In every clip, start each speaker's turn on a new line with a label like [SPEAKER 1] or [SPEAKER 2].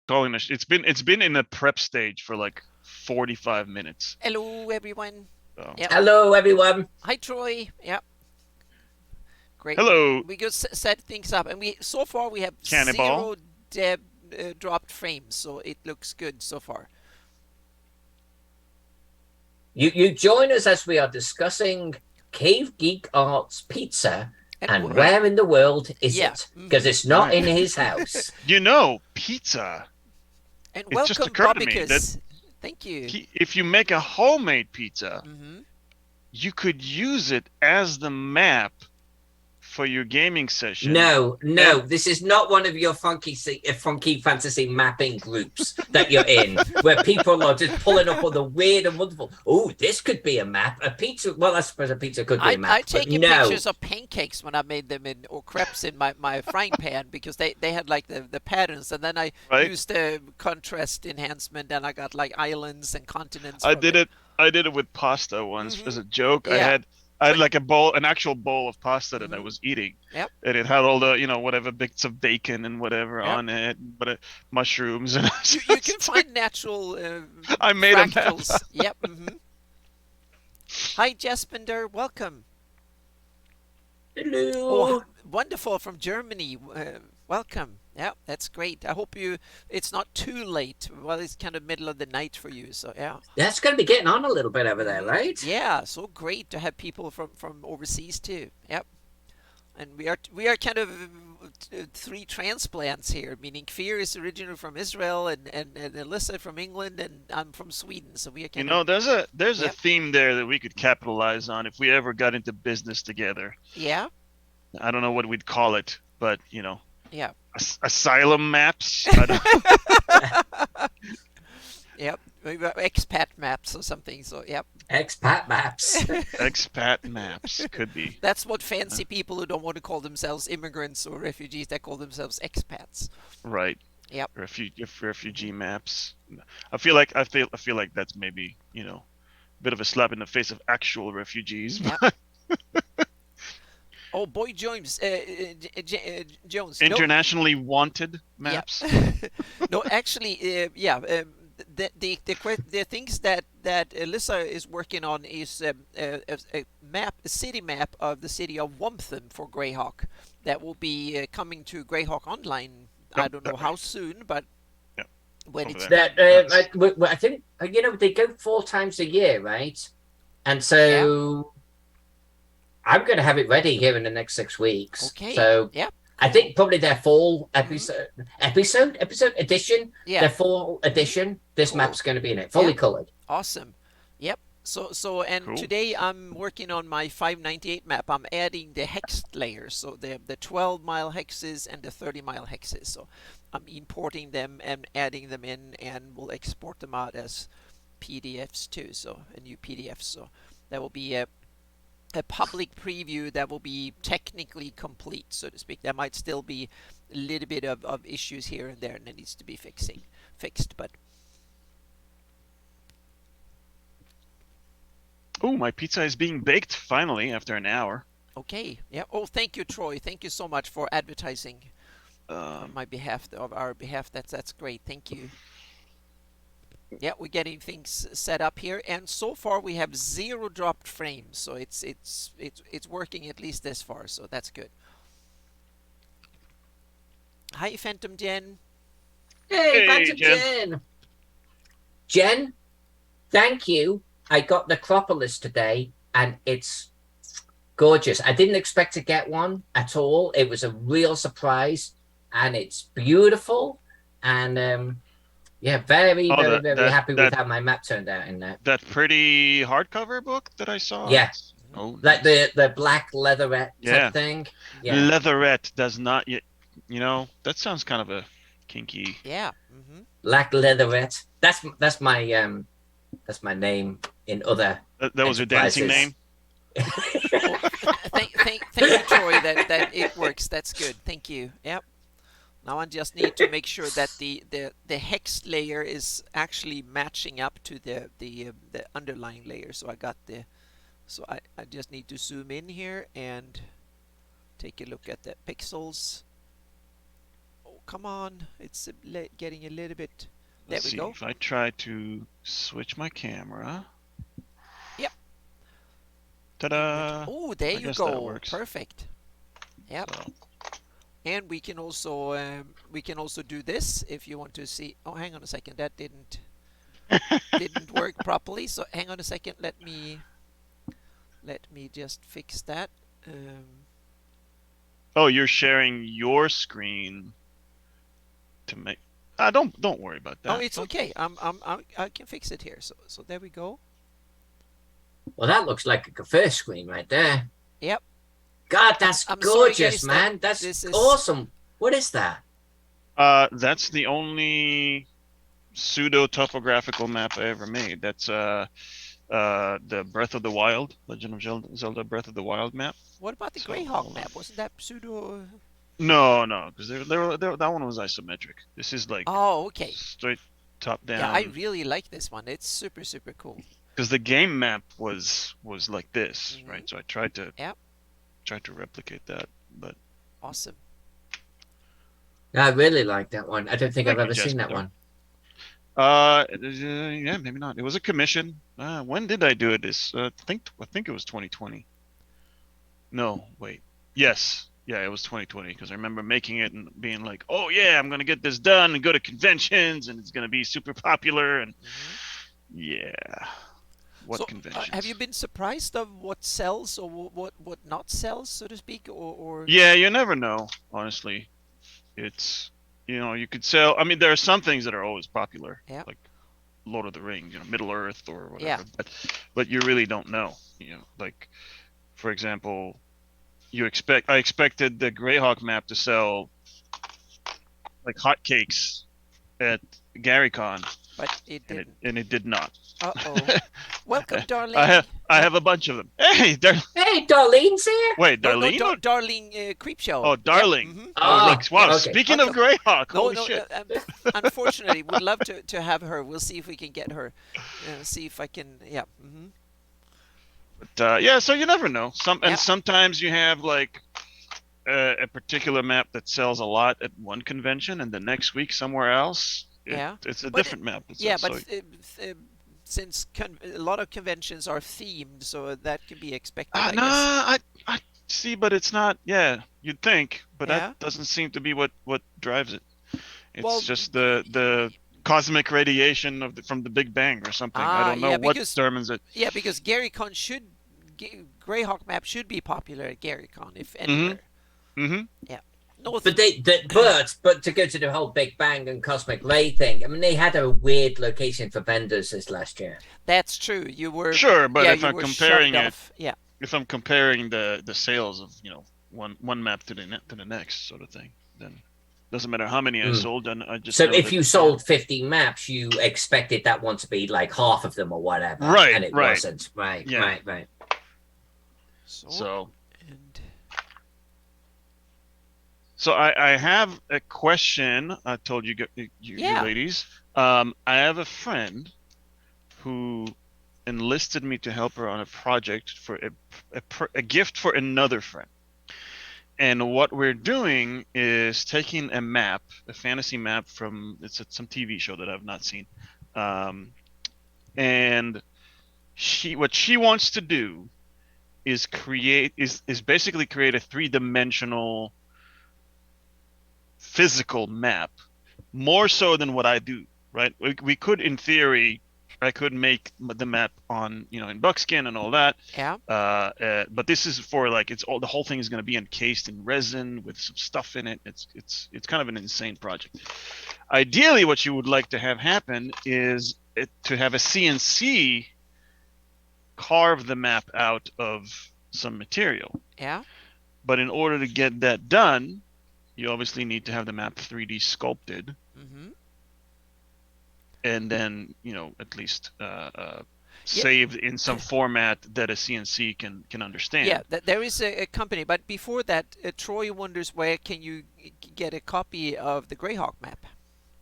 [SPEAKER 1] calling it's been in a prep stage for like 45 minutes.
[SPEAKER 2] Hello, everyone.
[SPEAKER 1] So,
[SPEAKER 2] Yep.
[SPEAKER 3] Hello, everyone.
[SPEAKER 2] Hi, Troy. Yep. Great.
[SPEAKER 1] hello,
[SPEAKER 2] We just set things up, and so far we have
[SPEAKER 1] Cannibal.
[SPEAKER 2] 0 deb, dropped frames, so it looks good so far.
[SPEAKER 3] You join us as we are discussing Cave Geek Arts Pizza and
[SPEAKER 1] Right.
[SPEAKER 3] where in the world is
[SPEAKER 2] Yeah.
[SPEAKER 3] it? Because it's not
[SPEAKER 1] Right.
[SPEAKER 3] in his house.
[SPEAKER 1] Pizza.
[SPEAKER 2] And
[SPEAKER 1] It just
[SPEAKER 2] welcome,
[SPEAKER 1] occurred to me that
[SPEAKER 2] Bobbicus. Thank you.
[SPEAKER 1] if you make a homemade pizza,
[SPEAKER 2] Mm-hmm.
[SPEAKER 1] you could use it as the map for your gaming session.
[SPEAKER 3] No,
[SPEAKER 1] And
[SPEAKER 3] this is not one of your funky fantasy mapping groups that you're in, where people are just pulling up all the weird and wonderful. Oh, this could be a map. A pizza. Well, I suppose a pizza could be a
[SPEAKER 2] I
[SPEAKER 3] map, but
[SPEAKER 2] taken
[SPEAKER 3] no.
[SPEAKER 2] pictures of pancakes when I made them or crepes in my frying pan because they had like the patterns, and then I
[SPEAKER 1] right,
[SPEAKER 2] used the contrast enhancement, and I got like islands and continents
[SPEAKER 1] I
[SPEAKER 2] from
[SPEAKER 1] did
[SPEAKER 2] it.
[SPEAKER 1] it. I did it with pasta once as
[SPEAKER 2] Mm-hmm.
[SPEAKER 1] a joke. I
[SPEAKER 2] Yeah.
[SPEAKER 1] had I had like a bowl, an actual bowl of pasta that I
[SPEAKER 2] Mm-hmm.
[SPEAKER 1] was eating,
[SPEAKER 2] Yep.
[SPEAKER 1] and it had all the whatever bits of bacon and whatever
[SPEAKER 2] Yep.
[SPEAKER 1] on it, but mushrooms and
[SPEAKER 2] You can find natural
[SPEAKER 1] I made a map.
[SPEAKER 2] fractals. Yep. Mm-hmm. Hi, Jaspender. Welcome. Oh,
[SPEAKER 3] Hello.
[SPEAKER 2] wonderful from Germany. Welcome. Yeah, that's great. I hope it's not too late. Well, it's kind of middle of the night for you, so yeah.
[SPEAKER 3] That's going to be getting on a little bit over there,
[SPEAKER 2] Hmm.
[SPEAKER 3] right?
[SPEAKER 2] Yeah, so great to have people from overseas too. Yep. And we are kind of three transplants here, meaning Fear is originally from Israel, and Alyssa from England, and I'm from Sweden. So we are kind of
[SPEAKER 1] There's a
[SPEAKER 2] yep,
[SPEAKER 1] theme there that we could capitalize on if we ever got into business together.
[SPEAKER 2] yeah,
[SPEAKER 1] I don't know what we'd call it, but
[SPEAKER 2] yeah.
[SPEAKER 1] asylum maps. I don't,
[SPEAKER 2] Yep. Maybe expat maps or something. So yep.
[SPEAKER 3] Expat maps.
[SPEAKER 1] expat maps could be.
[SPEAKER 2] That's what
[SPEAKER 1] Uh,
[SPEAKER 2] fancy people who don't want to call themselves immigrants or refugees, they call themselves expats.
[SPEAKER 1] right.
[SPEAKER 2] Yep.
[SPEAKER 1] Refugee maps. I feel like that's maybe a bit of a slap in the face of actual refugees.
[SPEAKER 2] Yep. Oh, Boy Jones, Jones. No,
[SPEAKER 1] Internationally wanted
[SPEAKER 2] yeah.
[SPEAKER 1] maps.
[SPEAKER 2] No, actually, yeah. The things that Alyssa is working on is a city map of the city of Womptham for Greyhawk. That will be coming to Greyhawk Online. I
[SPEAKER 1] Nope,
[SPEAKER 2] don't know
[SPEAKER 1] that way.
[SPEAKER 2] how soon, but
[SPEAKER 1] Yep,
[SPEAKER 2] when
[SPEAKER 1] over
[SPEAKER 2] it's
[SPEAKER 1] there.
[SPEAKER 2] done.
[SPEAKER 3] That
[SPEAKER 1] That's
[SPEAKER 3] I think they go 4 times a year, right? And
[SPEAKER 2] Yeah.
[SPEAKER 3] so I'm going to have it ready here in the next 6 weeks.
[SPEAKER 2] Okay.
[SPEAKER 3] So
[SPEAKER 2] Yeah.
[SPEAKER 3] I
[SPEAKER 2] Cool.
[SPEAKER 3] think probably their fall
[SPEAKER 2] Hmm.
[SPEAKER 3] episode edition,
[SPEAKER 2] Yeah.
[SPEAKER 3] their fall
[SPEAKER 2] Hmm.
[SPEAKER 3] edition. This
[SPEAKER 2] Cool.
[SPEAKER 3] map's going to be in it,
[SPEAKER 2] Yeah.
[SPEAKER 3] fully colored.
[SPEAKER 2] Awesome. Yep. And
[SPEAKER 1] cool.
[SPEAKER 2] today I'm working on my 598 map. I'm adding the hex layers, so the 12-mile hexes and the 30-mile hexes. So I'm importing them and adding them in, and we'll export them out as PDFs too. So a new PDF. So that will be a public preview that will be technically complete, so to speak. There might still be a little bit of issues here and there, and it needs to be fixed. But
[SPEAKER 1] Oh, my pizza is being baked finally after an hour.
[SPEAKER 2] okay, yeah. Oh, thank you, Troy. Thank you so much for advertising on
[SPEAKER 1] Um,
[SPEAKER 2] my behalf, of our behalf. That's great. Thank you. Yeah, we're getting things set up here, and so far we have 0 dropped frames, so it's working at least this far. So that's good. Hi, Phantom Jen.
[SPEAKER 3] Hey,
[SPEAKER 1] hey,
[SPEAKER 3] Phantom
[SPEAKER 1] Jen.
[SPEAKER 3] Jen. Jen, thank you. I got the Necropolis today, and it's gorgeous. I didn't expect to get one at all. It was a real surprise, and it's beautiful. And yeah, very,
[SPEAKER 1] Oh,
[SPEAKER 3] very,
[SPEAKER 1] that
[SPEAKER 3] very
[SPEAKER 1] that
[SPEAKER 3] happy with
[SPEAKER 1] that
[SPEAKER 3] how my map turned out in there.
[SPEAKER 1] that pretty hardcover book that I saw.
[SPEAKER 3] Yeah,
[SPEAKER 2] Mhm.
[SPEAKER 1] Oh,
[SPEAKER 3] like
[SPEAKER 1] nice.
[SPEAKER 3] the black leatherette type
[SPEAKER 1] Yeah,
[SPEAKER 3] thing. Yeah,
[SPEAKER 1] leatherette does not yet. That sounds kind of a kinky.
[SPEAKER 2] Yeah. Hmm.
[SPEAKER 3] black leatherette. That's my name in other
[SPEAKER 1] That was your dancing
[SPEAKER 3] enterprises.
[SPEAKER 1] name.
[SPEAKER 2] Well, thank you, Troy. That it works. That's good. Thank you. Yep. Now I just need to make sure that the hex layer is actually matching up to the underlying layer. So I just need to zoom in here and take a look at the pixels. come on. It's getting a little bit. There
[SPEAKER 1] Let's
[SPEAKER 2] we
[SPEAKER 1] see.
[SPEAKER 2] go.
[SPEAKER 1] If I try to switch my camera.
[SPEAKER 2] Yep.
[SPEAKER 1] Ta-da!
[SPEAKER 2] Oh, there
[SPEAKER 1] I
[SPEAKER 2] you
[SPEAKER 1] guess that
[SPEAKER 2] go.
[SPEAKER 1] works.
[SPEAKER 2] Perfect. Yep.
[SPEAKER 1] So,
[SPEAKER 2] And we can also do this if you want to see. Oh, hang on a second. That didn't work properly. So hang on a second. Let me just fix that.
[SPEAKER 1] oh, you're sharing your screen to make. Don't worry about that.
[SPEAKER 2] Oh, it's okay. I can fix it here. So there we go.
[SPEAKER 3] Well, that looks like a first screen right there.
[SPEAKER 2] Yep.
[SPEAKER 3] God, that's
[SPEAKER 2] I'm sorry,
[SPEAKER 3] gorgeous,
[SPEAKER 2] guys,
[SPEAKER 3] man. That's
[SPEAKER 2] this is
[SPEAKER 3] awesome. What is that?
[SPEAKER 1] That's the only pseudo topographical map I ever made. That's the Breath of the Wild, Legend of Zelda Breath of the Wild map.
[SPEAKER 2] What about the
[SPEAKER 1] So,
[SPEAKER 2] Greyhawk
[SPEAKER 1] hold on.
[SPEAKER 2] map? Wasn't that pseudo?
[SPEAKER 1] No, because that one was isometric. This is like
[SPEAKER 2] Oh, okay.
[SPEAKER 1] straight top down.
[SPEAKER 2] Yeah, I really like this one. It's super cool.
[SPEAKER 1] Because the game map was like this,
[SPEAKER 2] Mhm.
[SPEAKER 1] right? So I tried to
[SPEAKER 2] Yep.
[SPEAKER 1] replicate that, but
[SPEAKER 2] Awesome.
[SPEAKER 3] I really like that one. I don't think I've
[SPEAKER 1] Thank you,
[SPEAKER 3] ever seen that
[SPEAKER 1] Jasper.
[SPEAKER 3] one.
[SPEAKER 1] Yeah, maybe not. It was a commission. When did I do it? I think it was 2020. No, wait. Yes. Yeah, it was 2020 because I remember making it and being like, "Oh yeah, I'm gonna get this done and go to conventions and it's gonna be super popular." And yeah, what
[SPEAKER 2] So,
[SPEAKER 1] conventions?
[SPEAKER 2] have you been surprised of what sells or what not sells, so to speak, or?
[SPEAKER 1] Yeah, you never know. Honestly, it's you could sell. I mean, there are some things that are always popular,
[SPEAKER 2] Yeah.
[SPEAKER 1] like Lord of the Rings, Middle Earth or
[SPEAKER 2] Yeah.
[SPEAKER 1] whatever. But you really don't know. Like for example, I expected the Greyhawk map to sell like hotcakes at GaryCon,
[SPEAKER 2] But it
[SPEAKER 1] and
[SPEAKER 2] didn't.
[SPEAKER 1] it did not.
[SPEAKER 2] Uh-oh. Welcome, Darlene.
[SPEAKER 1] I have a bunch of them. Hey,
[SPEAKER 3] Hey, Darlene's here.
[SPEAKER 1] wait,
[SPEAKER 2] No,
[SPEAKER 1] Darlene?
[SPEAKER 2] Darling Creepshow.
[SPEAKER 1] Oh, Darling.
[SPEAKER 2] Yep.
[SPEAKER 1] I was like, wow.
[SPEAKER 3] okay.
[SPEAKER 1] Speaking of Greyhawk,
[SPEAKER 2] No,
[SPEAKER 1] holy
[SPEAKER 2] no.
[SPEAKER 1] shit.
[SPEAKER 2] Unfortunately, would love to have her. We'll see if we can get her. See if I can. Yeah.
[SPEAKER 1] But yeah, so you never know.
[SPEAKER 2] Yeah.
[SPEAKER 1] And sometimes you have like a particular map that sells a lot at one convention, and the next week somewhere else, it's a different map.
[SPEAKER 2] Since a lot of conventions are themed, so that can be expected. I
[SPEAKER 1] nah,
[SPEAKER 2] guess.
[SPEAKER 1] I see, but it's not. Yeah, you'd think, but
[SPEAKER 2] Yeah.
[SPEAKER 1] that doesn't seem to be what drives it. It's
[SPEAKER 2] Well,
[SPEAKER 1] just the cosmic radiation from the Big Bang or something. I don't know what determines it.
[SPEAKER 2] Yeah, because Greyhawk map should be popular at GaryCon, if anywhere. Yeah. No,
[SPEAKER 3] but but to go to the whole Big Bang and cosmic ray thing, I mean, they had a weird location for vendors this last year.
[SPEAKER 2] That's true. You were
[SPEAKER 1] sure, but if
[SPEAKER 2] I'm
[SPEAKER 1] comparing it,
[SPEAKER 2] yeah.
[SPEAKER 1] If I'm comparing the sales of one map to the next sort of thing, then doesn't matter how many I sold. And I just
[SPEAKER 3] so if you sold 50 maps, you expected that one to be like half of them or whatever,
[SPEAKER 1] right?
[SPEAKER 3] And it wasn't. Right.
[SPEAKER 1] So I have a question. I told you ladies. I have a friend who enlisted me to help her on a project for a gift for another friend. And what we're doing is taking a map, a fantasy map from some TV show that I've not seen, and what she wants to do is basically create a 3-dimensional physical map, more so than what I do. Right? We could, in theory, I could make the map on in buckskin and all that.
[SPEAKER 2] Yeah.
[SPEAKER 1] But this is for like the whole thing is going to be encased in resin with some stuff in it. It's kind of an insane project. Ideally, what you would like to have happen is to have a CNC carve the map out of some material.
[SPEAKER 2] Yeah.
[SPEAKER 1] But in order to get that done, you obviously need to have the map 3D sculpted. And then at least saved in some format that a CNC can understand.
[SPEAKER 2] Yeah, there is a company, but before that, Troy wonders where can you get a copy of the Greyhawk map?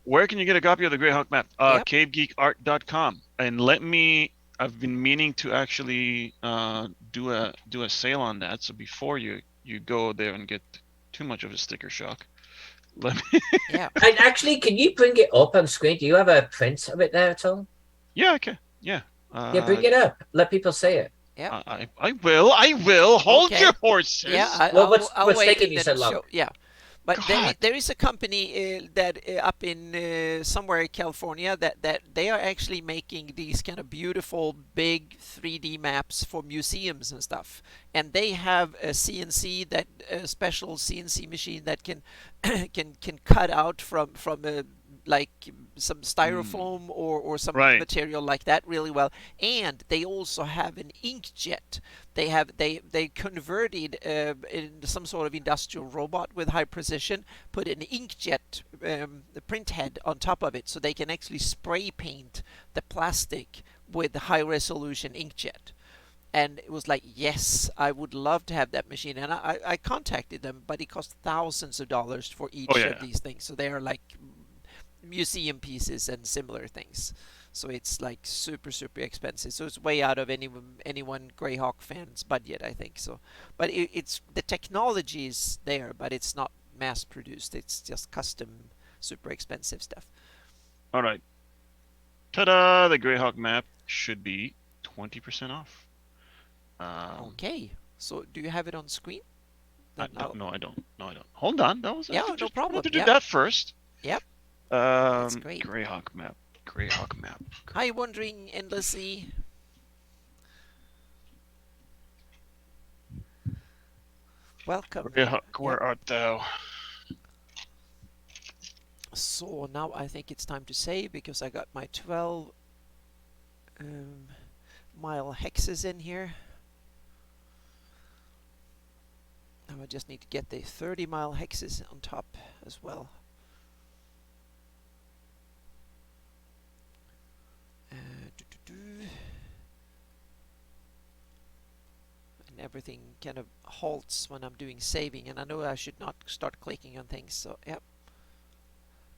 [SPEAKER 1] Where can you get a copy of the Greyhawk map? CaveGeekArt.com. And I've been meaning to actually do a sale on that. So before you go there and get too much of a sticker shock, Let me.
[SPEAKER 2] Yeah.
[SPEAKER 3] And actually, can you bring it up on screen? Do you have a print of it there at all?
[SPEAKER 1] Yeah, okay. Yeah.
[SPEAKER 3] Yeah, bring it up. Let people see it.
[SPEAKER 2] Yeah.
[SPEAKER 1] I will. I will. Hold your
[SPEAKER 2] Okay. Yeah,
[SPEAKER 1] horses.
[SPEAKER 3] Well,
[SPEAKER 2] I'll
[SPEAKER 3] what's
[SPEAKER 2] wait
[SPEAKER 3] taking
[SPEAKER 2] and
[SPEAKER 3] you
[SPEAKER 2] then
[SPEAKER 3] so long?
[SPEAKER 2] show. Yeah, but
[SPEAKER 1] God.
[SPEAKER 2] there is a company that up in somewhere in California that they are actually making these kind of beautiful big 3D maps for museums and stuff. And they have a CNC that a special CNC machine that can can cut out from a like some styrofoam or some
[SPEAKER 1] Right.
[SPEAKER 2] material like that really well. And they also have an inkjet. They converted in some sort of industrial robot with high precision, put an inkjet print head on top of it, so they can actually spray paint the plastic with high resolution inkjet. And it was like, yes, I would love to have that machine. And I contacted them, but it cost thousands of dollars for
[SPEAKER 1] Oh
[SPEAKER 2] each of
[SPEAKER 1] yeah.
[SPEAKER 2] these things. So they are like museum pieces and similar things. So it's like super expensive. So it's way out of anyone Greyhawk fans budget, I think. So, but it's the technology is there, but it's not mass produced. It's just custom, super expensive stuff.
[SPEAKER 1] All right. Ta-da! The Greyhawk map should be 20% off.
[SPEAKER 2] Okay. So do you have it on screen?
[SPEAKER 1] No,
[SPEAKER 2] Then I'll...
[SPEAKER 1] no, I don't. No, I don't. Hold on. That was I
[SPEAKER 2] Yeah, no
[SPEAKER 1] just wanted
[SPEAKER 2] problem.
[SPEAKER 1] to do
[SPEAKER 2] Yeah,
[SPEAKER 1] that first.
[SPEAKER 2] yep, that's great.
[SPEAKER 1] Greyhawk map. Greyhawk map.
[SPEAKER 2] Hi, wandering endlessly. Welcome.
[SPEAKER 1] Greyhawk, where
[SPEAKER 2] Yep.
[SPEAKER 1] art thou?
[SPEAKER 2] So now I think it's time to save because I got my 12 mile hexes in here. Now I just need to get the 30-mile hexes on top as well. And everything kind of halts when I'm doing saving, and I know I should not start clicking on things, so yep.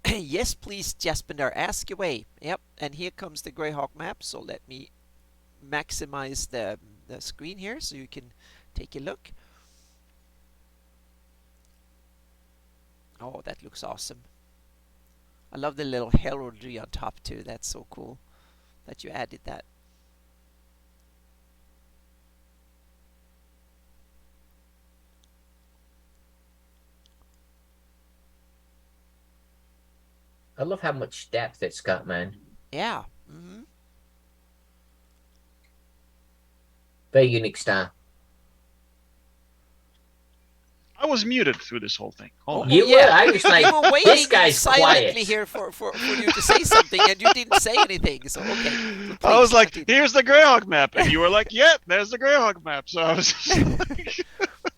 [SPEAKER 2] Yes, please, Jaspender, ask away. Yep, and here comes the Greyhawk map, so let me maximize the screen here so you can take a look. Oh, that looks awesome. I love the little heraldry on top too. That's so cool that you added that.
[SPEAKER 3] I love how much depth it's got, man.
[SPEAKER 2] Yeah.
[SPEAKER 3] Very unique style.
[SPEAKER 1] I was muted through this whole thing. Hold on.
[SPEAKER 3] You were. I was like,
[SPEAKER 2] you were waiting
[SPEAKER 3] this guy's
[SPEAKER 2] silently
[SPEAKER 3] quiet.
[SPEAKER 2] here for you to say something, and you didn't say anything. So okay. So
[SPEAKER 1] I was like,
[SPEAKER 2] continue.
[SPEAKER 1] "Here's the Greyhawk map," and you were like, "Yep, there's the Greyhawk map." So I was.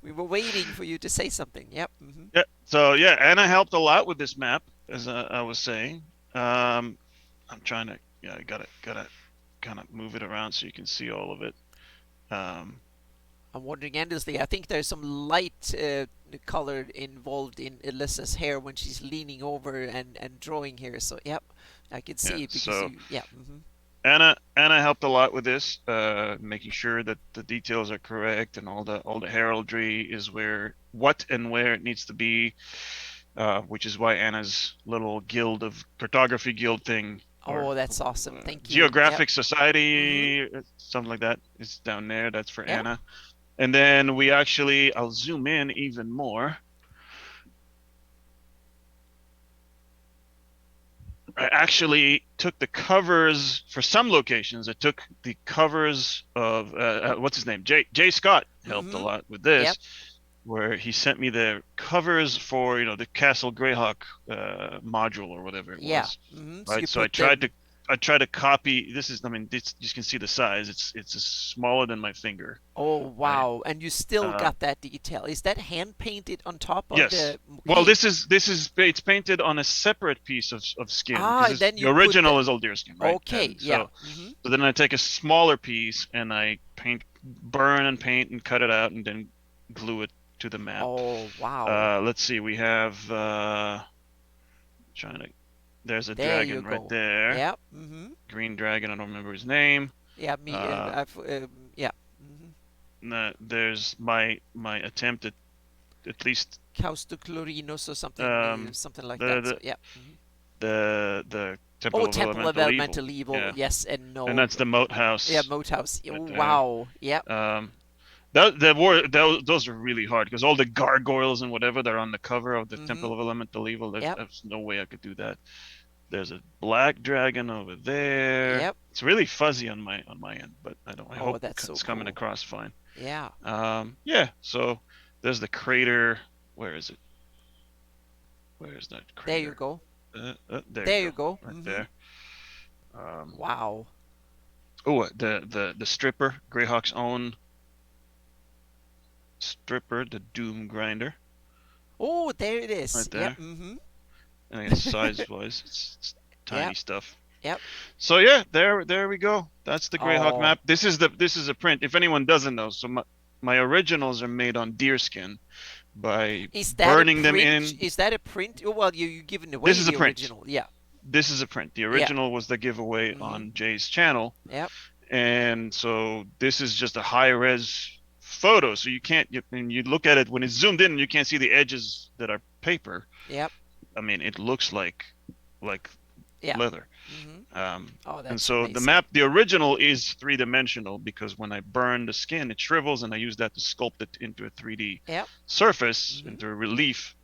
[SPEAKER 2] We were waiting for you to say something. Yep.
[SPEAKER 1] Yeah. So yeah, Anna helped a lot with this map, as I was saying. I'm trying to. Yeah, I gotta kind of move it around so you can see all of it.
[SPEAKER 2] I'm wondering endlessly. I think there's some light color involved in Alyssa's hair when she's leaning over and drawing here. So yep, I can see it because
[SPEAKER 1] so
[SPEAKER 2] yeah.
[SPEAKER 1] Anna helped a lot with this, making sure that the details are correct and all the heraldry is where it needs to be, which is why Anna's little cartography guild thing.
[SPEAKER 2] Oh, that's awesome! Thank you.
[SPEAKER 1] Geographic Society, something like that, is down there. That's for Anna. And then I'll zoom in even more. I actually took the covers for some locations. I took the covers of what's his name? Jay Scott helped a lot with this, where he sent me the covers for the Castle Greyhawk module or whatever it was. Right. So I tried to copy. This is, you can see the size. It's smaller than my finger.
[SPEAKER 2] Oh wow! Right? And you still got that detail. Is that hand painted on top of the?
[SPEAKER 1] Well, it's painted on a separate piece of skin.
[SPEAKER 2] Then
[SPEAKER 1] the original is old deer skin, right?
[SPEAKER 2] Okay,
[SPEAKER 1] so then I take a smaller piece and I burn and paint and cut it out and then glue it to the map.
[SPEAKER 2] Oh wow!
[SPEAKER 1] Let's see. We have There's a dragon right there.
[SPEAKER 2] Yep.
[SPEAKER 1] Green dragon. I don't remember his name.
[SPEAKER 2] Yeah, me. Yeah.
[SPEAKER 1] There's my attempt at at least
[SPEAKER 2] Caustochlorinos or something like that.
[SPEAKER 1] the
[SPEAKER 2] So yeah.
[SPEAKER 1] the Temple of
[SPEAKER 2] Temple of
[SPEAKER 1] Elemental Evil.
[SPEAKER 2] Elemental Evil.
[SPEAKER 1] Yeah.
[SPEAKER 2] Yes, and no.
[SPEAKER 1] And that's the moat house.
[SPEAKER 2] Yeah, moat house.
[SPEAKER 1] Right there.
[SPEAKER 2] Wow. Yep.
[SPEAKER 1] Those are really hard because all the gargoyles and whatever that are on the cover of the Temple of Elemental Evil. There's no way I could do that. There's a black dragon over there.
[SPEAKER 2] Yep.
[SPEAKER 1] It's really fuzzy on my end, but I hope
[SPEAKER 2] that's
[SPEAKER 1] it's
[SPEAKER 2] so
[SPEAKER 1] coming
[SPEAKER 2] cool.
[SPEAKER 1] across fine.
[SPEAKER 2] Yeah.
[SPEAKER 1] Yeah. So there's the crater. Where is it? Where is that crater?
[SPEAKER 2] There you go.
[SPEAKER 1] There you go. Right
[SPEAKER 2] Mm-hmm.
[SPEAKER 1] there.
[SPEAKER 2] Wow.
[SPEAKER 1] Oh, the stripper, Greyhawk's own stripper, the Doom Grinder.
[SPEAKER 2] Oh, there it is.
[SPEAKER 1] Right there.
[SPEAKER 2] Yep. Mm-hmm.
[SPEAKER 1] I guess size-wise, it's tiny stuff.
[SPEAKER 2] Yep.
[SPEAKER 1] So yeah, there we go. That's the Greyhawk map. This is a print. If anyone doesn't know, so my originals are made on deerskin by burning them in.
[SPEAKER 2] Is that a print? Oh, well, you're giving away
[SPEAKER 1] this is
[SPEAKER 2] the
[SPEAKER 1] a print.
[SPEAKER 2] original. Yeah.
[SPEAKER 1] This is a print. The original was the giveaway on Jay's channel.
[SPEAKER 2] Yep.
[SPEAKER 1] And so this is just a high-res photo. So you can't, when you look at it, when it's zoomed in, you can't see the edges that are paper.
[SPEAKER 2] Yep.
[SPEAKER 1] I mean, it looks like leather.
[SPEAKER 2] Oh, that's
[SPEAKER 1] and so
[SPEAKER 2] amazing.
[SPEAKER 1] the map, the original is three-dimensional because when I burn the skin, it shrivels, and I use that to sculpt it into a 3D surface, into a relief.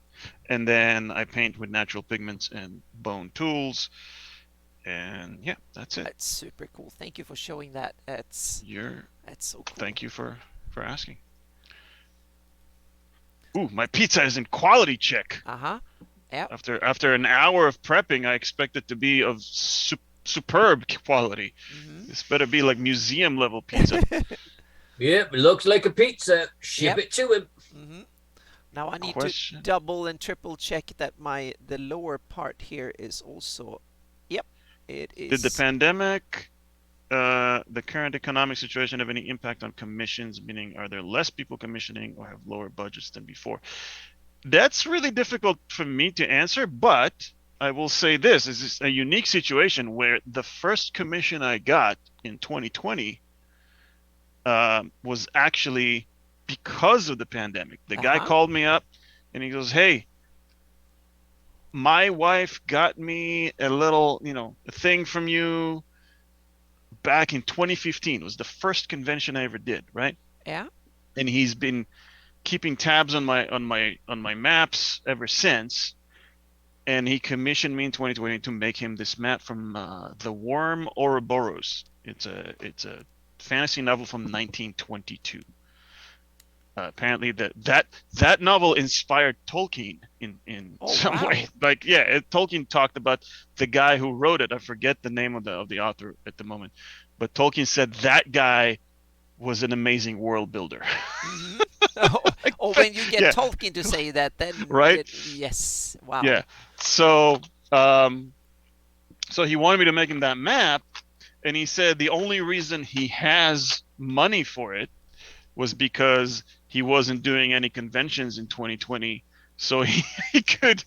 [SPEAKER 1] And then I paint with natural pigments and bone tools. And yeah, that's it.
[SPEAKER 2] That's super cool. Thank you for showing that. That's so cool.
[SPEAKER 1] Thank you for asking. Ooh, my pizza is in quality check.
[SPEAKER 2] Yep.
[SPEAKER 1] After an hour of prepping, I expect it to be of superb quality. This better be like museum level pizza.
[SPEAKER 3] Yep, it looks like a pizza. Ship it to him.
[SPEAKER 2] Now I need to double and triple check that the lower part here is also. Yep, it is.
[SPEAKER 1] Did the pandemic, the current economic situation have any impact on commissions? Meaning, are there less people commissioning or have lower budgets than before? That's really difficult for me to answer, but I will say this is a unique situation where the first commission I got in 2020 was actually because of the pandemic. The guy called me up and he goes, "Hey, my wife got me a little, a thing from you back in 2015. It was the first convention I ever did, right?"
[SPEAKER 2] Yeah.
[SPEAKER 1] And he's been keeping tabs on my maps ever since. And he commissioned me in 2020 to make him this map from The Worm Ouroboros. It's a fantasy novel from 1922. Apparently that novel inspired Tolkien in some way. Like, Tolkien talked about the guy who wrote it. I forget the name of the author at the moment, but Tolkien said that guy was an amazing world builder.
[SPEAKER 2] When you get Tolkien to say that, then
[SPEAKER 1] right?
[SPEAKER 2] Yes. Wow.
[SPEAKER 1] Yeah. So he wanted me to make him that map, and he said the only reason he has money for it was because he wasn't doing any conventions in 2020, so he could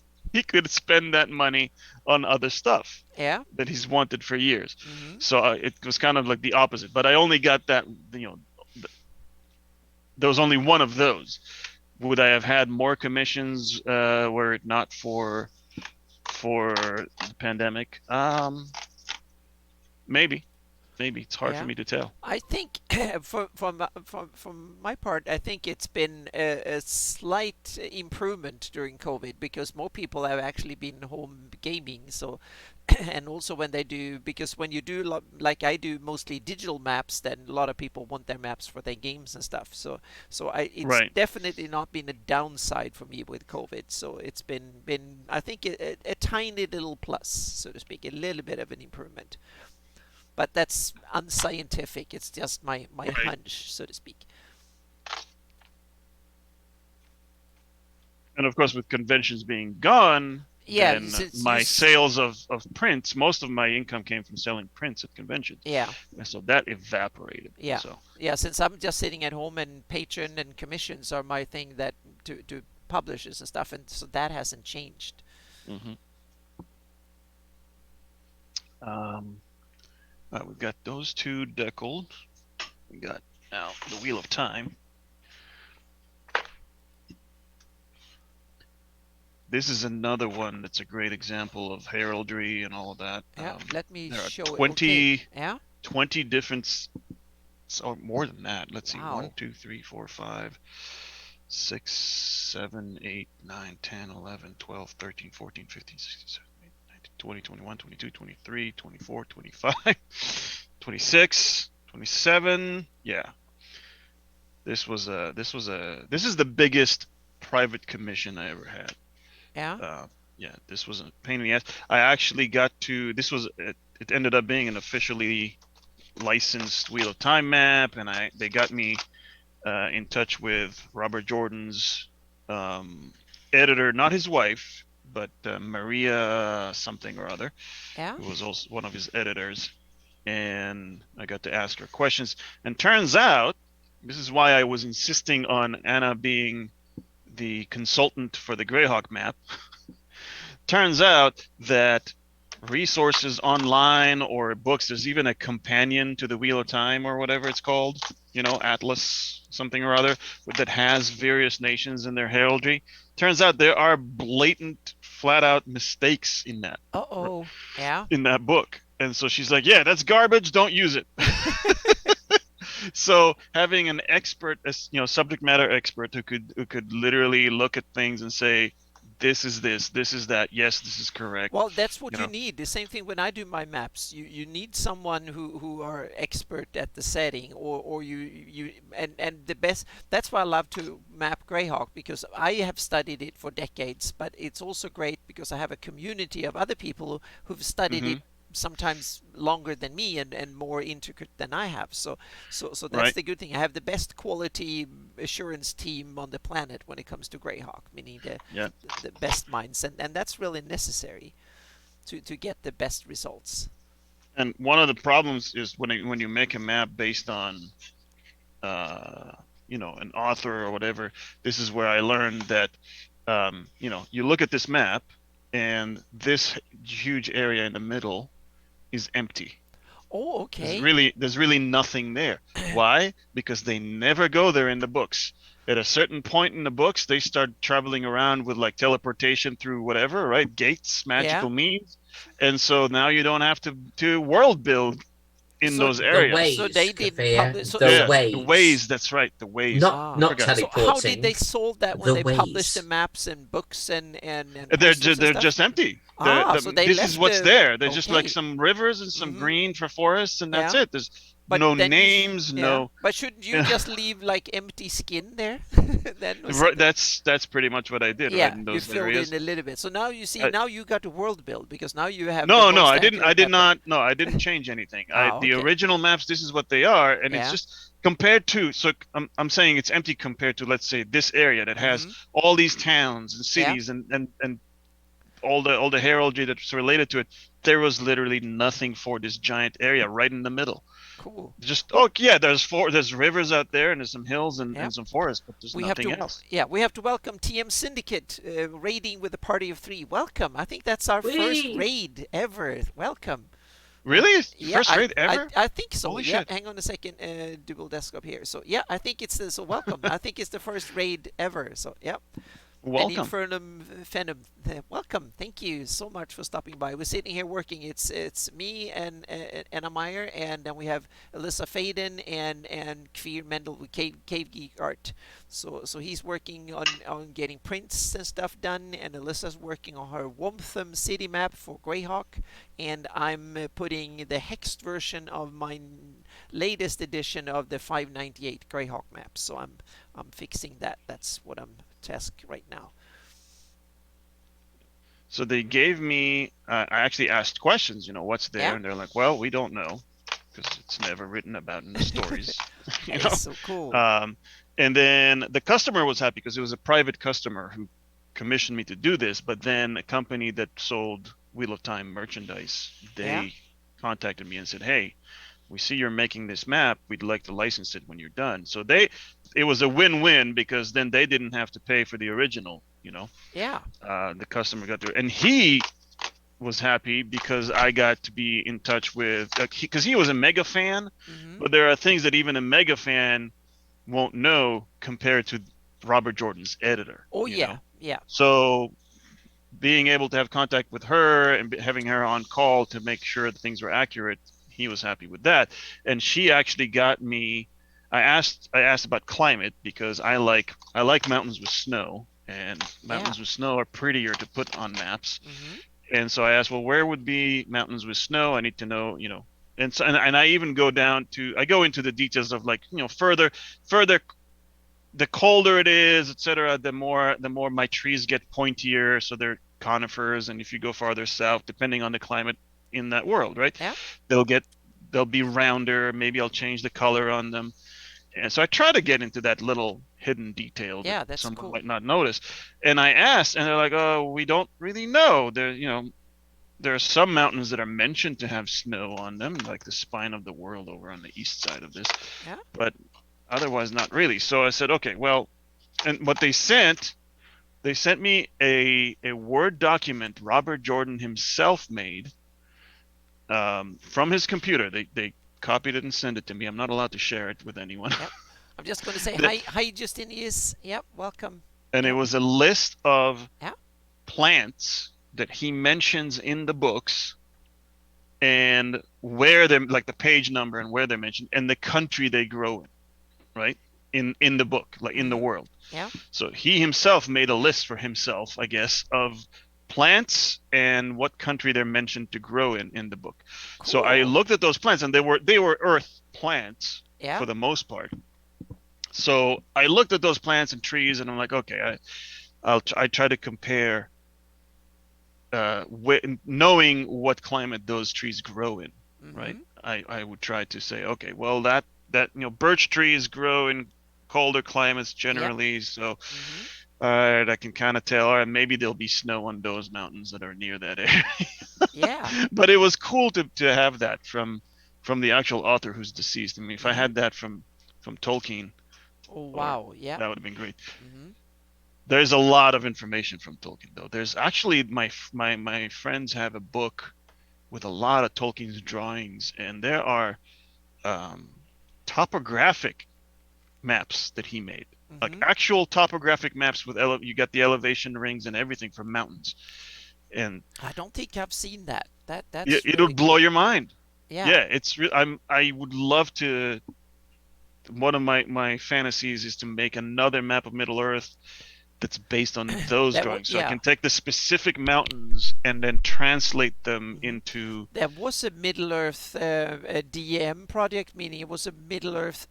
[SPEAKER 1] spend that money on other stuff that he's wanted for years. So it was kind of like the opposite. But I only got that, there was only one of those. Would I have had more commissions were it not for the pandemic? Maybe. It's hard for me to tell.
[SPEAKER 2] I think from my part, I think it's been a slight improvement during COVID because more people have actually been home gaming. So, and also when you do like I do mostly digital maps, then a lot of people want their maps for their games and stuff. So it's definitely not been a downside for me with COVID. So it's been I think a tiny little plus, so to speak, a little bit of an improvement. But that's unscientific. It's just my hunch, so to speak.
[SPEAKER 1] And of course, with conventions being gone, my sales of prints, most of my income came from selling prints at conventions.
[SPEAKER 2] Yeah.
[SPEAKER 1] And so that evaporated.
[SPEAKER 2] Yeah.
[SPEAKER 1] So.
[SPEAKER 2] Yeah, since I'm just sitting at home and Patreon and commissions are my thing that to publishers and stuff, and so that hasn't changed.
[SPEAKER 1] We've got those two deckled. We got now the Wheel of Time. this is another one that's a great example of heraldry and all of that.
[SPEAKER 2] Yeah, let me
[SPEAKER 1] There are
[SPEAKER 2] show it. Okay.
[SPEAKER 1] 20,
[SPEAKER 2] Yeah.
[SPEAKER 1] 20 different, so more than that. Let's see, 1,
[SPEAKER 2] Wow.
[SPEAKER 1] 2, 3, 4, 5, 6, 7, 8, 9, 10, 11, 12, 13, 14, 15, 16, 17, 18, 19, 20, 21, 22, 23, 24, 25, 26, 27. Yeah. This is the biggest private commission I ever had.
[SPEAKER 2] Yeah.
[SPEAKER 1] Yeah, this was a pain in the ass. I actually got to, it ended up being an officially licensed Wheel of Time map, and they got me in touch with Robert Jordan's editor, not his wife, but Maria something or other,
[SPEAKER 2] Yeah.
[SPEAKER 1] who was also one of his editors. And I got to ask her questions. And turns out, this is why I was insisting on Anna being the consultant for the Greyhawk map. Turns out that resources online or books, there's even a companion to the Wheel of Time or whatever it's called, Atlas something or other, that has various nations in their heraldry. Turns out there are blatant, flat out mistakes in that.
[SPEAKER 2] Uh-oh. Yeah.
[SPEAKER 1] In that book. And so she's like, yeah, that's garbage, don't use it. So having an expert, subject matter expert who could literally look at things and say, this is that, yes, this is correct.
[SPEAKER 2] Well, that's what you need. The same thing when I do my maps. You need someone who are expert at the setting, or and the best. That's why I love to map Greyhawk, because I have studied it for decades. But it's also great because I have a community of other people who've studied it sometimes longer than me and more intricate than I have. So that's
[SPEAKER 1] right.
[SPEAKER 2] the good thing. I have the best quality assurance team on the planet when it comes to Greyhawk, meaning the best minds, and that's really necessary to get the best results.
[SPEAKER 1] And one of the problems is when you make a map based on an author or whatever. This is where I learned that you look at this map and this huge area in the middle is empty.
[SPEAKER 2] Oh, okay.
[SPEAKER 1] There's really nothing there. Why? Because they never go there in the books. At a certain point in the books, they start traveling around with like teleportation through whatever, right? Gates, magical means. And so now you don't have to world build in those areas.
[SPEAKER 3] Ways,
[SPEAKER 2] so they didn't publish
[SPEAKER 3] the
[SPEAKER 1] ways. That's right, the ways.
[SPEAKER 3] Not teleporting.
[SPEAKER 2] So how did they solve that when they
[SPEAKER 3] ways.
[SPEAKER 2] published the maps and books and
[SPEAKER 1] they're just empty.
[SPEAKER 2] So
[SPEAKER 1] this is what's there. There's just like some rivers and some green for forests, and that's it. There's no names, no.
[SPEAKER 2] But shouldn't you just leave like empty skin there?
[SPEAKER 1] That's pretty much what I did.
[SPEAKER 2] Yeah,
[SPEAKER 1] right, in those
[SPEAKER 2] you filled
[SPEAKER 1] areas.
[SPEAKER 2] in a little bit. So now you see, now you got to world build, because now you have.
[SPEAKER 1] No, I didn't. I did not. No, I didn't change anything. The original maps, this is what they are, and it's just compared to. So I'm saying it's empty compared to, let's say, this area that has all these towns and cities and all the heraldry that's related to it. There was literally nothing for this giant area right in the middle.
[SPEAKER 2] Cool.
[SPEAKER 1] Just there's rivers out there and there's some hills and some forests, but there's nothing else.
[SPEAKER 2] Yeah, we have to welcome TM Syndicate raiding with a party of 3. Welcome. I think that's our first raid ever. Welcome.
[SPEAKER 1] Really? First raid ever?
[SPEAKER 2] I think so.
[SPEAKER 1] Holy shit.
[SPEAKER 2] Hang on a second. Dual desktop here. So yeah, I think it's so welcome. I think it's the first raid ever. So yeah.
[SPEAKER 1] Welcome.
[SPEAKER 2] Infernum Phenom. Welcome. Thank you so much for stopping by. We're sitting here working. It's me and Anna Meyer, and then we have Alyssa Faden and Kveer Mendel with Cave Geek Art. So he's working on getting prints and stuff done, and Alyssa's working on her Womtham city map for Greyhawk, and I'm putting the hexed version of my latest edition of the 598 Greyhawk map. So I'm fixing that. That's what I'm task right now.
[SPEAKER 1] So they gave me, I actually asked questions, what's there? And they're like, well, we don't know, because it's never written about in the stories.
[SPEAKER 2] That's so cool.
[SPEAKER 1] And then the customer was happy because it was a private customer who commissioned me to do this, but then a company that sold Wheel of Time merchandise, they contacted me and said, hey, we see you're making this map. We'd like to license it when you're done. So it was a win-win, because then they didn't have to pay for the original,
[SPEAKER 2] Yeah.
[SPEAKER 1] The customer got to, and he was happy because I got to be in touch with, because he was a mega fan, but there are things that even a mega fan won't know compared to Robert Jordan's editor.
[SPEAKER 2] Oh, yeah.
[SPEAKER 1] So being able to have contact with her and having her on call to make sure that things were accurate, he was happy with that. And she actually got me. I asked about climate because I like mountains with snow, and
[SPEAKER 2] Yeah.
[SPEAKER 1] mountains with snow are prettier to put on maps.
[SPEAKER 2] Hmm.
[SPEAKER 1] And so I asked, well, where would be mountains with snow? I need to know, and so and I even I go into the details of like, further the colder it is, etc., the more my trees get pointier, so they're conifers, and if you go farther south, depending on the climate in that world, right,
[SPEAKER 2] Yeah.
[SPEAKER 1] they'll get they'll be rounder. Maybe I'll change the color on them, and so I try to get into that little hidden detail that
[SPEAKER 2] Yeah, that's
[SPEAKER 1] someone
[SPEAKER 2] cool.
[SPEAKER 1] might not notice. And I asked, and they're like, "Oh, we don't really know." There are some mountains that are mentioned to have snow on them, like the spine of the world over on the east side of this,
[SPEAKER 2] Yeah.
[SPEAKER 1] but otherwise not really. So I said, okay, well, and what they sent me a Word document Robert Jordan himself made, from his computer. They copied it and sent it to me. I'm not allowed to share it with anyone.
[SPEAKER 2] Yep. I'm just going to say
[SPEAKER 1] The-
[SPEAKER 2] hi, Justinius. Yep, welcome.
[SPEAKER 1] and it
[SPEAKER 2] Yep.
[SPEAKER 1] was a list of
[SPEAKER 2] Yeah.
[SPEAKER 1] plants that he mentions in the books, and where they're, like, the page number and where they're mentioned, and the country they grow in, right? In the book, like in the
[SPEAKER 2] Hmm.
[SPEAKER 1] world.
[SPEAKER 2] Yeah.
[SPEAKER 1] So he himself made a list for himself, I guess, of plants and what country they're mentioned to grow in the book. So I
[SPEAKER 2] Cool.
[SPEAKER 1] looked at those plants, and they were earth plants
[SPEAKER 2] Yeah.
[SPEAKER 1] for the most part. So I looked at those plants and trees, and I'm like, okay, I try to compare, knowing what climate those trees grow in, right?
[SPEAKER 2] Hmm.
[SPEAKER 1] I would try to say, okay, well, that birch trees grow in colder climates
[SPEAKER 2] Yep.
[SPEAKER 1] generally, so
[SPEAKER 2] Hmm.
[SPEAKER 1] all right, I can kind of tell. All right, maybe there'll be snow on those mountains that are near that area.
[SPEAKER 2] Yeah.
[SPEAKER 1] But it was cool to have that from the actual author who's deceased. I mean, if I
[SPEAKER 2] Hmm.
[SPEAKER 1] had that from Tolkien,
[SPEAKER 2] Oh,
[SPEAKER 1] or
[SPEAKER 2] wow. Yeah.
[SPEAKER 1] that would have been great.
[SPEAKER 2] Hmm.
[SPEAKER 1] There's a lot of information from Tolkien, though. There's actually my friends have a book with a lot of Tolkien's drawings, and there are, um, topographic maps that he made, like
[SPEAKER 2] Hmm.
[SPEAKER 1] actual topographic maps with you got the elevation rings and everything for mountains, and
[SPEAKER 2] I don't think I've seen that. That's
[SPEAKER 1] it'll
[SPEAKER 2] really
[SPEAKER 1] blow
[SPEAKER 2] cool.
[SPEAKER 1] your mind.
[SPEAKER 2] Yeah.
[SPEAKER 1] Yeah, I would love to. One of my fantasies is to make another map of Middle Earth that's based on those drawings, so I
[SPEAKER 2] Yeah.
[SPEAKER 1] can take the specific mountains and then translate them
[SPEAKER 2] Hmm.
[SPEAKER 1] into.
[SPEAKER 2] There was a Middle Earth a DM project, meaning it was a Middle Earth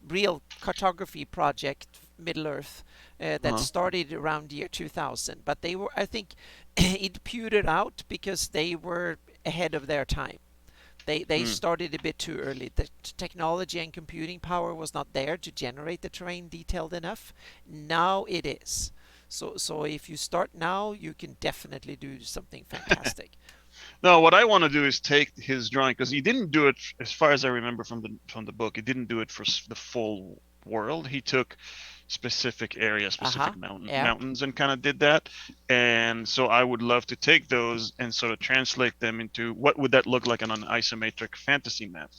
[SPEAKER 2] real cartography project, Middle Earth, that
[SPEAKER 1] uh
[SPEAKER 2] started around year 2000. But they were, I think, it petered out because they were ahead of their time. They
[SPEAKER 1] hmm.
[SPEAKER 2] started a bit too early. The technology and computing power was not there to generate the terrain detailed enough. Now it is. So if you start now, you can definitely do something fantastic.
[SPEAKER 1] No, what I want to do is take his drawing, because he didn't do it, as far as I remember from the book. He didn't do it for the full world. He took specific areas,
[SPEAKER 2] Uh-huh.
[SPEAKER 1] specific
[SPEAKER 2] Yeah.
[SPEAKER 1] mountains, and kind of did that. And so I would love to take those and sort of translate them into what would that look like on an isometric fantasy map.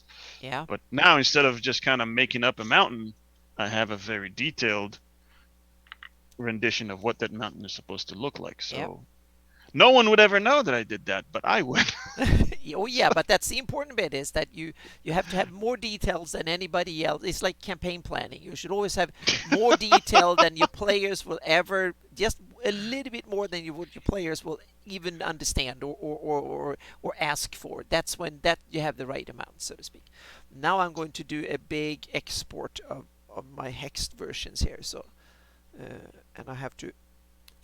[SPEAKER 2] Yeah.
[SPEAKER 1] But now, instead of just kind of making up a mountain, I have a very detailed rendition of what that mountain is supposed to look like.
[SPEAKER 2] Yeah.
[SPEAKER 1] So no one would ever know that I did that, but I would.
[SPEAKER 2] Oh yeah, but that's the important bit, is that you have to have more details than anybody else. It's like campaign planning. You should always have more detail than your players will ever, just a little bit more than what your players will even understand or ask for. That's when that you have the right amount, so to speak. Now I'm going to do a big export of my hexed versions here. So and I have to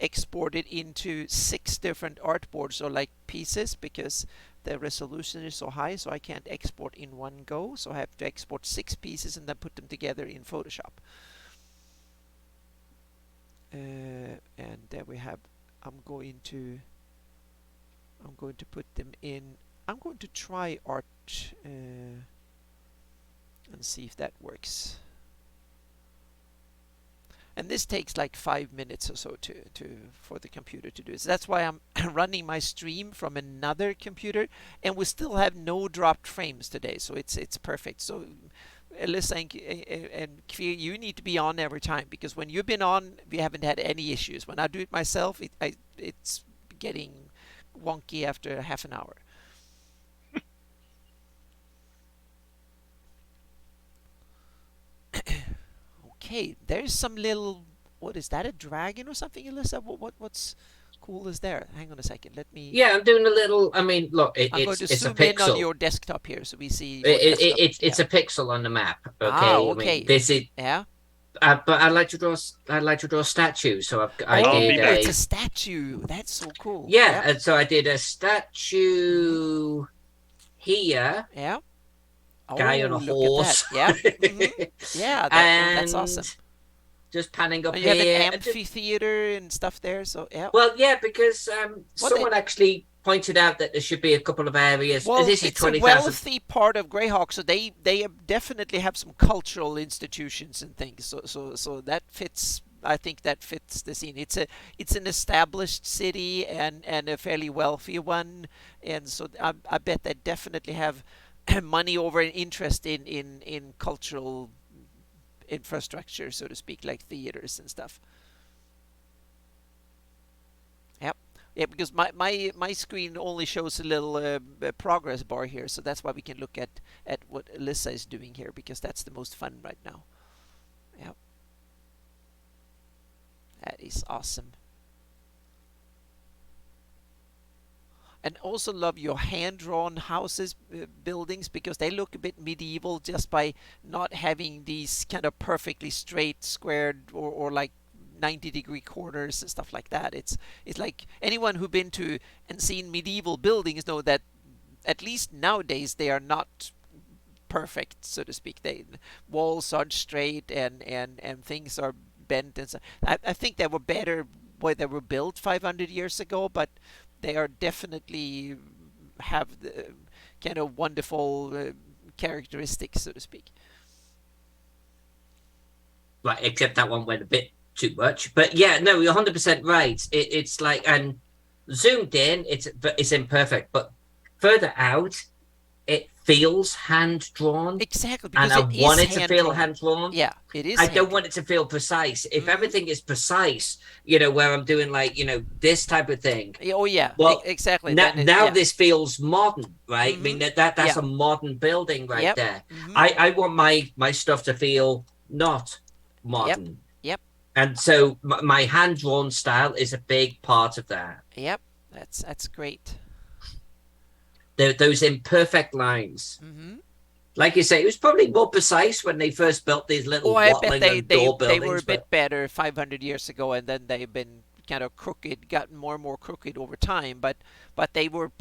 [SPEAKER 2] export it into 6 different artboards, or like pieces, because the resolution is so high, so I can't export in one go. So I have to export 6 pieces and then put them together in Photoshop. And there we have. I'm going to put them in. I'm going to try art and see if that works. And this takes like 5 minutes or so for the computer to do it. So that's why I'm running my stream from another computer, and we still have no dropped frames today, so it's perfect. So Alyssa and Kvir, you need to be on every time, because when you've been on, we haven't had any issues. When I do it myself, it's getting wonky after half an hour. Okay, there's some little. What is that? A dragon or something, Alyssa? What's cool is there? Hang on a second. Let me.
[SPEAKER 3] Yeah, I'm doing a little. I mean, look,
[SPEAKER 2] I'm going to
[SPEAKER 3] it's a
[SPEAKER 2] zoom in on
[SPEAKER 3] pixel.
[SPEAKER 2] your desktop here, so we see your desktop. Yeah.
[SPEAKER 3] It's a pixel on the map.
[SPEAKER 2] Ah,
[SPEAKER 3] Okay, I mean,
[SPEAKER 2] okay.
[SPEAKER 3] this is.
[SPEAKER 2] Yeah.
[SPEAKER 3] But I like to draw. I like to draw statues. So I
[SPEAKER 1] I'll be
[SPEAKER 3] did
[SPEAKER 2] Oh, it's
[SPEAKER 1] back.
[SPEAKER 2] a statue. That's so cool.
[SPEAKER 3] yeah,
[SPEAKER 2] Yep.
[SPEAKER 3] and so I did a
[SPEAKER 2] Hmm.
[SPEAKER 3] statue here,
[SPEAKER 2] Yeah.
[SPEAKER 3] guy
[SPEAKER 2] Oh,
[SPEAKER 3] on a
[SPEAKER 2] look at that.
[SPEAKER 3] horse,
[SPEAKER 2] Yep. Hmm. Yeah. That's awesome.
[SPEAKER 3] and just panning up
[SPEAKER 2] And you have an
[SPEAKER 3] here.
[SPEAKER 2] amphitheater and stuff there. So yeah.
[SPEAKER 3] Well, yeah, because
[SPEAKER 2] What they
[SPEAKER 3] someone actually pointed out that there should be a couple of areas.
[SPEAKER 2] Well,
[SPEAKER 3] This is
[SPEAKER 2] it's a
[SPEAKER 3] 20,000.
[SPEAKER 2] wealthy part of Greyhawk, so they definitely have some cultural institutions and things. So that fits. I think that fits the scene. It's an established city and a fairly wealthy one, and so I bet they definitely have money over an interest in cultural infrastructure, so to speak, like theaters and stuff. Yep. Yeah, because my screen only shows a little progress bar here, so that's why we can look at what Alyssa is doing here, because that's the most fun right now. Yep, that is awesome. And also love your hand-drawn houses, buildings, because they look a bit medieval just by not having these kind of perfectly straight, squared, or like 90-degree corners and stuff like that. It's like anyone who been to and seen medieval buildings know that at least nowadays they are not perfect, so to speak. They walls are straight and things are bent and so. I think they were better when they were built 500 years ago, but they are definitely have the kind of wonderful characteristics, so to speak.
[SPEAKER 3] Right, except that one went a bit too much. But yeah, no, you're 100% right. It's like, and zoomed in, it's imperfect, but further out, it feels hand drawn,
[SPEAKER 2] Exactly,
[SPEAKER 3] and
[SPEAKER 2] because
[SPEAKER 3] I
[SPEAKER 2] it
[SPEAKER 3] want
[SPEAKER 2] is
[SPEAKER 3] it to
[SPEAKER 2] hand
[SPEAKER 3] feel
[SPEAKER 2] drawn.
[SPEAKER 3] hand drawn.
[SPEAKER 2] Yeah, it is
[SPEAKER 3] I
[SPEAKER 2] hand
[SPEAKER 3] don't want
[SPEAKER 2] drawn.
[SPEAKER 3] it to feel precise. If
[SPEAKER 2] Hmm.
[SPEAKER 3] everything is precise, where I'm doing like, this type of thing.
[SPEAKER 2] Oh yeah,
[SPEAKER 3] Well,
[SPEAKER 2] exactly.
[SPEAKER 3] now,
[SPEAKER 2] Then
[SPEAKER 3] now
[SPEAKER 2] yeah.
[SPEAKER 3] this feels modern, right? I
[SPEAKER 2] Hmm.
[SPEAKER 3] mean that's
[SPEAKER 2] Yeah.
[SPEAKER 3] a modern building right
[SPEAKER 2] Yep.
[SPEAKER 3] there.
[SPEAKER 2] Hmm.
[SPEAKER 3] I want my stuff to feel not
[SPEAKER 2] Yep.
[SPEAKER 3] modern.
[SPEAKER 2] Yep.
[SPEAKER 3] And so my hand drawn style is a big part of that.
[SPEAKER 2] Yep. That's great.
[SPEAKER 3] Those imperfect lines.
[SPEAKER 2] Hmm.
[SPEAKER 3] Like you say, it was probably more precise when they first built these
[SPEAKER 2] Oh,
[SPEAKER 3] little
[SPEAKER 2] I bet
[SPEAKER 3] watling and door
[SPEAKER 2] they were a
[SPEAKER 3] buildings,
[SPEAKER 2] bit
[SPEAKER 3] but
[SPEAKER 2] better 500 years ago, and then they've been kind of crooked, gotten more and more crooked over time. But they were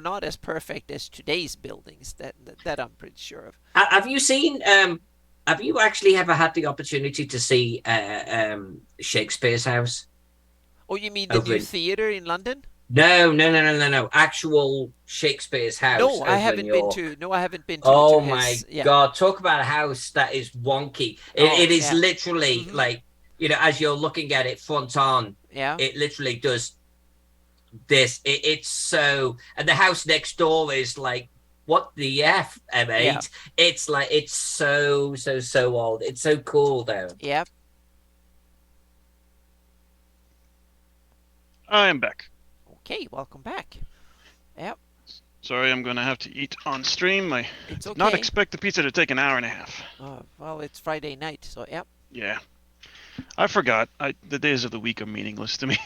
[SPEAKER 2] not as perfect as today's buildings. That I'm pretty sure of.
[SPEAKER 3] have you seen have you actually ever had the opportunity to see Shakespeare's house
[SPEAKER 2] Oh, you mean the
[SPEAKER 3] over
[SPEAKER 2] new
[SPEAKER 3] in
[SPEAKER 2] theater in London?
[SPEAKER 3] no, actual Shakespeare's house
[SPEAKER 2] No, I
[SPEAKER 3] over in
[SPEAKER 2] haven't been
[SPEAKER 3] York?
[SPEAKER 2] to. No, I haven't been to
[SPEAKER 3] Oh
[SPEAKER 2] his.
[SPEAKER 3] my
[SPEAKER 2] Yeah.
[SPEAKER 3] God. Talk about a house that is wonky.
[SPEAKER 2] Oh,
[SPEAKER 3] It is
[SPEAKER 2] yeah.
[SPEAKER 3] literally
[SPEAKER 2] Hmm.
[SPEAKER 3] like, as you're looking at it front on,
[SPEAKER 2] Yeah.
[SPEAKER 3] it literally does this. It's so, and the house next door is like, what the F,
[SPEAKER 2] Yeah.
[SPEAKER 3] M8? It's like, it's so old. It's so cool though.
[SPEAKER 2] Yeah.
[SPEAKER 1] I am back.
[SPEAKER 2] Okay. Welcome back. Yep.
[SPEAKER 1] Sorry, I'm going to have to eat on stream. I
[SPEAKER 2] It's
[SPEAKER 1] did not
[SPEAKER 2] okay.
[SPEAKER 1] expect the pizza to take an hour and a half.
[SPEAKER 2] Well, it's Friday night, so yep.
[SPEAKER 1] Yeah. I forgot. The days of the week are meaningless to me.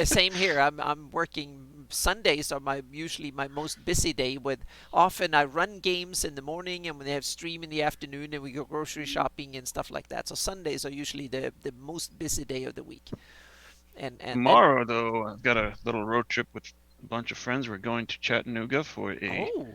[SPEAKER 2] Same here. I'm working Sundays are usually my most busy day. With often I run games in the morning and when they have stream in the afternoon and we go grocery shopping and stuff like that. So Sundays are usually the most busy day of the week. And
[SPEAKER 1] Tomorrow, though, I've got a little road trip with a bunch of friends. We're going to Chattanooga for a
[SPEAKER 2] oh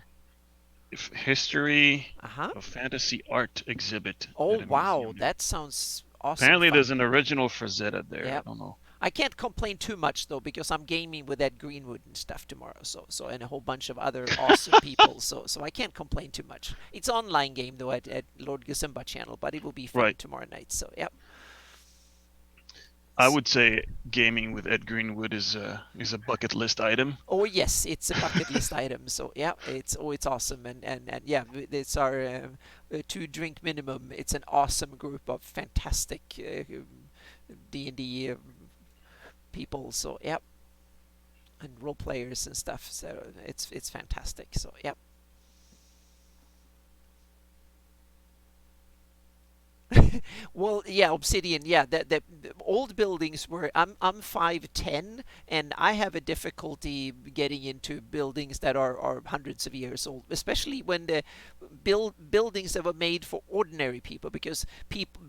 [SPEAKER 1] history
[SPEAKER 2] uh-huh.
[SPEAKER 1] of fantasy art exhibit.
[SPEAKER 2] Oh
[SPEAKER 1] at a
[SPEAKER 2] wow,
[SPEAKER 1] museum.
[SPEAKER 2] that sounds awesome.
[SPEAKER 1] Apparently,
[SPEAKER 2] fun.
[SPEAKER 1] there's an original Frazetta there.
[SPEAKER 2] Yep.
[SPEAKER 1] I don't know.
[SPEAKER 2] I can't complain too much though because I'm gaming with Ed Greenwood and stuff tomorrow. So and a whole bunch of other awesome people. So I can't complain too much. It's an online game though at Lord Gazimba channel, but it will be fun
[SPEAKER 1] Right.
[SPEAKER 2] tomorrow night. So yep.
[SPEAKER 1] I would say gaming with Ed Greenwood is a bucket list item.
[SPEAKER 2] Oh yes, it's a bucket list item. So yeah, it's awesome and yeah, it's our 2 drink minimum. It's an awesome group of fantastic D&D people. So yeah, and role players and stuff. So it's fantastic. So yeah. Well, yeah, Obsidian. Yeah, the old buildings were. I'm 5'10", and I have a difficulty getting into buildings that are hundreds of years old, especially when the buildings that were made for ordinary people, because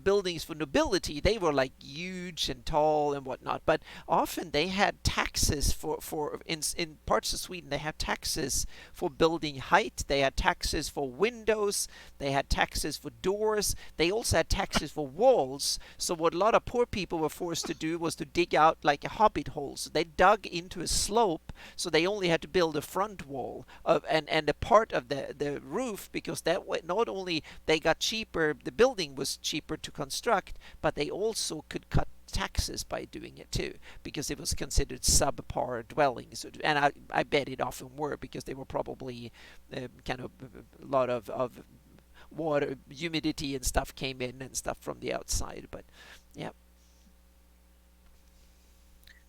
[SPEAKER 2] buildings for nobility, they were like huge and tall and whatnot. But often they had taxes for in parts of Sweden, they had taxes for building height. They had taxes for windows. They had taxes for doors. They also had taxes for walls. So what a lot of poor people were forced to do was to dig out like a hobbit hole. So they dug into a slope, so they only had to build a front wall and a part of the roof, because that way not only they got cheaper, the building was cheaper to construct, but they also could cut taxes by doing it too, because it was considered subpar dwellings. And I bet it often were, because they were probably kind of a lot of water, humidity and stuff came in and stuff from the outside. But yeah.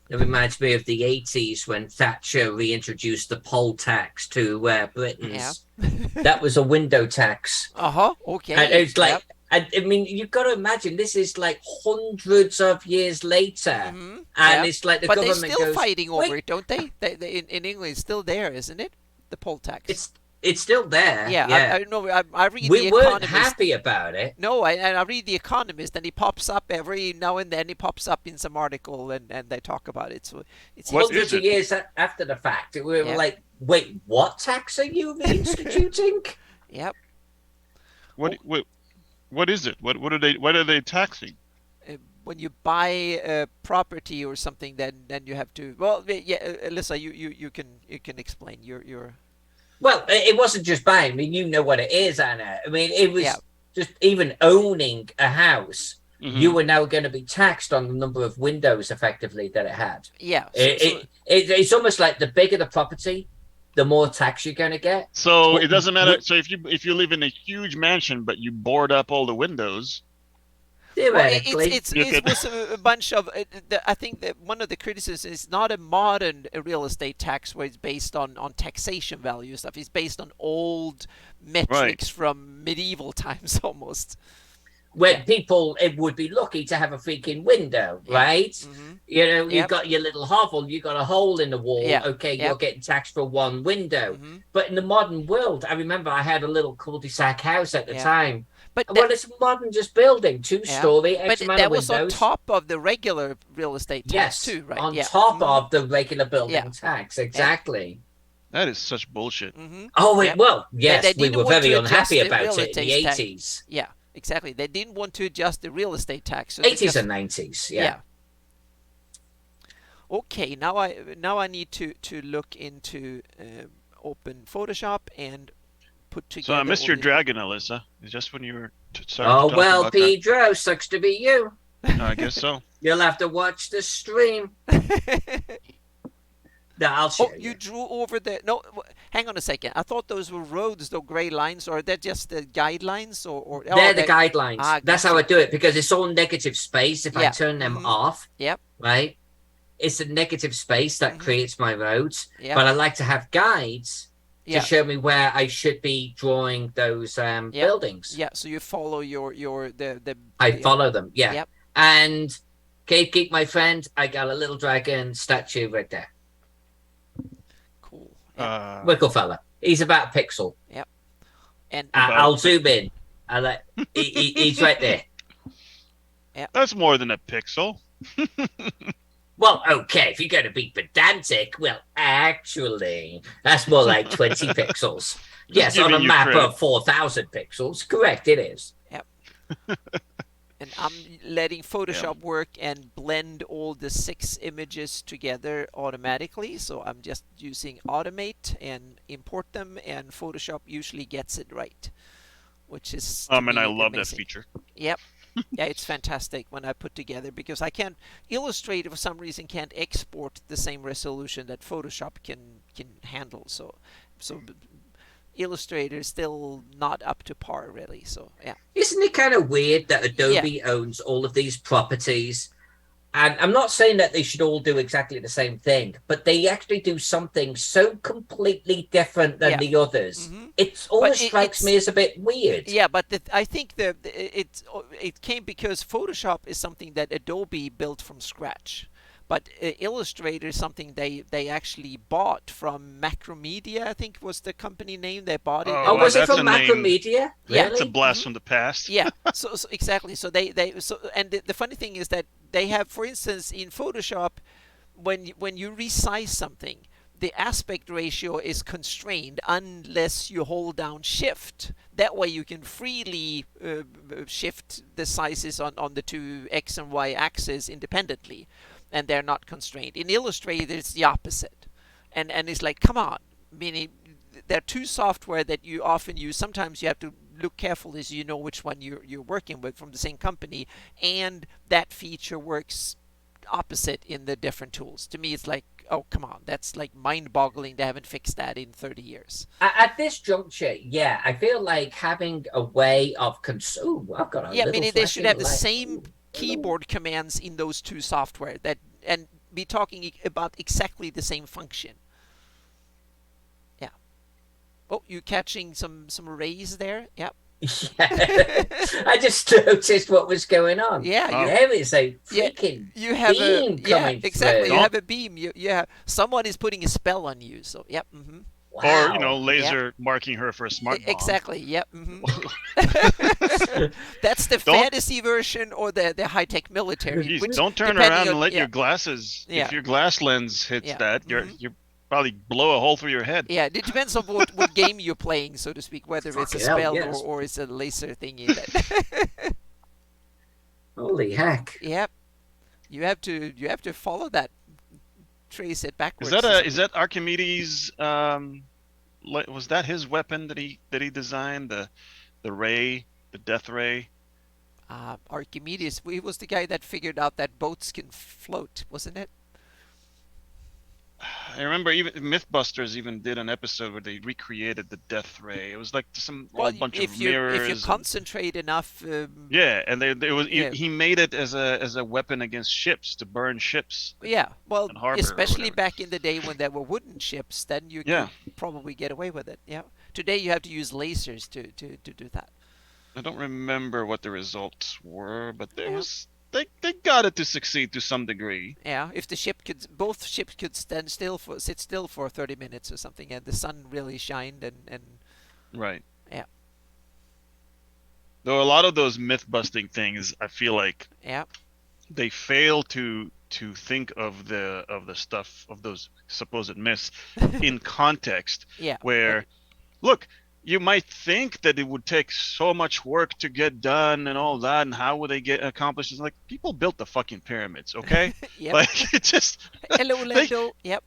[SPEAKER 3] It reminds me of the 80s when Thatcher reintroduced the poll tax to Britons.
[SPEAKER 2] Yeah.
[SPEAKER 3] That was a window tax.
[SPEAKER 2] Okay.
[SPEAKER 3] And it's like,
[SPEAKER 2] yep.
[SPEAKER 3] I mean, you've got to imagine this is like hundreds of years later, and
[SPEAKER 2] Yep.
[SPEAKER 3] it's like the
[SPEAKER 2] But
[SPEAKER 3] government
[SPEAKER 2] they're still
[SPEAKER 3] goes,
[SPEAKER 2] fighting over
[SPEAKER 3] "Wait,
[SPEAKER 2] it, don't they? In England, it's still there, isn't it? The poll tax.
[SPEAKER 3] it's still there."
[SPEAKER 2] Yeah. I know. I read
[SPEAKER 3] We
[SPEAKER 2] the
[SPEAKER 3] weren't
[SPEAKER 2] Economist.
[SPEAKER 3] happy about it.
[SPEAKER 2] No, I read the Economist, and he pops up every now and then. He pops up in some article, and they talk about it. So it's
[SPEAKER 1] What
[SPEAKER 3] Hundreds
[SPEAKER 1] is
[SPEAKER 3] of
[SPEAKER 1] it?
[SPEAKER 3] years after the fact, we were
[SPEAKER 2] Yeah.
[SPEAKER 3] like, "Wait, what tax are you reinstituting?"
[SPEAKER 2] yep.
[SPEAKER 1] What is it? What are they taxing?
[SPEAKER 2] When you buy a property or something, then you have to. Well, yeah, Alyssa, you can explain your.
[SPEAKER 3] Well, it wasn't just buying. I mean, you know what it is, Anna. I mean, it was
[SPEAKER 2] Yeah.
[SPEAKER 3] just even owning a house.
[SPEAKER 1] Mhm.
[SPEAKER 3] You were now going to be taxed on the number of windows, effectively, that it had.
[SPEAKER 2] Yeah.
[SPEAKER 3] It's almost like the bigger the property, the more tax you're going to get.
[SPEAKER 1] So it doesn't matter. So if you live in a huge mansion but you board up all the windows,
[SPEAKER 3] Theoretically,
[SPEAKER 2] it was a bunch of. I think that one of the criticisms is not a modern real estate tax where it's based on taxation value stuff. It's based on old metrics from medieval times almost.
[SPEAKER 3] when people it would be lucky to have a freaking window, right?
[SPEAKER 2] Mm-hmm.
[SPEAKER 3] You know, you've
[SPEAKER 2] Yep.
[SPEAKER 3] got your little hovel, you've got a hole in the wall.
[SPEAKER 2] Yeah.
[SPEAKER 3] Okay,
[SPEAKER 2] Yep.
[SPEAKER 3] you're getting taxed for one window.
[SPEAKER 2] Mm-hmm.
[SPEAKER 3] But in the modern world, I remember I had a little cul-de-sac house at the
[SPEAKER 2] Yeah.
[SPEAKER 3] time.
[SPEAKER 2] But
[SPEAKER 3] Well, it's a modern just building, two-story,
[SPEAKER 2] but
[SPEAKER 3] X amount
[SPEAKER 2] that
[SPEAKER 3] of
[SPEAKER 2] was on
[SPEAKER 3] windows.
[SPEAKER 2] top of the regular real estate tax
[SPEAKER 3] Yes,
[SPEAKER 2] too, right?
[SPEAKER 3] on
[SPEAKER 2] Yeah.
[SPEAKER 3] top
[SPEAKER 2] Mhm.
[SPEAKER 3] of the regular building
[SPEAKER 2] Yeah.
[SPEAKER 3] tax, exactly.
[SPEAKER 1] that is such bullshit.
[SPEAKER 2] Mm-hmm.
[SPEAKER 3] Oh,
[SPEAKER 2] Yep.
[SPEAKER 3] well, yes,
[SPEAKER 2] they
[SPEAKER 3] we
[SPEAKER 2] didn't
[SPEAKER 3] were
[SPEAKER 2] want
[SPEAKER 3] very
[SPEAKER 2] to adjust
[SPEAKER 3] unhappy
[SPEAKER 2] the
[SPEAKER 3] about
[SPEAKER 2] real
[SPEAKER 3] it in the
[SPEAKER 2] estate tax.
[SPEAKER 3] 80s.
[SPEAKER 2] Yeah, exactly. They didn't want to adjust the real estate tax. So they
[SPEAKER 3] 80s
[SPEAKER 2] just-
[SPEAKER 3] and 90s, yeah.
[SPEAKER 2] Okay, now I need to look into open Photoshop and put together.
[SPEAKER 1] So I missed
[SPEAKER 2] all
[SPEAKER 1] your
[SPEAKER 2] the-
[SPEAKER 1] dragon, Alyssa. It's just when you were starting
[SPEAKER 3] Oh,
[SPEAKER 1] to talk
[SPEAKER 3] well,
[SPEAKER 1] about that.
[SPEAKER 3] Pedro, sucks to be you.
[SPEAKER 1] I guess so.
[SPEAKER 3] You'll have to watch the stream. No, I'll show
[SPEAKER 2] Oh,
[SPEAKER 3] you.
[SPEAKER 2] you drew over the. No, hang on a second. I thought those were roads, the gray lines, or they're just the guidelines, or
[SPEAKER 3] They're the guidelines.
[SPEAKER 2] Ah,
[SPEAKER 3] That's how I
[SPEAKER 2] gotcha.
[SPEAKER 3] do it because it's all negative space. If I
[SPEAKER 2] Yeah.
[SPEAKER 3] turn them
[SPEAKER 2] Mhm.
[SPEAKER 3] off,
[SPEAKER 2] Yep.
[SPEAKER 3] right? It's a negative space that
[SPEAKER 2] Mhm.
[SPEAKER 3] creates my roads.
[SPEAKER 2] Yeah.
[SPEAKER 3] But I like to have guides
[SPEAKER 2] Yeah.
[SPEAKER 3] to show me where I should be drawing those buildings.
[SPEAKER 2] Yeah. So you follow your the.
[SPEAKER 3] I
[SPEAKER 2] the-
[SPEAKER 3] follow them, yeah.
[SPEAKER 2] Yep.
[SPEAKER 3] And Cave Geek, my friend, I got a little dragon statue right there.
[SPEAKER 2] Cool. Yeah.
[SPEAKER 3] Wickle fella. He's about a pixel.
[SPEAKER 2] And
[SPEAKER 3] I'll zoom in. He's right there.
[SPEAKER 1] That's more than a pixel.
[SPEAKER 3] Well, okay, if you're going to be pedantic, well, actually, that's more like 20 pixels. Yes, on a
[SPEAKER 1] giving you
[SPEAKER 3] map
[SPEAKER 1] credit.
[SPEAKER 3] of 4,000 pixels. Correct, it is.
[SPEAKER 2] and I'm letting Photoshop work and blend all the 6 images together automatically. So I'm just using automate and import them, and Photoshop usually gets it right, which is to
[SPEAKER 1] And
[SPEAKER 2] me
[SPEAKER 1] I love that
[SPEAKER 2] amazing.
[SPEAKER 1] feature.
[SPEAKER 2] Yep. Yeah, it's fantastic when I put together, because I can't Illustrator for some reason can't export the same resolution that Photoshop can handle. So Illustrator is still not up to par really. So yeah.
[SPEAKER 3] Isn't it kind of weird that Adobe owns all of these properties And I'm not saying that they should all do exactly the same thing, but they actually do something so completely different than the others. It always strikes me as a bit weird.
[SPEAKER 2] Yeah, but I think it came because Photoshop is something that Adobe built from scratch. But Illustrator is something they actually bought from Macromedia, I think was the company name. They bought it.
[SPEAKER 3] Oh, was it from Macromedia?
[SPEAKER 2] Yeah,
[SPEAKER 1] it's a blast from the past.
[SPEAKER 2] Yeah, so exactly. So and the funny thing is that they have, for instance, in Photoshop, when you resize something, the aspect ratio is constrained unless you hold down Shift. That way you can freely shift the sizes on the two X and Y axes independently, and they're not constrained. In Illustrator, it's the opposite, and it's like, come on, meaning there are two software that you often use. Sometimes you have to look carefully so you know which one you're working with from the same company, and that feature works opposite in the different tools. To me, it's like, oh, come on, that's like mind-boggling. They haven't fixed that in 30 years.
[SPEAKER 3] At this juncture, yeah, I feel like having a way of I've got a
[SPEAKER 2] meaning they should have the same keyboard commands in those two software and be talking about exactly the same function. Yeah. Oh, you catching some rays there? Yep.
[SPEAKER 3] Yeah. I just noticed what was going on.
[SPEAKER 2] Yeah,
[SPEAKER 3] there is a freaking beam coming
[SPEAKER 2] exactly.
[SPEAKER 3] through.
[SPEAKER 2] You have a beam. You have someone is putting a spell on you. So yep. Mm-hmm.
[SPEAKER 1] Wow. Or laser marking her for a smart bomb.
[SPEAKER 2] Exactly. Yep. Mm-hmm. That's the fantasy version or the high tech military.
[SPEAKER 1] Don't turn around and let your glasses. If your glass lens hits that, you're probably blow a hole through your head.
[SPEAKER 2] Yeah, it depends on what game you're playing, so to speak, whether it's a spell or it's a laser thingy.
[SPEAKER 3] Holy heck!
[SPEAKER 2] Yep, you have to follow that, trace it backwards.
[SPEAKER 1] Is that Archimedes? Was that his weapon that he designed, the ray, the death ray?
[SPEAKER 2] Archimedes, he was the guy that figured out that boats can float, wasn't it?
[SPEAKER 1] I remember even Mythbusters even did an episode where they recreated the death ray. It was like whole bunch of mirrors.
[SPEAKER 2] If you concentrate enough.
[SPEAKER 1] And he made it as a weapon against ships, to burn ships.
[SPEAKER 2] Yeah, well, especially back in the day when there were wooden ships, then you could probably get away with it. Yeah. Today you have to use lasers to do that.
[SPEAKER 1] I don't remember what the results were, but there was. They got it to succeed to some degree.
[SPEAKER 2] Yeah, if both ships could sit still for 30 minutes or something, and the sun really shined and.
[SPEAKER 1] Right.
[SPEAKER 2] Yeah.
[SPEAKER 1] Though a lot of those myth busting things, I feel like.
[SPEAKER 2] Yeah.
[SPEAKER 1] They fail to think of the stuff of those supposed myths in context.
[SPEAKER 2] Yeah.
[SPEAKER 1] Where, look. You might think that it would take so much work to get done and all that, and how would they get accomplished? It's like, people built the fucking pyramids, okay?
[SPEAKER 2] Yep.
[SPEAKER 1] Like, it just.
[SPEAKER 2] Hello, Lando. Yep.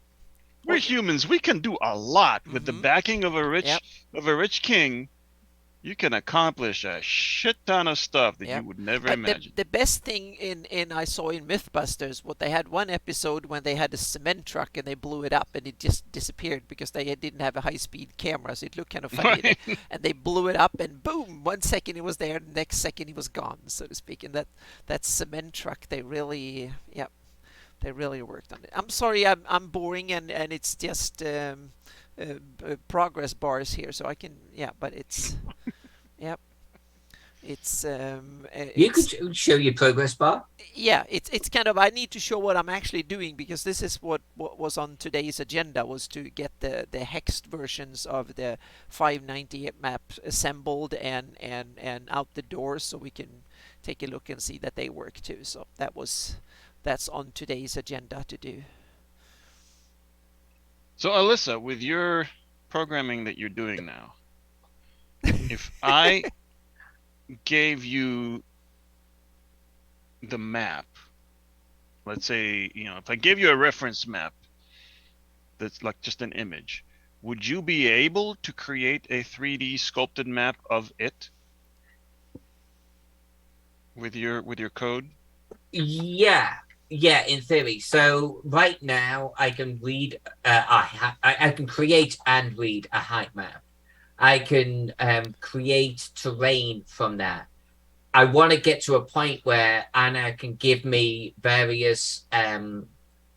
[SPEAKER 1] We're humans. We can do a lot with the backing of a rich king. You can accomplish a shit ton of stuff that you would never imagine.
[SPEAKER 2] The best thing I saw in Mythbusters, they had one episode when they had a cement truck and they blew it up and it just disappeared because they didn't have a high-speed camera, so it looked kind of funny.
[SPEAKER 1] Right.
[SPEAKER 2] And they blew it up and boom, 1 second it was there, the next second it was gone, so to speak. And that cement truck, they really worked on it. I'm sorry, I'm boring and it's just progress bars here, so I can but it's. Yep. It's
[SPEAKER 3] you could show your progress bar.
[SPEAKER 2] Yeah, it's kind of, I need to show what I'm actually doing, because this is what was on today's agenda, was to get the hexed versions of the 598 map assembled and out the door, so we can take a look and see that they work too. So that's on today's agenda to do.
[SPEAKER 1] So Alyssa, with your programming that you're doing now, if I gave you the map, let's say, if I gave you a reference map that's like just an image, would you be able to create a 3D sculpted map of it with your code?
[SPEAKER 3] Yeah, in theory. So right now I can read, I can create and read a height map. I can create terrain from that. I want to get to a point where Anna can give me various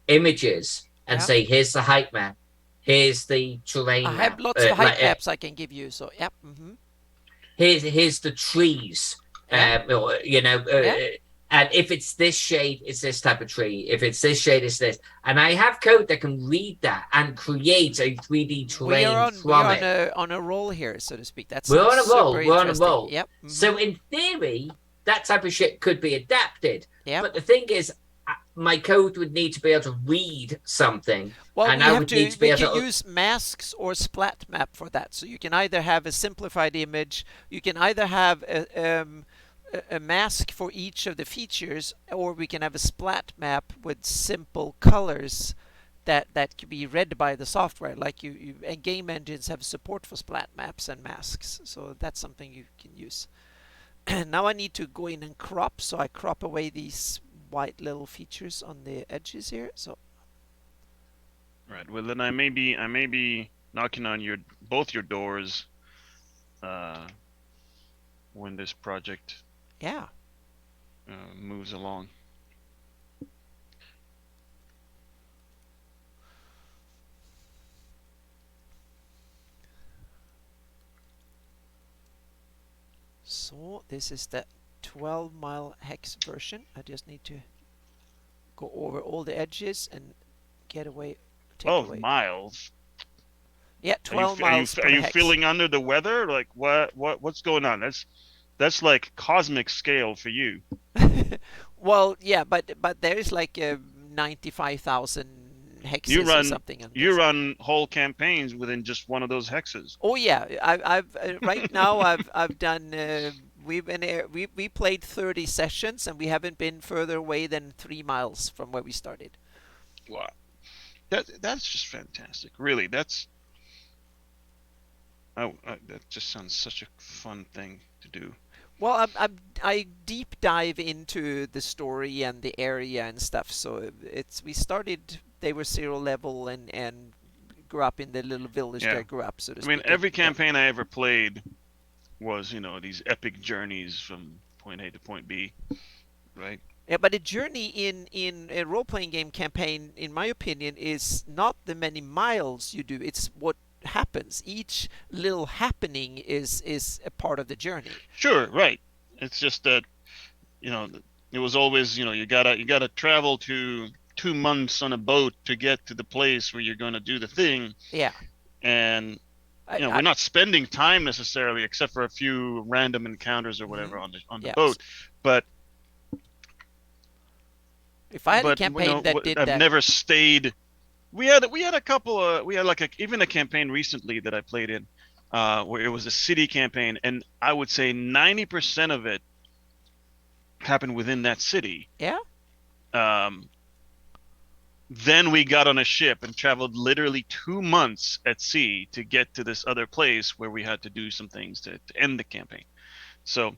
[SPEAKER 3] images and
[SPEAKER 2] Yeah.
[SPEAKER 3] say, here's the height map, here's the terrain
[SPEAKER 2] I have
[SPEAKER 3] map,
[SPEAKER 2] lots of height maps I can give you. So yep.
[SPEAKER 3] here's the trees,
[SPEAKER 2] Yeah.
[SPEAKER 3] or,
[SPEAKER 2] Yeah.
[SPEAKER 3] and if it's this shade, it's this type of tree. If it's this shade, it's this. And I have code that can read that and create a 3D terrain
[SPEAKER 2] We
[SPEAKER 3] from
[SPEAKER 2] are
[SPEAKER 3] it.
[SPEAKER 2] on a roll here, so to speak. That
[SPEAKER 3] We're
[SPEAKER 2] sounds
[SPEAKER 3] on a roll.
[SPEAKER 2] super
[SPEAKER 3] We're on a
[SPEAKER 2] interesting.
[SPEAKER 3] roll.
[SPEAKER 2] Yep.
[SPEAKER 3] So in theory, that type of shit could be adapted.
[SPEAKER 2] Yep.
[SPEAKER 3] But the thing is, my code would need to be able to read something.
[SPEAKER 2] Well,
[SPEAKER 3] and
[SPEAKER 2] we can use masks or Splat Map for that. So you can either have a simplified image, you can either have a mask for each of the features, or we can have a Splat Map with simple colors that can be read by the software. Like and game engines have support for Splat Maps and masks, so that's something you can use. Now I need to go in and crop, so I crop away these white little features on the edges here. So
[SPEAKER 1] right. Well, then I may be knocking on both your doors when this project moves along.
[SPEAKER 2] So this is the 12-mile hex version. I just need to go over all the edges and get away.
[SPEAKER 1] 12 miles.
[SPEAKER 2] Yeah, 12 miles per
[SPEAKER 1] Are you
[SPEAKER 2] hex.
[SPEAKER 1] feeling under the weather? Like what's going on? That's like cosmic scale for you.
[SPEAKER 2] Well, yeah, but there is like 95,000 hexes or something.
[SPEAKER 1] You run whole campaigns within just one of those hexes.
[SPEAKER 2] Oh yeah, I've right now I've done. We played 30 sessions and we haven't been further away than 3 miles from where we started.
[SPEAKER 1] Wow, that's just fantastic. Really, that just sounds such a fun thing to do.
[SPEAKER 2] Well, I deep dive into the story and the area and stuff. So we started. They were 0 level and grew up in the little village that I grew up. So to speak.
[SPEAKER 1] I mean, every campaign I ever played was these epic journeys from point A to point B, right?
[SPEAKER 2] Yeah, but a journey in a role-playing game campaign, in my opinion, is not the many miles you do. It's what happens. Each little happening is a part of the journey.
[SPEAKER 1] Sure, right. It's just that it was always you gotta travel to 2 months on a boat to get to the place where you're going to do the thing.
[SPEAKER 2] Yeah.
[SPEAKER 1] And we're not spending time necessarily, except for a few random encounters or whatever on the boat. But
[SPEAKER 2] if I had a campaign that did that,
[SPEAKER 1] I've never stayed. We had a couple. We had even a campaign recently that I played in, where it was a city campaign, and I would say 90% of it happened within that city.
[SPEAKER 2] Yeah.
[SPEAKER 1] Then we got on a ship and traveled literally 2 months at sea to get to this other place where we had to do some things to end the campaign. So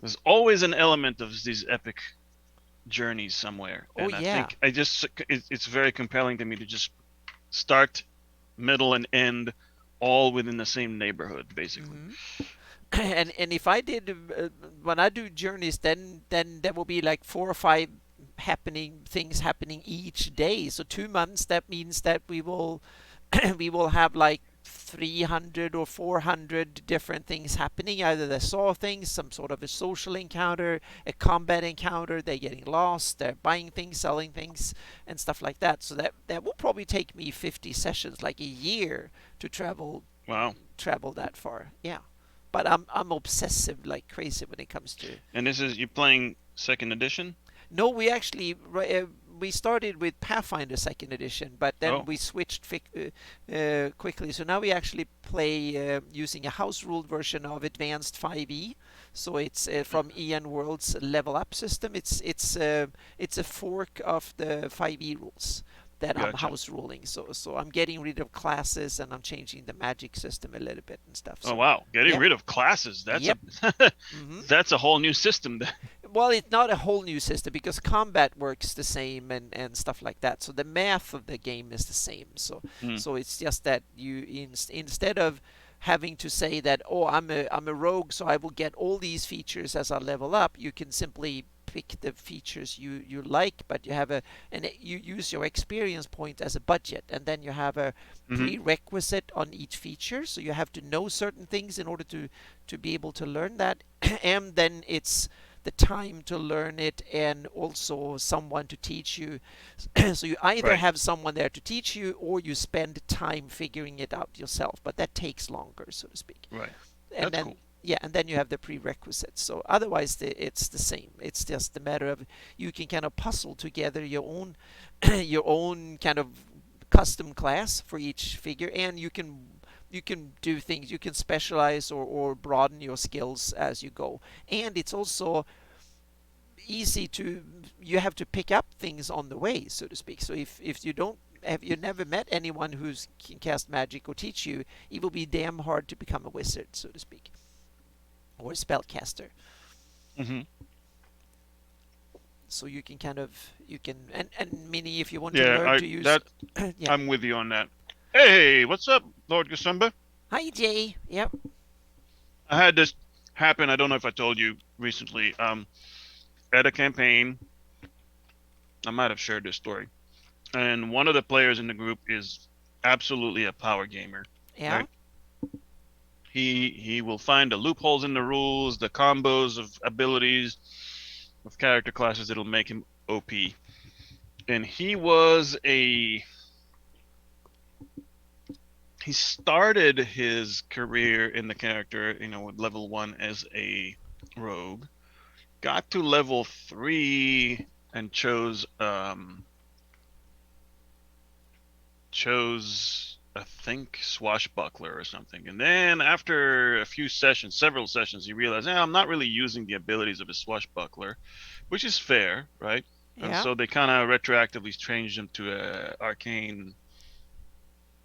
[SPEAKER 1] there's always an element of these epic journeys somewhere. And I think it's very compelling to me to just start, middle, and end all within the same neighborhood, basically.
[SPEAKER 2] And if I did, when I do journeys, then there will be like 4 or 5 things happening each day. So 2 months, that means that we will have like 300 or 400 different things happening. Either they saw things, some sort of a social encounter, a combat encounter, they're getting lost, they're buying things, selling things, and stuff like that. So that will probably take me 50 sessions, like a year, to travel.
[SPEAKER 1] Wow.
[SPEAKER 2] Travel that far. Yeah. But I'm obsessive like crazy when it comes to.
[SPEAKER 1] And you playing 2nd edition?
[SPEAKER 2] No, we actually we started with Pathfinder 2nd edition, but then we switched quickly. So now we actually play using a house ruled version of Advanced 5e. So it's from Ian World's level up system. It's a fork of the 5e rules that I'm house ruling. So I'm getting rid of classes and I'm changing the magic system a little bit and stuff. So,
[SPEAKER 1] oh wow, getting rid of classes. That's that's a whole new system.
[SPEAKER 2] Well, it's not a whole new system because combat works the same and stuff like that. So the math of the game is the same. So it's just that you instead of having to say that, oh, I'm a rogue, so I will get all these features as I level up. You can simply pick the features you like, but you have you use your experience point as a budget, and then you have a prerequisite on each feature, so you have to know certain things in order to be able to learn that. And then it's the time to learn it, and also someone to teach you. So you either have someone there to teach you, or you spend time figuring it out yourself, but that takes longer, so to speak.
[SPEAKER 1] Right.
[SPEAKER 2] And
[SPEAKER 1] That's
[SPEAKER 2] then
[SPEAKER 1] cool.
[SPEAKER 2] yeah, and then you have the prerequisites. So otherwise it's the same. It's just a matter of you can kind of puzzle together your own your own kind of custom class for each figure, and you can do things, you can specialize or broaden your skills as you go. And it's also easy to, you have to pick up things on the way, so to speak. So if you don't have, you never met anyone who can cast magic or teach you, it will be damn hard to become a wizard, so to speak, or a spellcaster. So you can kind of, you can, and Minnie, if you want to learn to use
[SPEAKER 1] that
[SPEAKER 2] yeah.
[SPEAKER 1] I'm with you on that. Hey, what's up, Lord Gasumba?
[SPEAKER 2] Hi, Jay. Yep.
[SPEAKER 1] I had this happen. I don't know if I told you recently. At a campaign, I might have shared this story, and one of the players in the group is absolutely a power gamer.
[SPEAKER 2] Yeah.
[SPEAKER 1] Right? He will find the loopholes in the rules, the combos of abilities, of character classes that'll make him OP. And he started his career in the character, with level 1 as a rogue, got to level 3 and chose I think swashbuckler or something. And then after several sessions, he realized, I'm not really using the abilities of a swashbuckler, which is fair, right?
[SPEAKER 2] Yeah.
[SPEAKER 1] And so they kind of retroactively changed him to a arcane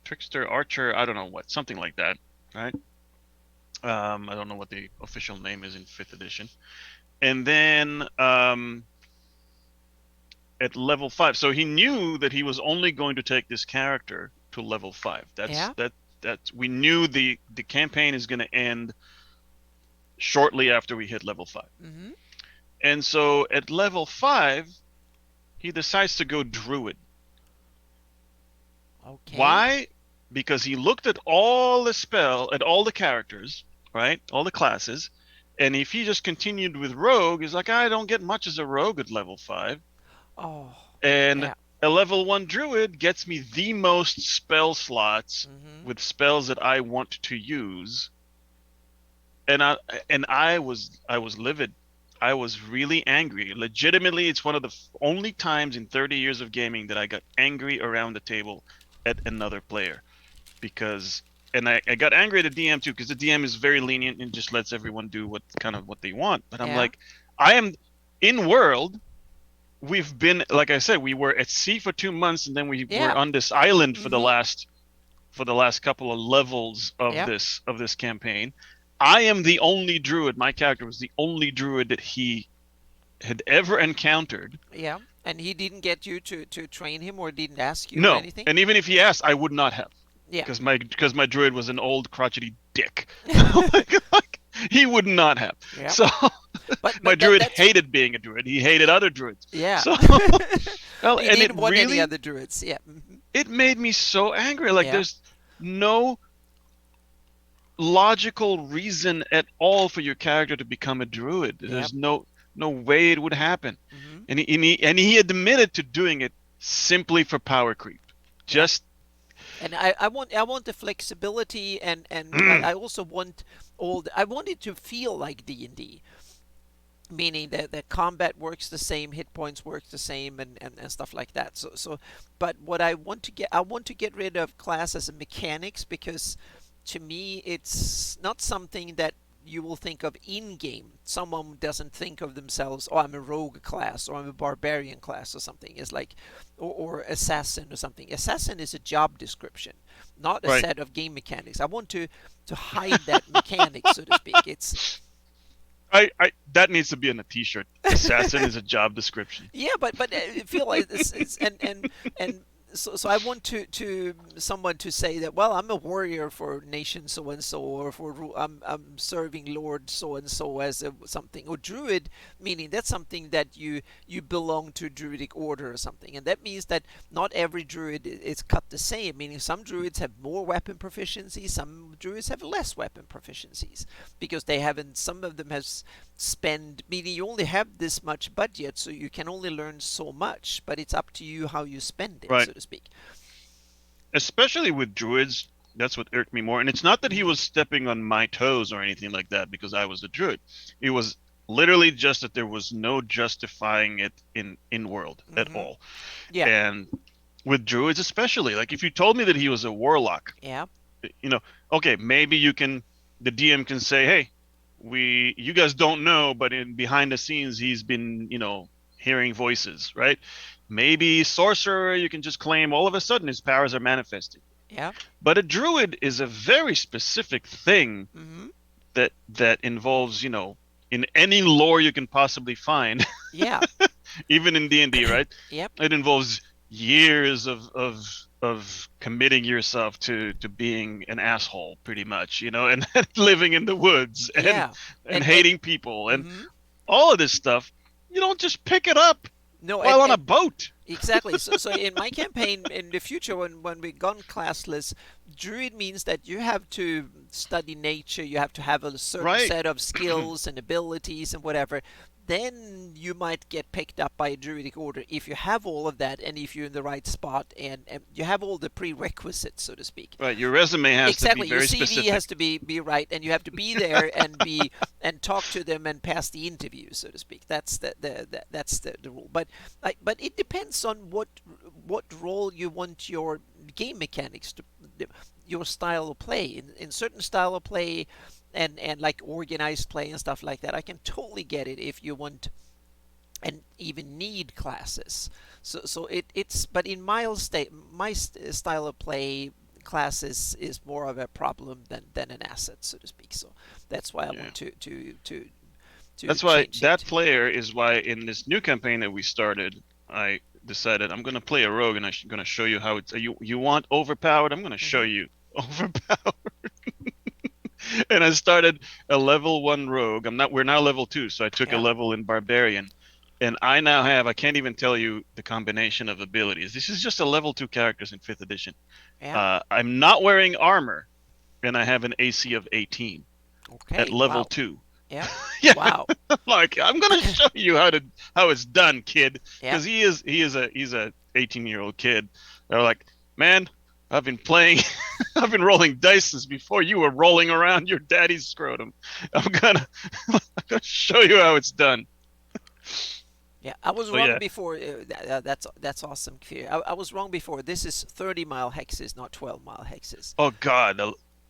[SPEAKER 1] trickster, archer, I don't know what, something like that, right? I don't know what the official name is in 5th edition. And then at level 5, so he knew that he was only going to take this character to level 5. That's we knew the campaign is going to end shortly after we hit level 5. And so at level 5, he decides to go druid.
[SPEAKER 2] Okay.
[SPEAKER 1] Why? Because he looked at all the characters, right? All the classes, and if he just continued with rogue, he's like, I don't get much as a rogue at level 5.
[SPEAKER 2] Oh.
[SPEAKER 1] And
[SPEAKER 2] yeah.
[SPEAKER 1] a level 1 druid gets me the most spell slots with spells that I want to use. And I was livid. I was really angry. Legitimately, it's one of the only times in 30 years of gaming that I got angry around the table at another player. And I got angry at the DM too, because the DM is very lenient and just lets everyone do what they want. But I'm like, I am in world. We've been, like I said, we were at sea for 2 months, and then we were on this island for the last couple of levels of this campaign. I am the only druid. My character was the only druid that he had ever encountered.
[SPEAKER 2] Yeah, and he didn't get you to train him, or didn't ask you
[SPEAKER 1] or
[SPEAKER 2] anything?
[SPEAKER 1] And even if he asked, I would not have.
[SPEAKER 2] Yeah.
[SPEAKER 1] Because my druid was an old crotchety dick. He would not have.
[SPEAKER 2] Yeah.
[SPEAKER 1] So
[SPEAKER 2] but
[SPEAKER 1] my druid hated being a druid. He hated other druids.
[SPEAKER 2] Yeah.
[SPEAKER 1] So,
[SPEAKER 2] he didn't want any other druids. Yeah.
[SPEAKER 1] It made me so angry. Like there's no logical reason at all for your character to become a druid. There's no way it would happen. And he admitted to doing it simply for power creep. Just
[SPEAKER 2] and I want the flexibility, and I also want I want it to feel like D&D, meaning that the combat works the same, hit points work the same, and stuff like that. So but what I want to get rid of class as a mechanics, because to me it's not something that you will think of in game. Someone doesn't think of themselves, oh, I'm a rogue class, or I'm a barbarian class, or something. It's like, or assassin or something. Assassin is a job description, not a set of game mechanics. I want to hide that mechanic, so to speak. It's
[SPEAKER 1] that needs to be on a T-shirt. Assassin is a job description.
[SPEAKER 2] Yeah, but I feel like it's and so I want to someone to say that, well, I'm a warrior for nation so and so, or I'm serving Lord so and so as something, or druid, meaning that's something that you belong to druidic order or something, and that means that not every druid is cut the same. Meaning some druids have more weapon proficiency, some druids have less weapon proficiencies, because they haven't. Some of them has spend, meaning you only have this much budget, so you can only learn so much, but it's up to you how you spend it,
[SPEAKER 1] Right.
[SPEAKER 2] so to speak.
[SPEAKER 1] Especially with druids, that's what irked me more. And it's not that he
[SPEAKER 2] Mm-hmm.
[SPEAKER 1] was stepping on my toes or anything like that because I was a druid. It was literally just that there was no justifying it in world at
[SPEAKER 2] Mm-hmm.
[SPEAKER 1] all.
[SPEAKER 2] Yeah.
[SPEAKER 1] And with druids especially, like if you told me that he was a warlock,
[SPEAKER 2] Yeah.
[SPEAKER 1] you know, okay, maybe the DM can say, hey, you guys don't know, but in behind the scenes he's been, hearing voices, right? Maybe sorcerer, you can just claim all of a sudden his powers are manifesting.
[SPEAKER 2] Yeah.
[SPEAKER 1] But a druid is a very specific thing
[SPEAKER 2] Mm-hmm.
[SPEAKER 1] that involves, in any lore you can possibly find,
[SPEAKER 2] Yeah.
[SPEAKER 1] even in D&D, right?
[SPEAKER 2] Yep.
[SPEAKER 1] It involves years of committing yourself to being an asshole, pretty much, and living in the woods and
[SPEAKER 2] Yeah.
[SPEAKER 1] and
[SPEAKER 2] And
[SPEAKER 1] hating people and
[SPEAKER 2] mm-hmm.
[SPEAKER 1] all of this stuff. You don't just pick it up
[SPEAKER 2] No,
[SPEAKER 1] while on a boat.
[SPEAKER 2] exactly. So in my campaign in the future, when we gone classless, druid means that you have to study nature, you have to have a certain
[SPEAKER 1] Right.
[SPEAKER 2] set of skills and abilities and whatever. Then you might get picked up by a druidic order if you have all of that, and if you're in the right spot, and you have all the prerequisites, so to speak.
[SPEAKER 1] Right. Your resume has to be
[SPEAKER 2] Exactly, your
[SPEAKER 1] very
[SPEAKER 2] CV has
[SPEAKER 1] specific.
[SPEAKER 2] to be right, and you have to be there and talk to them and pass the interview, so to speak. That's the rule. But it depends on what role you want your game mechanics to, your style of play. In certain style of play, and like organized play and stuff like that, I can totally get it if you want and even need classes. So it's, but in my style of play, classes is more of a problem than an asset, so to speak. So that's why I
[SPEAKER 1] Yeah.
[SPEAKER 2] want to
[SPEAKER 1] That's why
[SPEAKER 2] change
[SPEAKER 1] that
[SPEAKER 2] it.
[SPEAKER 1] player is why in this new campaign that we started, I decided I'm going to play a rogue and I'm going to show you how it's. You want overpowered? I'm going to show
[SPEAKER 2] Hmm.
[SPEAKER 1] you overpowered. And I started a level 1 rogue. We're now level 2, so I took a
[SPEAKER 2] Yeah.
[SPEAKER 1] level in barbarian. And I can't even tell you the combination of abilities. This is just a level 2 characters in 5th edition.
[SPEAKER 2] Yeah.
[SPEAKER 1] I'm not wearing armor and I have an AC of 18 at
[SPEAKER 2] Okay.
[SPEAKER 1] level
[SPEAKER 2] Wow.
[SPEAKER 1] 2.
[SPEAKER 2] Yeah.
[SPEAKER 1] Yeah,
[SPEAKER 2] Wow.
[SPEAKER 1] like I'm gonna show you how it's done, kid,
[SPEAKER 2] Yeah.
[SPEAKER 1] because he's a 18-year-old kid. They're like, man, I've been playing, I've been rolling dice since before you were rolling around your daddy's scrotum. I'm gonna show you how it's done.
[SPEAKER 2] Yeah, I was
[SPEAKER 1] So
[SPEAKER 2] wrong
[SPEAKER 1] yeah.
[SPEAKER 2] before. That's awesome, Kfir. I was wrong before. This is 30-mile hexes, not 12-mile hexes.
[SPEAKER 1] Oh God,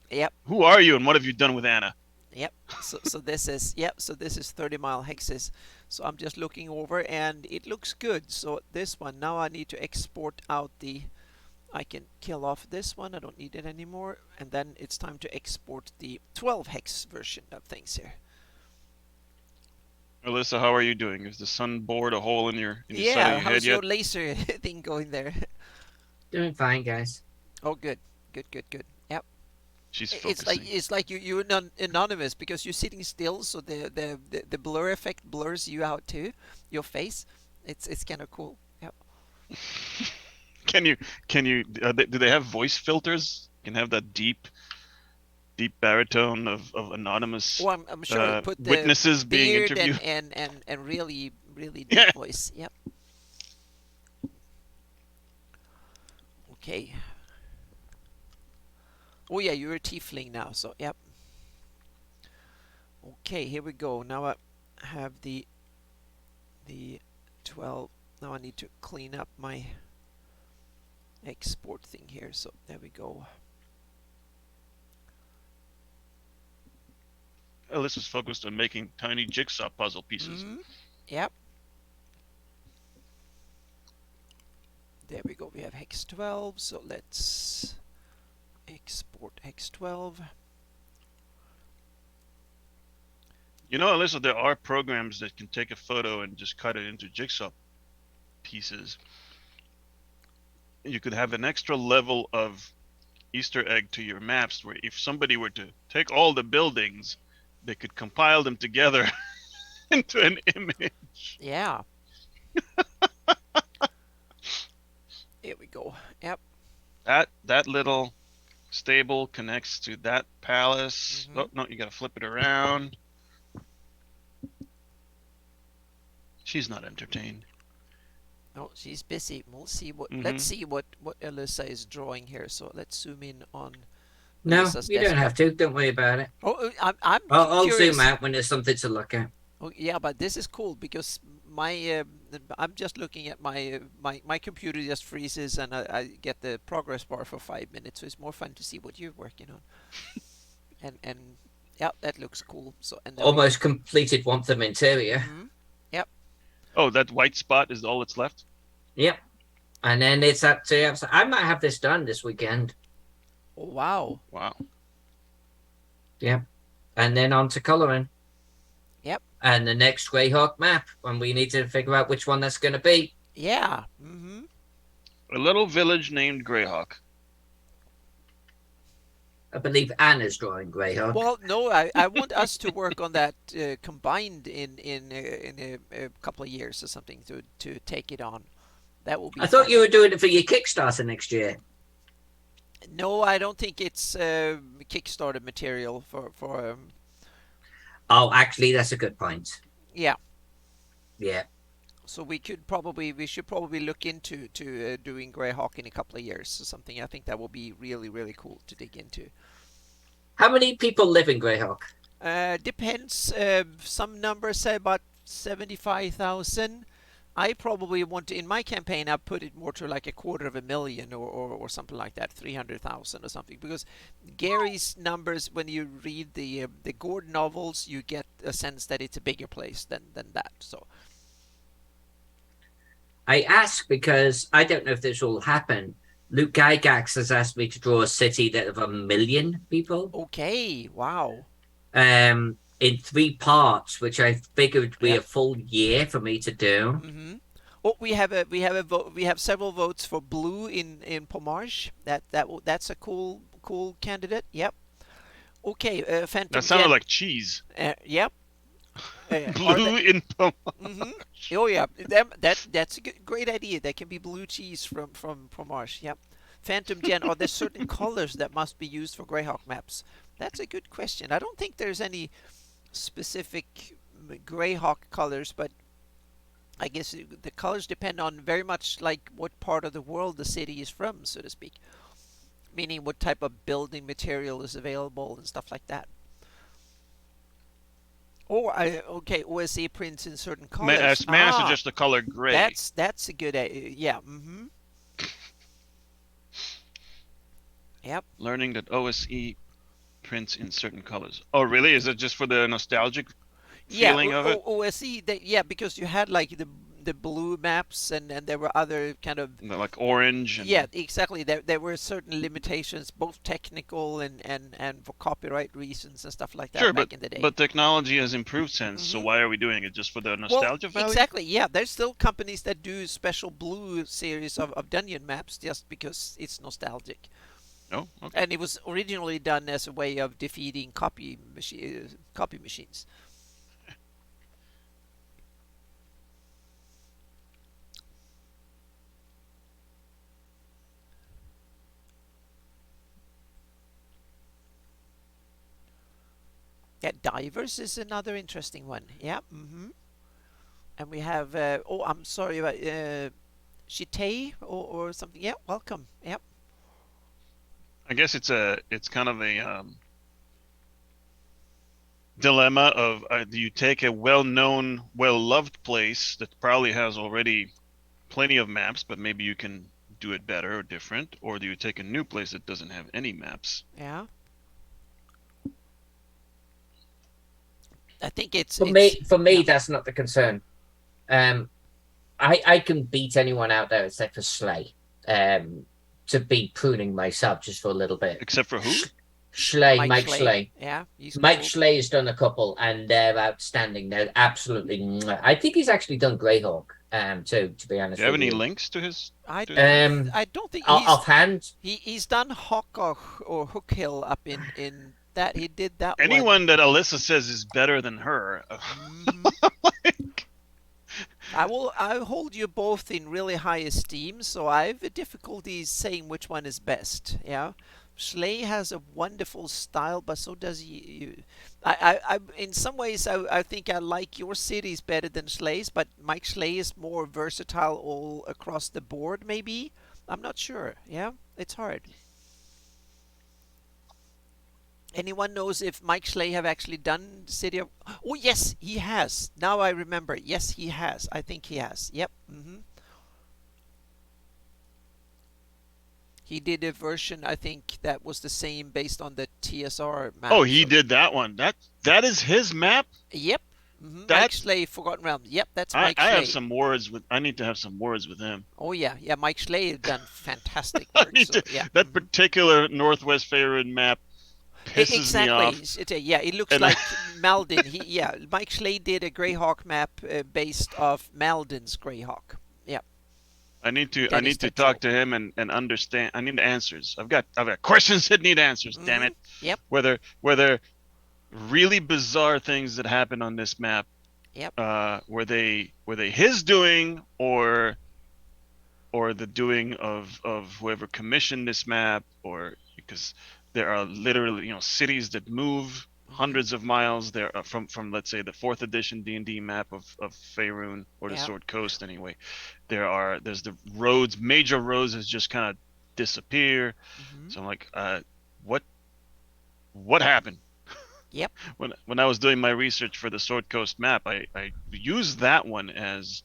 [SPEAKER 2] Yep.
[SPEAKER 1] who are you and what have you done with Anna?
[SPEAKER 2] Yep. So this is, yep. So this is 30-mile hexes. So I'm just looking over, and it looks good. So this one, now I need to export out the. I can kill off this one. I don't need it anymore. And then it's time to export the 12 hex version of things here.
[SPEAKER 1] Alyssa, how are you doing? Is the sun bored a hole in your side of
[SPEAKER 2] Yeah.
[SPEAKER 1] your head
[SPEAKER 2] How's
[SPEAKER 1] yet?
[SPEAKER 2] your laser thing going there?
[SPEAKER 3] Doing fine, guys.
[SPEAKER 2] Oh, good. Good. Good. Good. Yep.
[SPEAKER 1] She's
[SPEAKER 2] It's like
[SPEAKER 1] focusing.
[SPEAKER 2] you're anonymous because you're sitting still, so the blur effect blurs you out too, your face. It's kind of cool. Yep.
[SPEAKER 1] Can you do they have voice filters? You can have that deep baritone of
[SPEAKER 2] Oh,
[SPEAKER 1] anonymous
[SPEAKER 2] I'm sure it put the
[SPEAKER 1] witnesses being
[SPEAKER 2] beard
[SPEAKER 1] interviewed.
[SPEAKER 2] and really deep
[SPEAKER 1] Yeah.
[SPEAKER 2] voice. Yep. Okay. Oh yeah, you're a tiefling now, so yep. Okay, here we go. Now I have the 12. Now I need to clean up my export thing here. So there we go.
[SPEAKER 1] Alyssa's focused on making tiny jigsaw puzzle pieces.
[SPEAKER 2] Mm-hmm. Yep. There we go. We have hex 12. So let's export hex 12.
[SPEAKER 1] You know, Alyssa, there are programs that can take a photo and just cut it into jigsaw pieces. you could have an extra level of Easter egg to your maps, where if somebody were to take all the buildings, they could compile them together into an image.
[SPEAKER 2] Yeah. Here we go. Yep.
[SPEAKER 1] That little stable connects to that palace.
[SPEAKER 2] Mm-hmm.
[SPEAKER 1] Oh no, you gotta flip it around. She's not entertained.
[SPEAKER 2] No, she's busy. We'll see what. Let's see what Alyssa is drawing here. So let's zoom in on.
[SPEAKER 3] No,
[SPEAKER 2] Alyssa's
[SPEAKER 3] you don't
[SPEAKER 2] desktop.
[SPEAKER 3] have to. Don't worry about it.
[SPEAKER 2] Oh,
[SPEAKER 3] I'll
[SPEAKER 2] curious.
[SPEAKER 3] zoom out when there's something to look at.
[SPEAKER 2] Oh, yeah, but this is cool because I'm just looking at my computer just freezes and I get the progress bar for 5 minutes, so it's more fun to see what you're working on. and yeah, that looks cool. So and
[SPEAKER 3] Almost completed one of them interior.
[SPEAKER 2] Mm-hmm. Yep.
[SPEAKER 1] Oh, that white spot is all that's left?
[SPEAKER 3] Yep. And then it's up to I might have this done this weekend.
[SPEAKER 2] Oh, wow.
[SPEAKER 1] Wow.
[SPEAKER 3] Yep. And then on to colouring.
[SPEAKER 2] Yep.
[SPEAKER 3] And the next Greyhawk map, when we need to figure out which one that's going to be.
[SPEAKER 2] Yeah. Mm-hmm.
[SPEAKER 1] A little village named Greyhawk.
[SPEAKER 3] I believe Anna's drawing Greyhawk.
[SPEAKER 2] Well, no, I want us to work on that combined in a couple of years or something to take it on. That will be.
[SPEAKER 3] I thought
[SPEAKER 2] fun.
[SPEAKER 3] you were doing it for your Kickstarter next year.
[SPEAKER 2] No, I don't think it's Kickstarter material for.
[SPEAKER 3] Oh, actually, that's a good point.
[SPEAKER 2] Yeah.
[SPEAKER 3] Yeah.
[SPEAKER 2] So we should probably look into doing Greyhawk in a couple of years or something. I think that will be really, really cool to dig into.
[SPEAKER 3] How many people live in Greyhawk?
[SPEAKER 2] Depends. Some numbers say about 75,000. I probably want to, in my campaign, I put it more to like 250,000 or something like that, 300,000 or something. Because Gary's numbers, when you read the Gord novels, you get a sense that it's a bigger place than that. So.
[SPEAKER 3] I ask because I don't know if this will happen. Luke Gygax has asked me to draw a city that of 1 million people.
[SPEAKER 2] Okay, wow.
[SPEAKER 3] In 3 parts, which I figured would be a full year for me to do.
[SPEAKER 2] Mm-hmm. Oh, we have several votes for blue in Pomage. That's a cool candidate. Yep. Okay, Phantom.
[SPEAKER 1] That sounded like cheese.
[SPEAKER 2] Yep.
[SPEAKER 1] Blue in Pomage.
[SPEAKER 2] Mm-hmm. Oh yeah, that's a great idea. That can be blue cheese from Pomage. Yep. Phantom Gen. Are there certain colors that must be used for Greyhawk maps? That's a good question. I don't think there's any specific Greyhawk colors, but I guess the colors depend on very much like what part of the world the city is from, so to speak. Meaning what type of building material is available and stuff like that. Okay, OSE prints in certain colors.
[SPEAKER 1] May I suggest the color gray?
[SPEAKER 2] That's a good yeah. Mm-hmm. Yep.
[SPEAKER 1] Learning that OSE prints in certain colors. Oh, really? Is it just for the nostalgic feeling of it?
[SPEAKER 2] OSE, yeah, because you had like the blue maps and there were other kind of
[SPEAKER 1] like orange. And...
[SPEAKER 2] Yeah, exactly. There were certain limitations, both technical and for copyright reasons and stuff like that.
[SPEAKER 1] Sure,
[SPEAKER 2] back in the day.
[SPEAKER 1] But technology has improved since. So why are we doing it? Just for the nostalgia value?
[SPEAKER 2] Exactly. Yeah, there's still companies that do special blue series of dungeon maps just because it's nostalgic.
[SPEAKER 1] Oh, okay.
[SPEAKER 2] And it was originally done as a way of defeating copy machines. Yeah, divers is another interesting one. Yeah. Mm-hmm. And we have I'm sorry about Shitei or something. Yeah, welcome. Yep.
[SPEAKER 1] I guess it's kind of a dilemma of do you take a well-known, well-loved place that probably has already plenty of maps, but maybe you can do it better or different, or do you take a new place that doesn't have any maps?
[SPEAKER 2] Yeah. I think it's
[SPEAKER 3] for me that's not the concern. I can beat anyone out there except for Slay. To be pruning myself just for a little bit.
[SPEAKER 1] Except for who?
[SPEAKER 3] Mike Slay.
[SPEAKER 2] Yeah,
[SPEAKER 3] Mike cool. Slay has done a couple, and they're outstanding. They're absolutely. I think he's actually done Greyhawk. To be
[SPEAKER 1] Do
[SPEAKER 3] honest
[SPEAKER 1] you have
[SPEAKER 3] with
[SPEAKER 1] any
[SPEAKER 3] you.
[SPEAKER 1] links to his?
[SPEAKER 2] I
[SPEAKER 1] To his
[SPEAKER 2] don't.
[SPEAKER 1] map?
[SPEAKER 2] I don't think
[SPEAKER 3] Offhand,
[SPEAKER 2] he's done Hawk or Hook Hill up in that. He did that one.
[SPEAKER 1] Anyone that Alyssa says is better than her.
[SPEAKER 2] Hmm. I'll hold you both in really high esteem, so I have difficulties saying which one is best. Yeah. Schley has a wonderful style, but so does in some ways, I think I like your cities better than Schley's, but Mike Schley is more versatile all across the board, maybe. I'm not sure. Yeah, it's hard. Anyone knows if Mike Schley have actually done City of? Oh yes, he has. Now I remember. Yes, he has. I think he has. Yep. He did a version. I think that was the same based on the TSR map.
[SPEAKER 1] Oh, he did that one. That is his map.
[SPEAKER 2] Yep. Mike
[SPEAKER 1] That's
[SPEAKER 2] Schley, Forgotten Realms. Yep, that's
[SPEAKER 1] I
[SPEAKER 2] Mike
[SPEAKER 1] I have
[SPEAKER 2] Schley.
[SPEAKER 1] some words with. I need to have some words with him.
[SPEAKER 2] Oh yeah, yeah. Mike Schley have done fantastic
[SPEAKER 1] I
[SPEAKER 2] work.
[SPEAKER 1] need
[SPEAKER 2] So
[SPEAKER 1] to.
[SPEAKER 2] yeah.
[SPEAKER 1] That particular Northwest Faerun map pisses me
[SPEAKER 2] Exactly.
[SPEAKER 1] off.
[SPEAKER 2] Yeah, it looks
[SPEAKER 1] And
[SPEAKER 2] like Maldon. Yeah, Mike Schley did a Greyhawk map based off Maldon's Greyhawk. Yeah,
[SPEAKER 1] I
[SPEAKER 2] Dennis
[SPEAKER 1] need to talk
[SPEAKER 2] Tetchell.
[SPEAKER 1] to him and understand. I need answers. I've got questions that need answers. Damn it.
[SPEAKER 2] Yep.
[SPEAKER 1] Whether really bizarre things that happened on this map,
[SPEAKER 2] Yep.
[SPEAKER 1] were they his doing or the doing of whoever commissioned this map, or because there are literally cities that move hundreds of miles there from let's say the fourth edition D&D map of Faerun or the
[SPEAKER 2] Yeah.
[SPEAKER 1] Sword Coast anyway. There's the roads, major roads that just kind of disappear. So I'm like, what happened?
[SPEAKER 2] Yep.
[SPEAKER 1] When I was doing my research for the Sword Coast map, I used that one as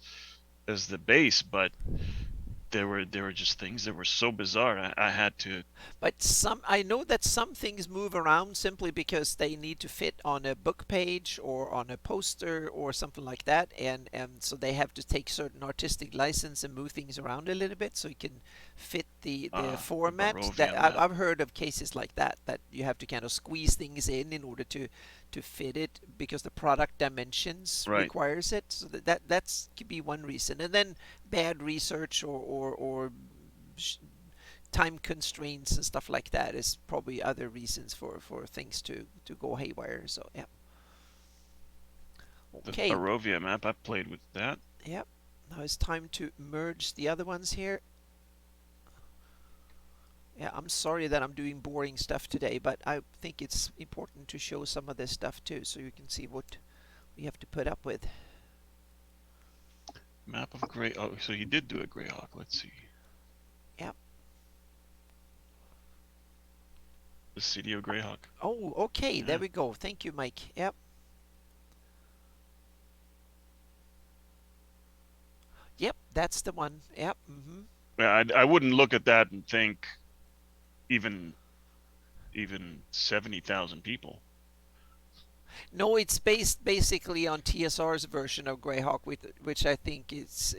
[SPEAKER 1] the base, but there were just things that were so bizarre. I had to.
[SPEAKER 2] But I know that some things move around simply because they need to fit on a book page or on a poster or something like that, and so they have to take certain artistic license and move things around a little bit so it can fit the format.
[SPEAKER 1] Barovia map.
[SPEAKER 2] I've heard of cases like that you have to kind of squeeze things in order to fit it because the product dimensions
[SPEAKER 1] Right.
[SPEAKER 2] requires it. So that's could be one reason, and then bad research or time constraints and stuff like that is probably other reasons for things to go haywire. So yeah.
[SPEAKER 1] The
[SPEAKER 2] Okay.
[SPEAKER 1] Barovia map, I played with that.
[SPEAKER 2] Yep. Now it's time to merge the other ones here. Yeah, I'm sorry that I'm doing boring stuff today, but I think it's important to show some of this stuff too, so you can see what we have to put up with.
[SPEAKER 1] Map of Grey. Oh, so he did do a Greyhawk. Let's see.
[SPEAKER 2] Yep.
[SPEAKER 1] The city of Greyhawk.
[SPEAKER 2] Oh, okay. There we go. Thank you, Mike. Yep. Yep, that's the one. Yep.
[SPEAKER 1] Yeah, I wouldn't look at that and think even 70,000 people.
[SPEAKER 2] No, it's based basically on TSR's version of Greyhawk, which I think it's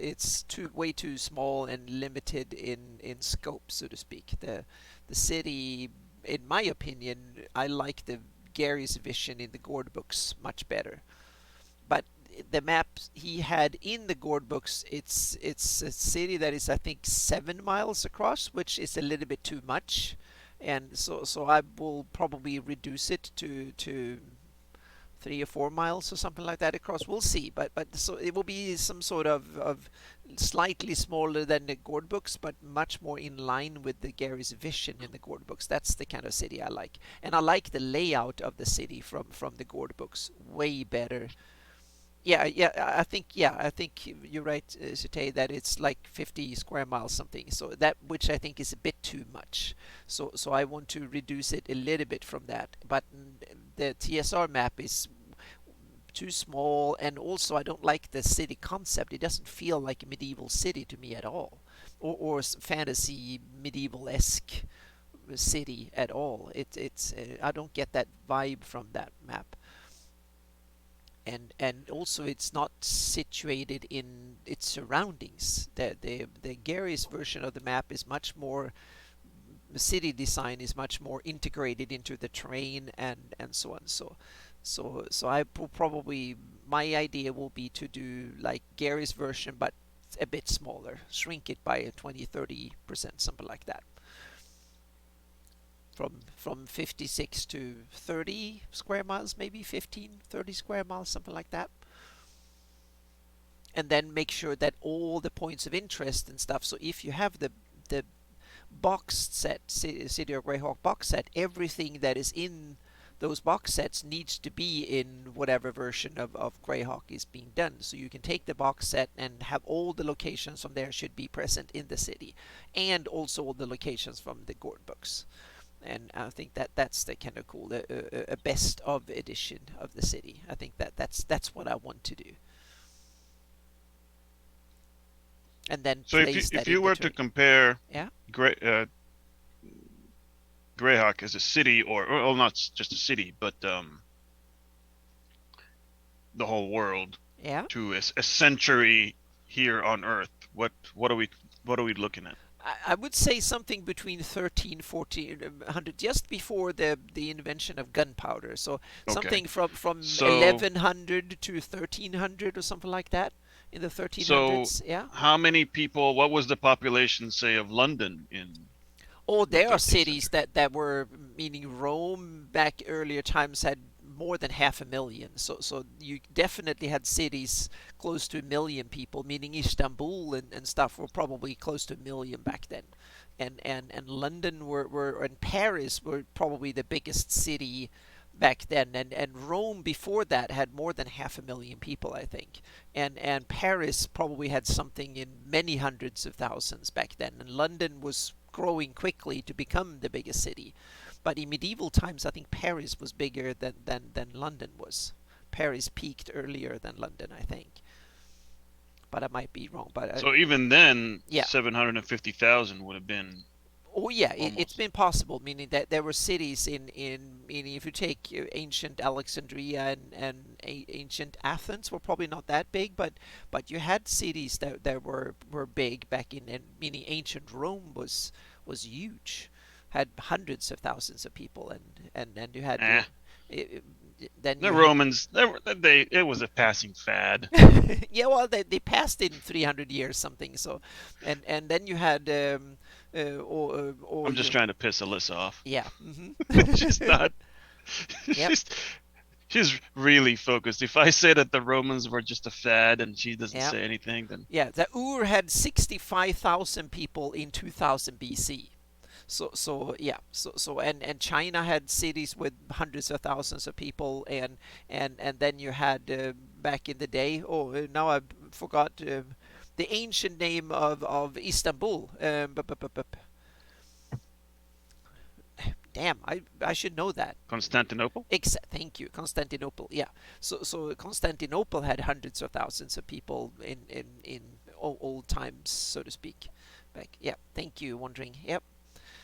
[SPEAKER 2] way too small and limited in scope, so to speak. The city, in my opinion, I like the Gary's vision in the Gord books much better. But the map he had in the Gord books, it's a city that is I think 7 miles across, which is a little bit too much, and so I will probably reduce it to 3 or 4 miles or something like that across. We'll see, but so it will be some sort of slightly smaller than the Gord books, but much more in line with the Gary's vision in the Gord books. That's the kind of city I like, and I like the layout of the city from the Gord books way better. Yeah, I think you're right, Sute, that it's like 50 square miles something. So that which I think is a bit too much. So I want to reduce it a little bit from that. But the TSR map is too small, and also I don't like the city concept. It doesn't feel like a medieval city to me at all, or fantasy medieval-esque city at all. It's I don't get that vibe from that map. And also it's not situated in its surroundings. The Gary's version of the map is much more, the city design is much more integrated into the terrain and so on. So I will probably, my idea will be to do like Gary's version, but a bit smaller, shrink it by 20-30%, something like that. From 56 to 30 square miles, maybe 15-30 square miles, something like that. And then make sure that all the points of interest and stuff. So if you have the box set, City of Greyhawk box set, everything that is in those box sets needs to be in whatever version of Greyhawk is being done. So you can take the box set and have all the locations from there should be present in the city, and also all the locations from the Gord books. And I think that's the kind of cool, a best of edition of the city. I think that's what I want to do. And then
[SPEAKER 1] so if you were to compare Greyhawk as a city, or well, not just a city, but the whole world, to a century here on Earth, what are we looking at?
[SPEAKER 2] I would say something between 1400, just before the invention of gunpowder. So something from 1100 to 1300 or something like that. In the 1300s,
[SPEAKER 1] so how many people? What was the population, say, of London in?
[SPEAKER 2] Oh, there are cities that were, meaning Rome back earlier times had more than 500,000. So you definitely had cities close to 1,000,000 people, meaning Istanbul and stuff were probably close to 1,000,000 back then. And London and Paris were probably the biggest city back then, and Rome before that had more than 500,000 people, I think, and Paris probably had something in many hundreds of thousands back then, and London was growing quickly to become the biggest city. But in medieval times, I think Paris was bigger than London was. Paris peaked earlier than London, I think, but I might be wrong. But
[SPEAKER 1] so even then, 750,000 would have been.
[SPEAKER 2] Oh yeah, it's been possible, meaning that there were cities meaning if you take ancient Alexandria and ancient Athens were probably not that big, but you had cities that were big back in, and meaning ancient Rome was huge, had hundreds of thousands of people, and you had then
[SPEAKER 1] the Romans, it was a passing fad.
[SPEAKER 2] Yeah, well, they passed in 300 years something. So, and then you had
[SPEAKER 1] I'm just trying to piss Alyssa off.
[SPEAKER 2] Yeah.
[SPEAKER 1] She's not. She's really focused. If I say that the Romans were just a fad and she doesn't say anything, then
[SPEAKER 2] the Ur had 65,000 people in 2000 BC. So and China had cities with hundreds of thousands of people, and then you had back in the day. Oh, now I forgot the ancient name of Istanbul. Damn, I should know that.
[SPEAKER 1] Constantinople?
[SPEAKER 2] Thank you, Constantinople. Yeah. So Constantinople had hundreds of thousands of people in old times, so to speak. Back. Yeah. Thank you. Wondering. Yep.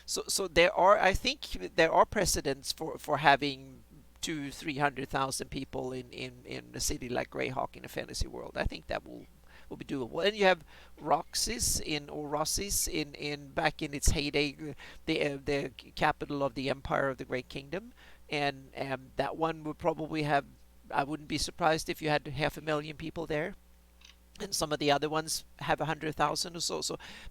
[SPEAKER 2] So I think there are precedents for having 200,000-300,000 people in a city like Greyhawk in a fantasy world. I think that will be doable. And you have Roxas in back in its heyday, the capital of the Empire of the Great Kingdom, and that one would probably have. I wouldn't be surprised if you had 500,000 people there. And some of the other ones have 100,000 or so.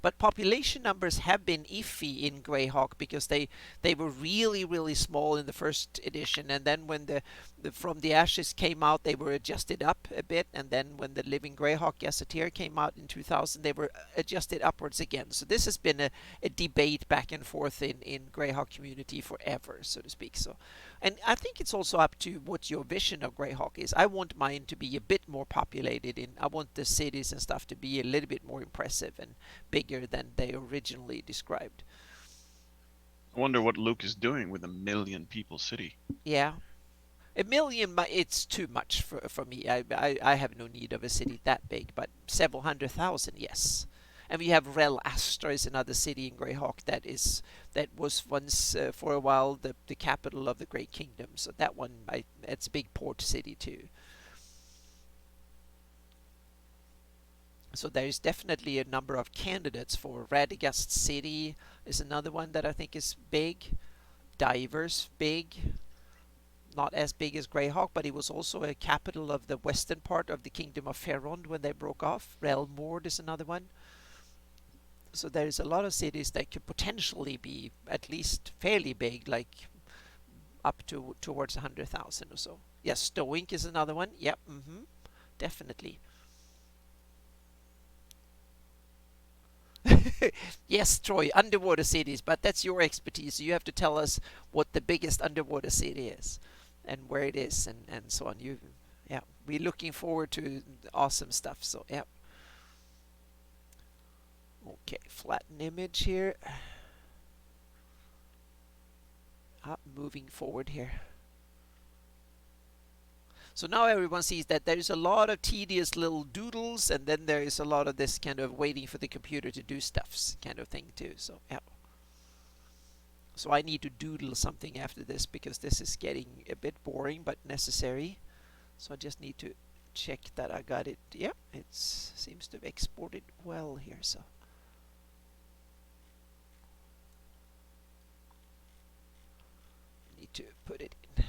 [SPEAKER 2] But population numbers have been iffy in Greyhawk because they were really, really small in the first edition, and then when the From the Ashes came out, they were adjusted up a bit, and then when the Living Greyhawk Gazetteer came out in 2000, they were adjusted upwards again. So this has been a debate back and forth in Greyhawk community forever, so to speak. So, and I think it's also up to what your vision of Greyhawk is. I want mine to be a bit more populated, I want the cities and stuff to be a little bit more impressive and bigger than they originally described.
[SPEAKER 1] I wonder what Luke is doing with 1,000,000 people city.
[SPEAKER 2] Yeah. 1,000,000, it's too much for me. I have no need of a city that big, but several 100,000, yes. And we have Rel Astra is another city in Greyhawk that was once for a while the capital of the Great Kingdom. So that one, it's a big port city too. So there is definitely a number of candidates for Radagast City is another one that I think is big. Divers, big. not as big as Greyhawk, but it was also a capital of the western part of the kingdom of Ferrond when they broke off. Relmord is another one. So there's a lot of cities that could potentially be at least fairly big, like up to towards 100,000 or so. Yes, Stoink is another one. Yep, definitely. Yes, Troy, underwater cities, but that's your expertise. So you have to tell us what the biggest underwater city is and where it is and so on. Yeah, we're looking forward to awesome stuff. So, yeah. Okay, flatten image here. Moving forward here. So now everyone sees that there's a lot of tedious little doodles, and then there is a lot of this kind of waiting for the computer to do stuffs kind of thing too. So yeah. So I need to doodle something after this because this is getting a bit boring but necessary. So I just need to check that I got it. Yeah, it seems to have exported well here. So need to put it in.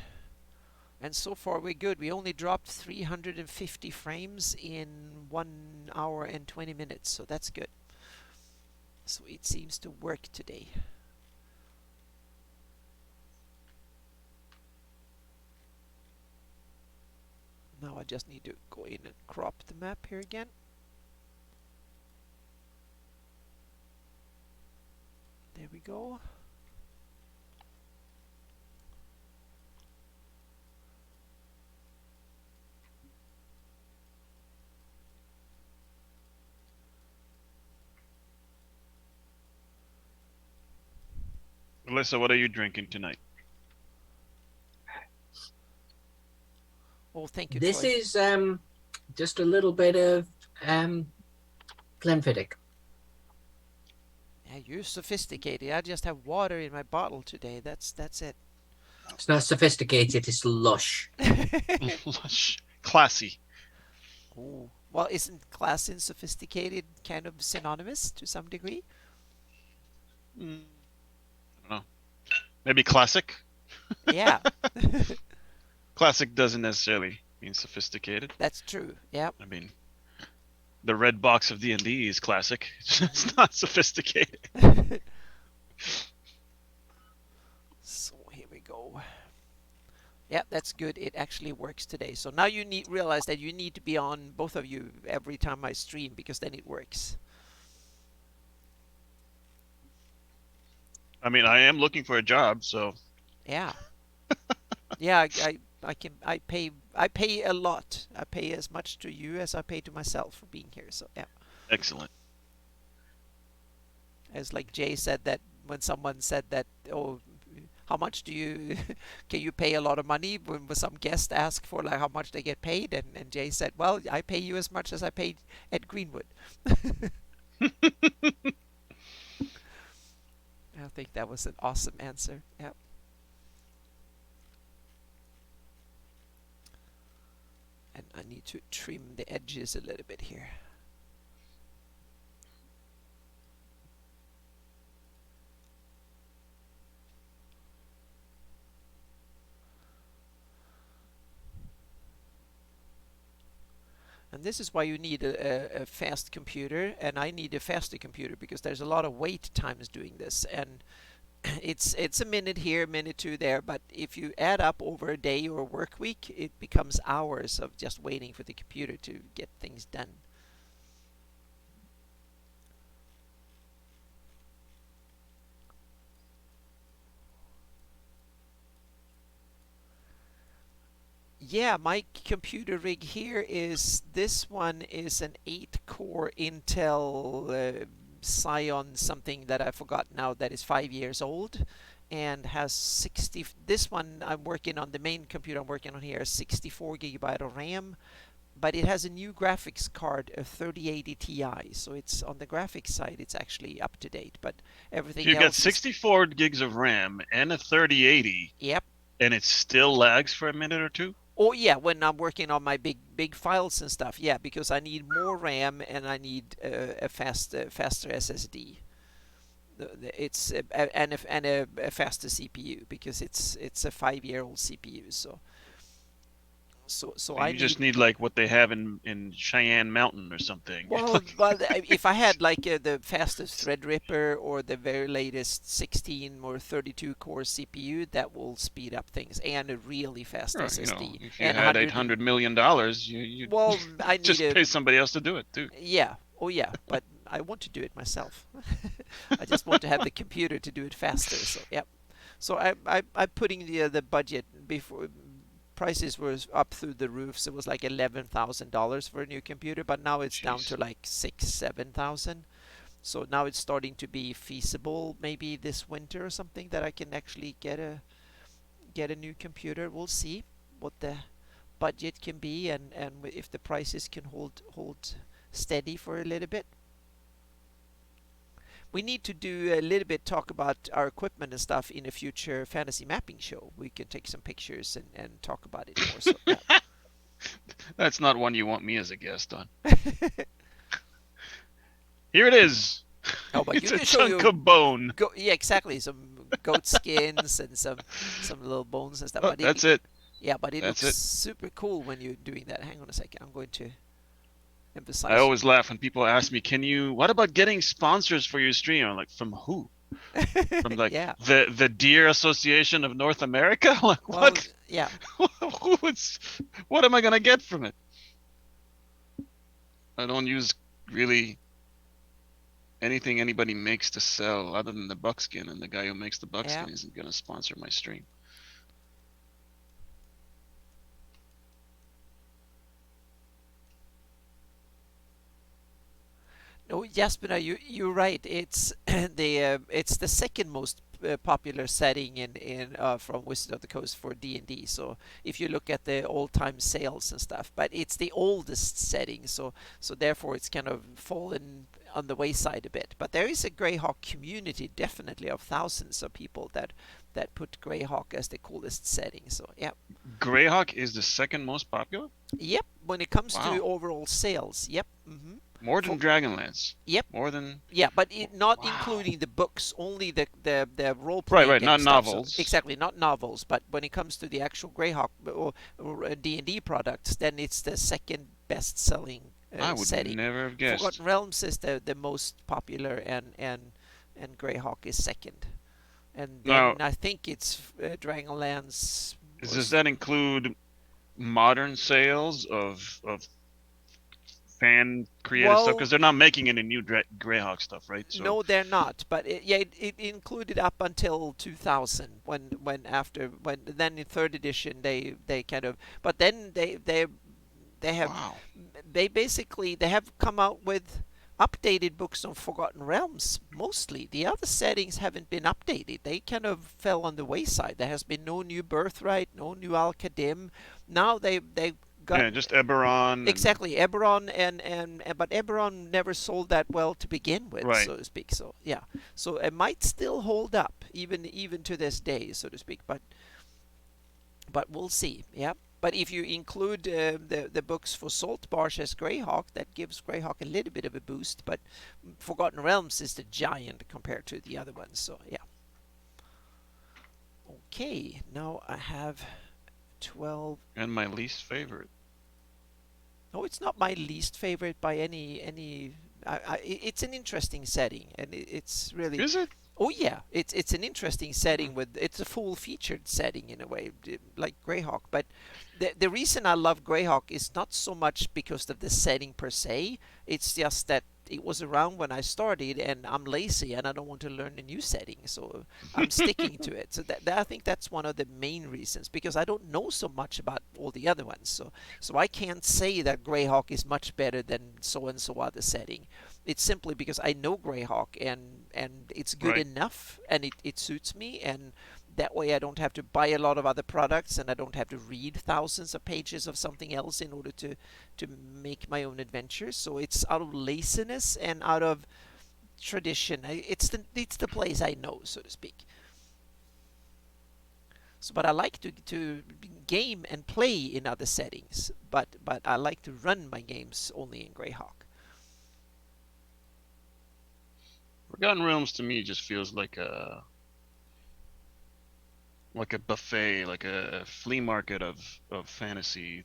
[SPEAKER 2] And so far we're good. We only dropped 350 frames in 1 hour and 20 minutes, so that's good. So it seems to work today. Now I just need to go in and crop the map here again. There we go.
[SPEAKER 1] Alyssa, what are you drinking tonight?
[SPEAKER 2] Oh, thank you,
[SPEAKER 3] This
[SPEAKER 2] Troy.
[SPEAKER 3] is just a little bit of Glenfiddich.
[SPEAKER 2] Yeah, you're sophisticated. I just have water in my bottle today. That's it.
[SPEAKER 3] It's not sophisticated, it's lush.
[SPEAKER 1] Lush. Classy.
[SPEAKER 2] Oh, well, isn't classy and sophisticated kind of synonymous to some degree?
[SPEAKER 1] I don't know. Maybe classic?
[SPEAKER 2] Yeah.
[SPEAKER 1] Classic doesn't necessarily mean sophisticated.
[SPEAKER 2] That's true. Yeah.
[SPEAKER 1] I mean, the red box of D&D is classic. It's not sophisticated.
[SPEAKER 2] So here we go. Yeah, that's good. It actually works today. So now you realize that you need to be on, both of you, every time I stream, because then it works.
[SPEAKER 1] I mean, I am looking for a job, so
[SPEAKER 2] Yeah. Yeah, I pay a lot. I pay as much to you as I pay to myself for being here. So yeah.
[SPEAKER 1] excellent.
[SPEAKER 2] As like Jay said, that when someone said that, oh, how much do you can you pay a lot of money, when some guest asked for like how much they get paid, and Jay said, well, I pay you as much as I paid at Greenwood. I think that was an awesome answer. Yeah. And I need to trim the edges a little bit here. And this is why you need a fast computer, and I need a faster computer because there's a lot of wait times doing this, and it's a minute here, a minute two there, but if you add up over a day or a work week, it becomes hours of just waiting for the computer to get things done. Yeah, my computer rig here is, this one is an 8-core Intel Xeon something that I forgot now, that is 5 years old and has 60, this one I'm working on, the main computer I'm working on here is 64 gigabyte of RAM, but it has a new graphics card, a 3080 Ti, so it's on the graphics side, it's actually up to date, but everything
[SPEAKER 1] You've got
[SPEAKER 2] else
[SPEAKER 1] 64 gigs of RAM and a 3080,
[SPEAKER 2] yep.
[SPEAKER 1] and it still lags for a minute or two?
[SPEAKER 2] Oh yeah, when I'm working on my big files and stuff, yeah, because I need more RAM and I need a faster SSD. It's a faster CPU because it's a 5-year-old CPU. So
[SPEAKER 1] You
[SPEAKER 2] I
[SPEAKER 1] just
[SPEAKER 2] need.
[SPEAKER 1] need like what they have in Cheyenne Mountain or something.
[SPEAKER 2] Well, if I had like the fastest Threadripper or the very latest 16 or 32 core CPU, that will speed up things, and a really fast
[SPEAKER 1] Or, you know,
[SPEAKER 2] SSD
[SPEAKER 1] if you
[SPEAKER 2] and
[SPEAKER 1] had
[SPEAKER 2] 100.
[SPEAKER 1] $800 million, you
[SPEAKER 2] Well, I need
[SPEAKER 1] just
[SPEAKER 2] a.
[SPEAKER 1] pay somebody else to do it too.
[SPEAKER 2] Yeah, oh yeah, but I want to do it myself. I just want to have the computer to do it faster. So yeah, so I'm putting the budget before. Prices were up through the roof, so it was like $11,000 for a new computer, but now it's down to
[SPEAKER 1] Jeez.
[SPEAKER 2] like 6-7 thousand. So now it's starting to be feasible, maybe this winter or something, that I can actually get a new computer. We'll see what the budget can be, and if the prices can hold steady for a little bit. We need to do a little bit talk about our equipment and stuff in a future fantasy mapping show. We can take some pictures and talk about it more. So yeah.
[SPEAKER 1] That's not one you want me as a guest on. Here it is.
[SPEAKER 2] Oh, but you
[SPEAKER 1] It's a
[SPEAKER 2] can show
[SPEAKER 1] chunk
[SPEAKER 2] your
[SPEAKER 1] of bone.
[SPEAKER 2] yeah, exactly, some goat skins and some little bones and stuff.
[SPEAKER 1] Oh,
[SPEAKER 2] But
[SPEAKER 1] that's it.
[SPEAKER 2] yeah, but it
[SPEAKER 1] That's
[SPEAKER 2] looks
[SPEAKER 1] it.
[SPEAKER 2] super cool when you're doing that. Hang on a second. I'm going to
[SPEAKER 1] I
[SPEAKER 2] emphasize.
[SPEAKER 1] always laugh when people ask me, what about getting sponsors for your stream? I'm like, from who? From like
[SPEAKER 2] Yeah.
[SPEAKER 1] the Deer Association of North America? Like
[SPEAKER 2] Well,
[SPEAKER 1] what?
[SPEAKER 2] yeah.
[SPEAKER 1] What am I gonna get from it? I don't use really anything anybody makes to sell other than the buckskin, and the guy who makes the
[SPEAKER 2] Yeah.
[SPEAKER 1] buckskin isn't gonna sponsor my stream.
[SPEAKER 2] No, Jasper, you're right. It's it's the second most popular setting in from Wizard of the Coast for D&D. So if you look at the all-time sales and stuff, but it's the oldest setting, so therefore it's kind of fallen on the wayside a bit. But there is a Greyhawk community, definitely, of thousands of people that put Greyhawk as the coolest setting. So yeah.
[SPEAKER 1] Greyhawk is the second most popular?
[SPEAKER 2] Yep, when it comes to
[SPEAKER 1] Wow.
[SPEAKER 2] overall sales, yep.
[SPEAKER 1] More
[SPEAKER 2] For
[SPEAKER 1] than Dragonlance.
[SPEAKER 2] Yep.
[SPEAKER 1] More than
[SPEAKER 2] Yeah, but not
[SPEAKER 1] wow.
[SPEAKER 2] including the books, only the role
[SPEAKER 1] Right,
[SPEAKER 2] playing
[SPEAKER 1] right,
[SPEAKER 2] game
[SPEAKER 1] not
[SPEAKER 2] stuff. So
[SPEAKER 1] novels.
[SPEAKER 2] exactly, not novels. But when it comes to the actual Greyhawk or D&D products, then it's the second best selling
[SPEAKER 1] I would
[SPEAKER 2] setting.
[SPEAKER 1] never have guessed.
[SPEAKER 2] Forgotten Realms is the most popular, and Greyhawk is second. And
[SPEAKER 1] Now,
[SPEAKER 2] then I think it's Dragonlance
[SPEAKER 1] does
[SPEAKER 2] was.
[SPEAKER 1] that include modern sales of fan created stuff?
[SPEAKER 2] Well,
[SPEAKER 1] Because they're not making any new Greyhawk stuff, right? So
[SPEAKER 2] no, they're not. But yeah, it included up until 2000, when after when then in third edition they kind of. But then they have
[SPEAKER 1] wow.
[SPEAKER 2] they have come out with updated books on Forgotten Realms. Mostly the other settings haven't been updated. They kind of fell on the wayside. There has been no new Birthright, no new Al-Qadim. Now they got.
[SPEAKER 1] Yeah, just Eberron and
[SPEAKER 2] Exactly, Eberron, and but Eberron never sold that well to begin with,
[SPEAKER 1] right.
[SPEAKER 2] so to speak. So yeah, so it might still hold up even to this day, so to speak. But we'll see. Yeah. But if you include the books for Salt Marsh as Greyhawk, that gives Greyhawk a little bit of a boost. But Forgotten Realms is the giant compared to the other ones. So yeah. Okay, now I have 12.
[SPEAKER 1] And my least favorite.
[SPEAKER 2] No, it's not my least favorite by any. It's an interesting setting, and it's really.
[SPEAKER 1] Is it?
[SPEAKER 2] Oh yeah, it's an interesting setting with it's a full featured setting in a way, like Greyhawk. But the reason I love Greyhawk is not so much because of the setting per se. It's just that it was around when I started, and I'm lazy and I don't want to learn a new setting, so I'm sticking to it. So that I think that's one of the main reasons, because I don't know so much about all the other ones. So I can't say that Greyhawk is much better than so and so other setting. It's simply because I know Greyhawk, and it's good
[SPEAKER 1] Right.
[SPEAKER 2] enough, and it suits me, and that way I don't have to buy a lot of other products, and I don't have to read thousands of pages of something else in order to make my own adventures. So it's out of laziness and out of tradition. It's the place I know, so to speak. So, but I like to game and play in other settings, but I like to run my games only in Greyhawk.
[SPEAKER 1] Forgotten Realms to me just feels like a buffet, like a flea market of fantasy.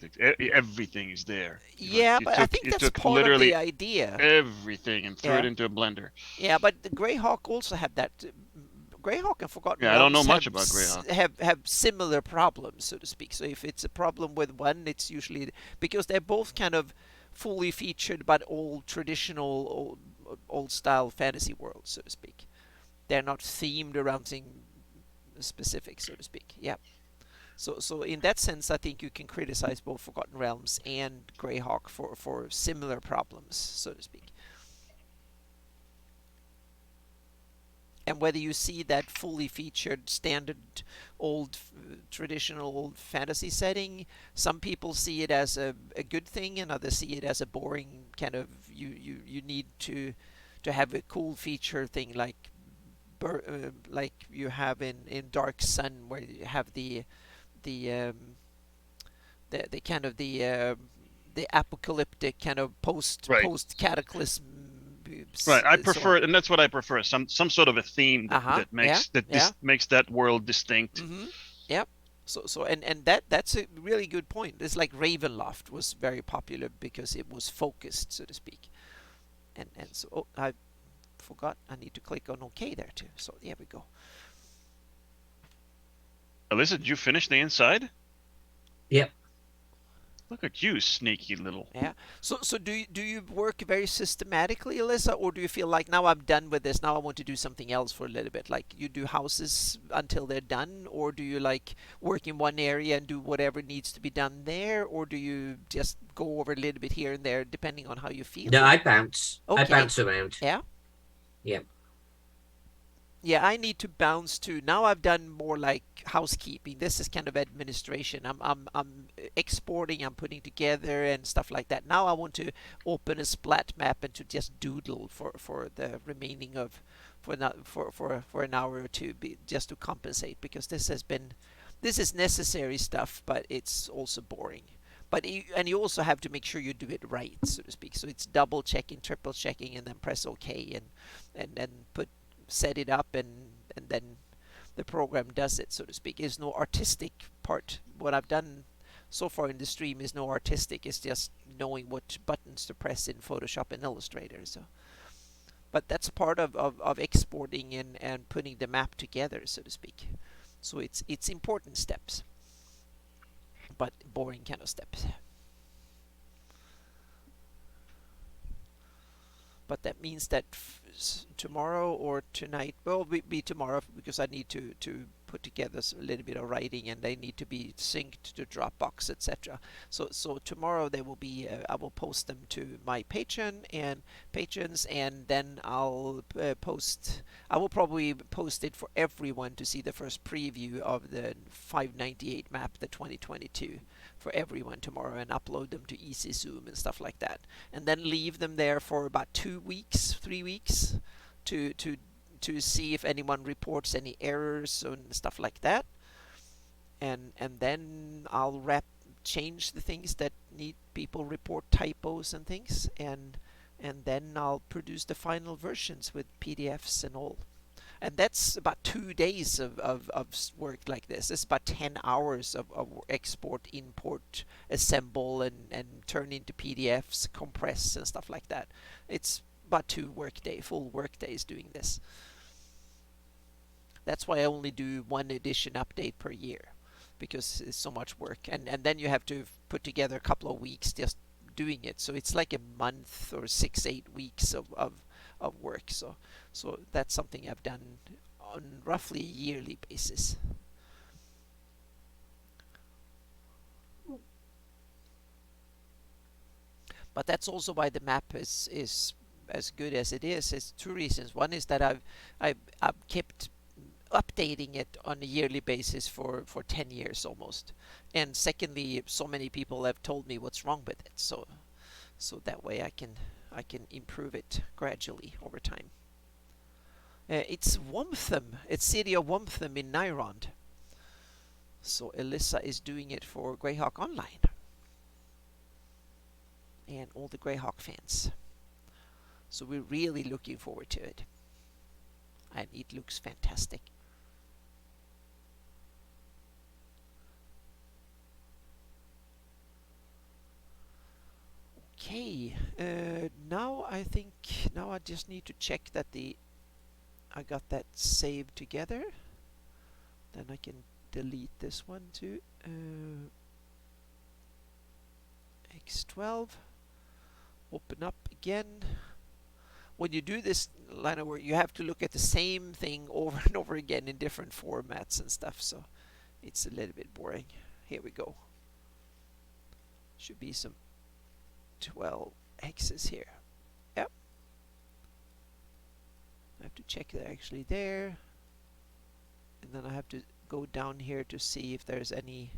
[SPEAKER 1] Everything is there.
[SPEAKER 2] Yeah, but I think
[SPEAKER 1] You
[SPEAKER 2] that's
[SPEAKER 1] took
[SPEAKER 2] part of the
[SPEAKER 1] literally
[SPEAKER 2] idea.
[SPEAKER 1] everything and threw it
[SPEAKER 2] Yeah,
[SPEAKER 1] into a blender.
[SPEAKER 2] yeah, but the Greyhawk also have that. Greyhawk and Forgotten
[SPEAKER 1] Yeah, I don't know
[SPEAKER 2] Realms
[SPEAKER 1] much about Greyhawk.
[SPEAKER 2] have similar problems, so to speak. So if it's a problem with one, it's usually because they're both kind of fully featured, but all traditional, old style fantasy worlds, so to speak. They're not themed around something specific, so to speak. Yeah. So in that sense, I think you can criticize both Forgotten Realms and Greyhawk for similar problems, so to speak. And whether you see that fully featured standard old traditional old fantasy setting, some people see it as a good thing and others see it as a boring kind of you need to have a cool feature thing like you have in Dark Sun where you have the the kind of the apocalyptic kind of
[SPEAKER 1] Right.
[SPEAKER 2] post cataclysm
[SPEAKER 1] Right. I
[SPEAKER 2] so on.
[SPEAKER 1] prefer, and that's what I prefer. Some sort of a theme
[SPEAKER 2] Uh-huh. Yeah. Yeah.
[SPEAKER 1] makes that world distinct.
[SPEAKER 2] Mm-hmm. Yep. So and that's a really good point. It's like Ravenloft was very popular because it was focused, so to speak. And so I forgot I need to click on OK there too. So there we go.
[SPEAKER 1] Alyssa, did you finish the inside?
[SPEAKER 3] Yep.
[SPEAKER 1] Look at you, sneaky little.
[SPEAKER 2] Yeah. So do you work very systematically, Alyssa, or do you feel like now I'm done with this, now I want to do something else for a little bit? Like you do houses until they're done, or do you like work in one area and do whatever needs to be done there, or do you just go over a little bit here and there depending on how you feel?
[SPEAKER 3] No, I bounce. I
[SPEAKER 2] Okay.
[SPEAKER 3] bounce around.
[SPEAKER 2] Yeah.
[SPEAKER 3] Yep.
[SPEAKER 2] Yeah, I need to bounce to now. I've done more like housekeeping. This is kind of administration. I'm exporting. I'm putting together and stuff like that. Now I want to open a Splat Map and to just doodle for the remaining of for an hour or two, just to compensate because this is necessary stuff, but it's also boring. And you also have to make sure you do it right, so to speak. So it's double checking, triple checking, and then press OK and then set it up and then the program does it, so to speak. There's no artistic part. What I've done so far in the stream is no artistic. It's just knowing what buttons to press in Photoshop and Illustrator. So, but that's part of exporting and putting the map together, so to speak. So it's important steps, but boring kind of steps. But that means that tomorrow or tonight, well, be tomorrow because I need to put together a little bit of writing and they need to be synced to Dropbox, etc. So tomorrow they will be. I will post them to my Patreon and patrons, and then I'll post. I will probably post it for everyone to see the first preview of the 598 map, the 2022, for everyone tomorrow, and upload them to Easy Zoom and stuff like that, and then leave them there for about 2 weeks, 3 weeks, to see if anyone reports any errors and stuff like that, and then I'll change the things that need people report typos and things, and then I'll produce the final versions with PDFs and all. And that's about 2 days of work like this. It's about 10 hours of export, import, assemble, and turn into PDFs, compress, and stuff like that. It's about full work days doing this. That's why I only do one edition update per year, because it's so much work. And then you have to put together a couple of weeks just doing it. So it's like a month or 6-8 weeks of work. So that's something I've done on roughly a yearly basis. But that's also why the map is as good as it is. It's two reasons. One is that I've kept updating it on a yearly basis for 10 years almost. And secondly, so many people have told me what's wrong with it. So that way I can improve it gradually over time. It's Womtham. It's city of Womtham in Nyrond. So Alyssa is doing it for Greyhawk Online and all the Greyhawk fans. So we're really looking forward to it. and it looks fantastic. Okay, now I think now I just need to check that I got that saved together. Then I can delete this one too. X12. Open up again. When you do this line of work, you have to look at the same thing over and over again in different formats and stuff, so it's a little bit boring. Here we go. Should be some 12 hexes here. Yep. I have to check they're actually there. And then I have to go down here to see if there's any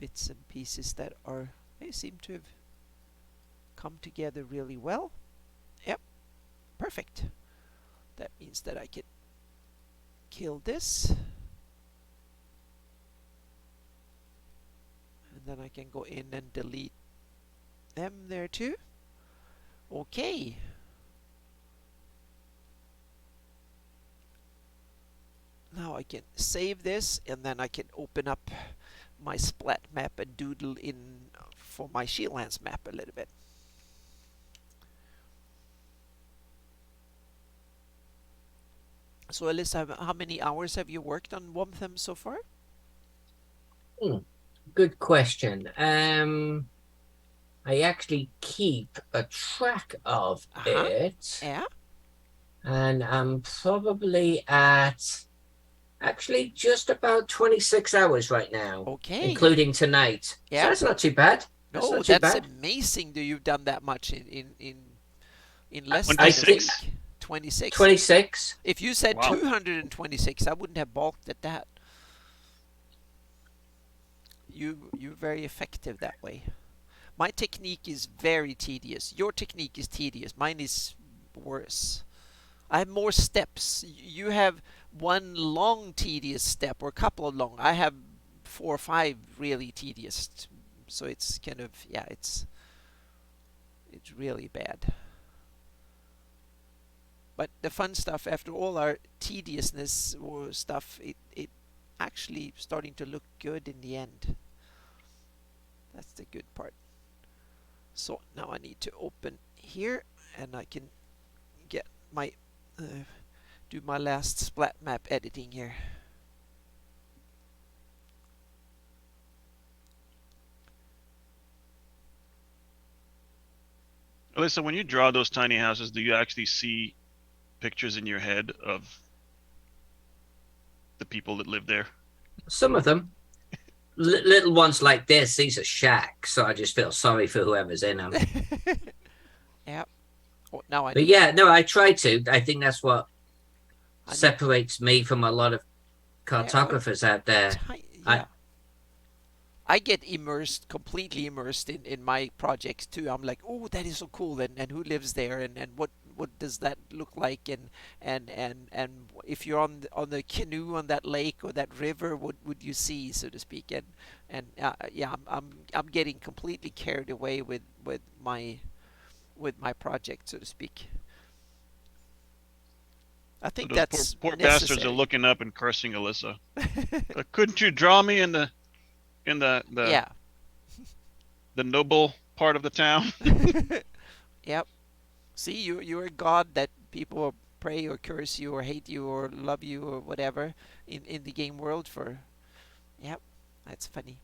[SPEAKER 2] bits and pieces that they seem to have come together really well. Yep, perfect. That means that I can kill this. And then I can go in and delete them there too. Okay. Now I can save this, and then I can open up my Splat Map and doodle in for my Shieldlands map a little bit. So Alyssa, how many hours have you worked on Womtham so far?
[SPEAKER 3] Good question. I actually keep a track of it.
[SPEAKER 2] Yeah.
[SPEAKER 3] And I'm probably at actually just about 26 hours right now.
[SPEAKER 2] Okay.
[SPEAKER 3] Including tonight.
[SPEAKER 2] Yeah.
[SPEAKER 3] So that's not too bad.
[SPEAKER 2] No, that's amazing that you've done that much in less than a week. 26.
[SPEAKER 3] 26.
[SPEAKER 2] If you said 226, I wouldn't have balked at that. You're very effective that way. My technique is very tedious. Your technique is tedious. Mine is worse. I have more steps. You have one long tedious step or a couple of long. I have 4 or 5 really tedious. So it's kind of, yeah, it's really bad. But the fun stuff, after all our tediousness or stuff, it actually starting to look good in the end. That's the good part. So now I need to open here, and I can get my do my last Splat Map editing here.
[SPEAKER 1] Alyssa, when you draw those tiny houses, do you actually see pictures in your head of the people that live there?
[SPEAKER 3] Some of them. Little ones like this, these are shacks, so I just feel sorry for whoever's in them.
[SPEAKER 2] Yeah. Oh, now
[SPEAKER 3] but yeah, no, I try to. I think that's what separates me from a lot of cartographers out there.
[SPEAKER 2] I get completely immersed in my projects too. I'm like, oh, that is so cool, and who lives there, and what does that look like, and if you're on the canoe on that lake or that river, what would you see, so to speak, and yeah, I'm getting completely carried away with my project, so to speak. I think that's
[SPEAKER 1] poor bastards are looking up and cursing Alyssa. Couldn't you draw me in the
[SPEAKER 2] yeah,
[SPEAKER 1] the noble part of the town?
[SPEAKER 2] Yep. See, you're a god that people pray or curse you or hate you or love you or whatever in the game world for. Yep, that's funny.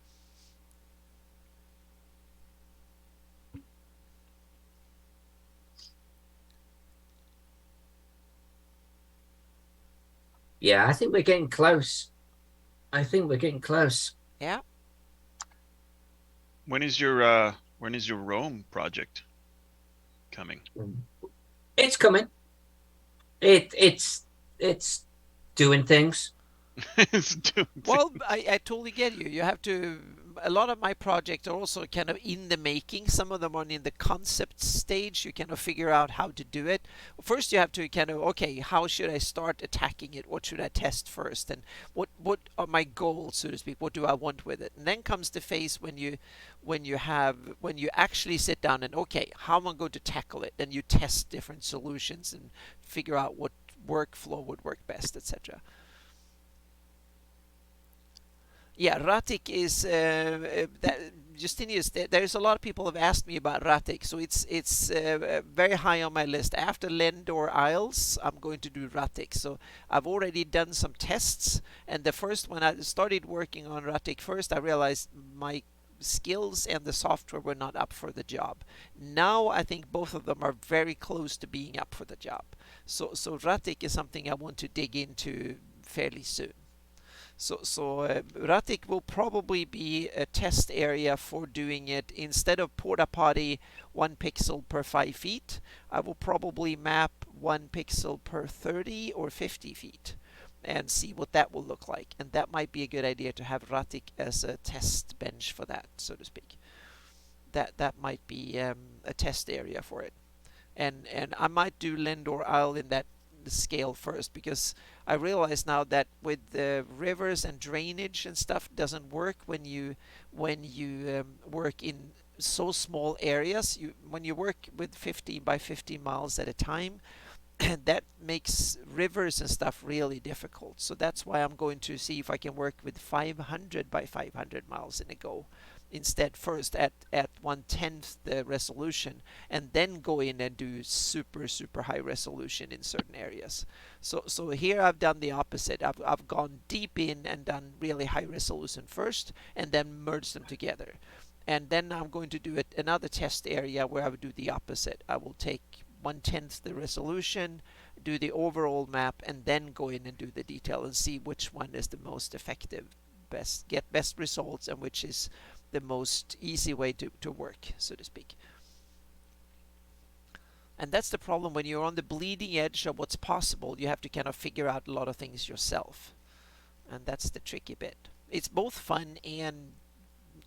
[SPEAKER 3] Yeah, I think we're getting close.
[SPEAKER 2] Yeah.
[SPEAKER 1] When is your Rome project coming?
[SPEAKER 3] It's coming. It's doing things.
[SPEAKER 2] Well, I totally get you. You have to. A lot of my projects are also kind of in the making. Some of them are in the concept stage. You kind of figure out how to do it. First, you have to kind of, okay, how should I start attacking it? What should I test first? And what are my goals, so to speak? What do I want with it? And then comes the phase when you actually sit down and, okay, how am I going to tackle it? And you test different solutions and figure out what workflow would work best, etc. Yeah, Ratic is that Justinius. There's a lot of people have asked me about Ratic, so it's very high on my list. After Lendor Isles, I'm going to do Ratic. So I've already done some tests, and the first when I started working on Ratic first, I realized my skills and the software were not up for the job. Now I think both of them are very close to being up for the job. So Ratic is something I want to dig into fairly soon. So Ratic will probably be a test area for doing it. Instead of porta potty 1 pixel per 5 feet, I will probably map 1 pixel per 30 or 50 feet and see what that will look like. And that might be a good idea to have Ratic as a test bench for that, so to speak. That might be a test area for it. And I might do Lendor Isle in that scale first, because I realize now that with the rivers and drainage and stuff doesn't work when you work in so small areas. When you work with 15 by 15 miles at a time, that makes rivers and stuff really difficult. So that's why I'm going to see if I can work with 500 by 500 miles in a go instead, first at 1/10 the resolution, and then go in and do super high resolution in certain areas. So here I've done the opposite. I've gone deep in and done really high resolution first, and then merged them together. And then I'm going to do another test area where I would do the opposite. I will take 1/10 the resolution, do the overall map, and then go in and do the detail and see which one is the most effective, get best results, and which is the most easy way to work, so to speak. And that's the problem when you're on the bleeding edge of what's possible. You have to kind of figure out a lot of things yourself, and that's the tricky bit. It's both fun and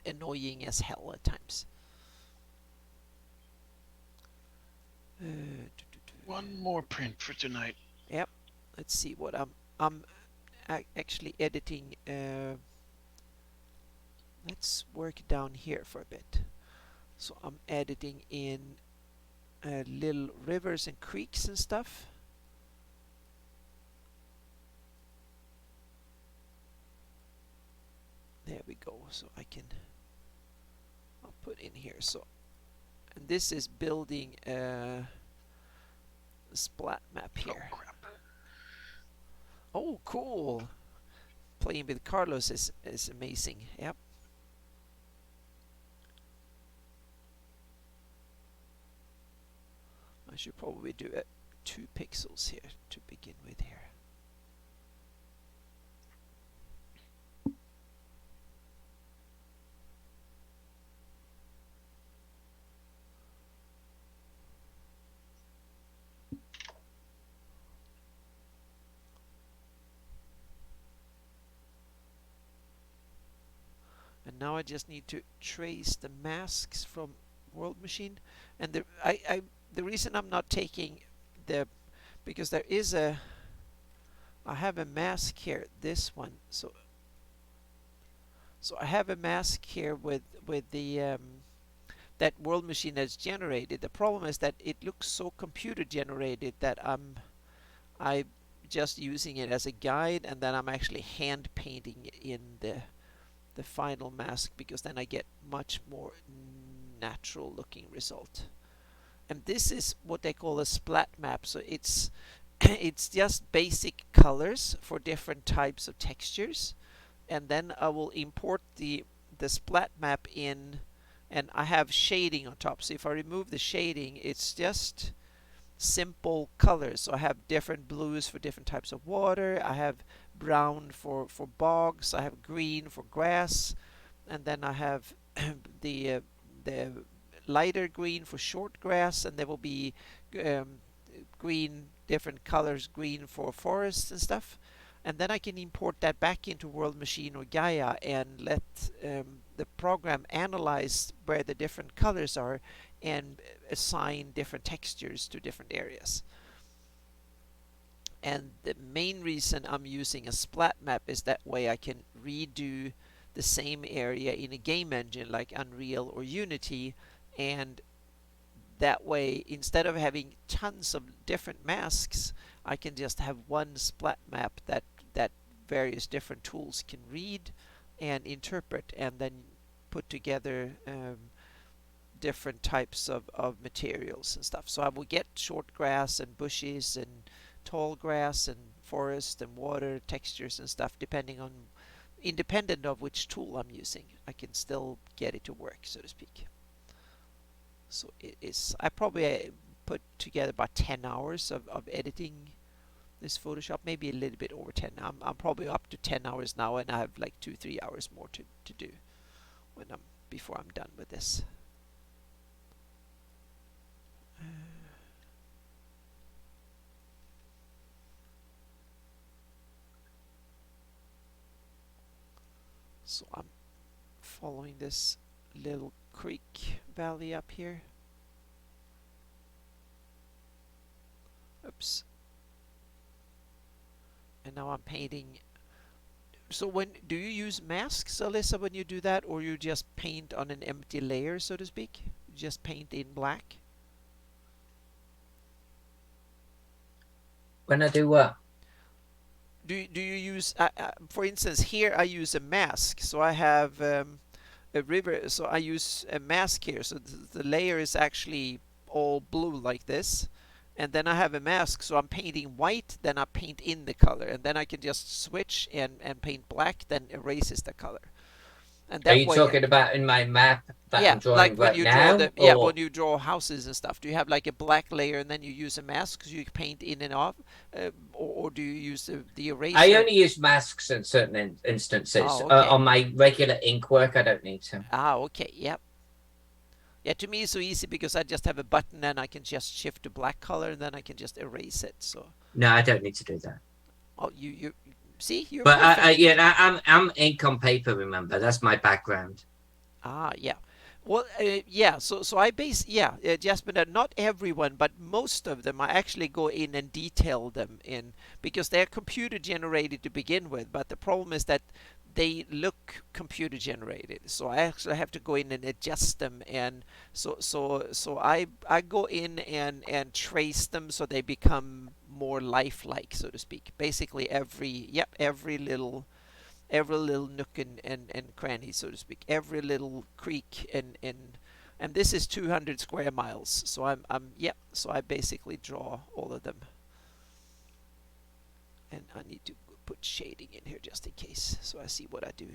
[SPEAKER 2] annoying as hell at times.
[SPEAKER 1] One more print for tonight.
[SPEAKER 2] Yep. Let's see what I'm actually editing. Let's work down here for a bit. So I'm editing in little rivers and creeks and stuff. There we go. So I'll put in here. So, and this is building a splat map here.
[SPEAKER 1] Oh, crap.
[SPEAKER 2] Oh, cool. Playing with Carlos is amazing. Yep. I should probably do 2 pixels here to begin with here. And now I just need to trace the masks from World Machine, and the reason I'm not taking because there is I have a mask here, this one, so I have a mask here with the that World Machine has generated. The problem is that it looks so computer generated that I'm just using it as a guide, and then I'm actually hand painting in the final mask, because then I get much more natural looking result. And this is what they call a splat map. So it's just basic colors for different types of textures, and then I will import the splat map in, and I have shading on top. So if I remove the shading, it's just simple colors. So I have different blues for different types of water. I have brown for bogs. I have green for grass, and then I have the lighter green for short grass, and there will be green, different colors, green for forests and stuff. And then I can import that back into World Machine or Gaia and let the program analyze where the different colors are and assign different textures to different areas. And the main reason I'm using a splat map is that way I can redo the same area in a game engine like Unreal or Unity and that way, instead of having tons of different masks, I can just have one splat map that various different tools can read and interpret, and then put together different types of materials and stuff. So I will get short grass and bushes and tall grass and forest and water textures and stuff, depending on, independent of which tool I'm using. I can still get it to work, so to speak. So it is, I probably put together about 10 hours of editing this Photoshop, maybe a little bit over 10. I'm probably up to 10 hours now, and I have like 2-3 hours more to do when before I'm done with this. So I'm following this little creek valley up here. Oops. And now I'm painting. So when do you use masks, Alyssa, when you do that, or you just paint on an empty layer, so to speak? You just paint in black?
[SPEAKER 3] When I do what?
[SPEAKER 2] Do you use, for instance, here I use a mask. So I have a river, so I use a mask here. So the layer is actually all blue like this. And then I have a mask, so I'm painting white, then I paint in the color. And then I can just switch and paint black, then erases the color. And
[SPEAKER 3] Are
[SPEAKER 2] that
[SPEAKER 3] you
[SPEAKER 2] way,
[SPEAKER 3] talking about in my map that
[SPEAKER 2] yeah,
[SPEAKER 3] I'm drawing
[SPEAKER 2] like when
[SPEAKER 3] right
[SPEAKER 2] you draw
[SPEAKER 3] now?
[SPEAKER 2] yeah,
[SPEAKER 3] Or
[SPEAKER 2] when you draw houses and stuff. Do you have like a black layer and then you use a mask so you paint in and off, or do you use the eraser?
[SPEAKER 3] I only use masks in certain instances.
[SPEAKER 2] Oh, okay.
[SPEAKER 3] On my regular ink work, I don't need to.
[SPEAKER 2] Ah, okay, yep. Yeah, to me it's so easy because I just have a button and I can just shift to black color and then I can just erase it. So
[SPEAKER 3] No, I don't need to do that.
[SPEAKER 2] oh, you see, you're
[SPEAKER 3] But
[SPEAKER 2] perfect.
[SPEAKER 3] I'm ink on paper. Remember, that's my background.
[SPEAKER 2] Ah, yeah. Well, yeah. So I base, yeah, Jasmine. Not everyone, but most of them, I actually go in and detail them in, because they're computer generated to begin with. But the problem is that they look computer generated. So I actually have to go in and adjust them, and so I go in and trace them so they become more lifelike, so to speak. Basically, every little nook and cranny, so to speak, every little creek and this is 200 square miles. So so I basically draw all of them. And I need to put shading in here just in case, so I see what I do.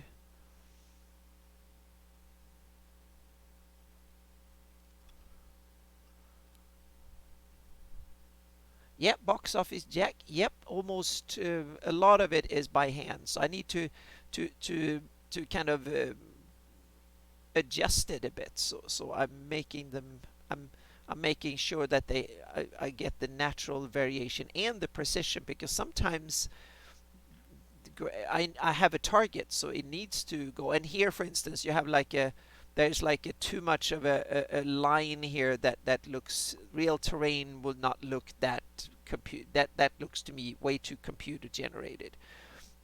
[SPEAKER 2] Yep, box office jack. Yep, almost a lot of it is by hand. So I need to to kind of adjust it a bit. So I'm making them. I'm making sure that I get the natural variation and the precision, because sometimes I have a target, so it needs to go. And here, for instance, you have like there's like a too much of a line here that looks, real terrain will not look that that looks to me way too computer generated.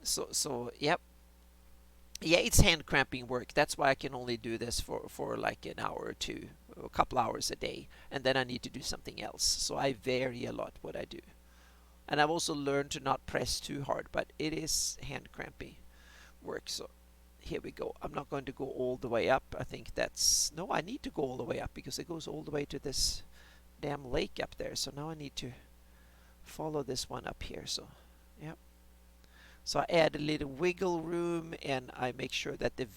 [SPEAKER 2] So yep. Yeah, it's hand cramping work. That's why I can only do this for like an hour or two, a couple hours a day, and then I need to do something else. So I vary a lot what I do. And I've also learned to not press too hard, but it is hand cramping work. So here we go. I'm not going to go all the way up. I think that's, no, I need to go all the way up because it goes all the way to this damn lake up there. So now I need to follow this one up here. So yeah. So I add a little wiggle room, and I make sure that the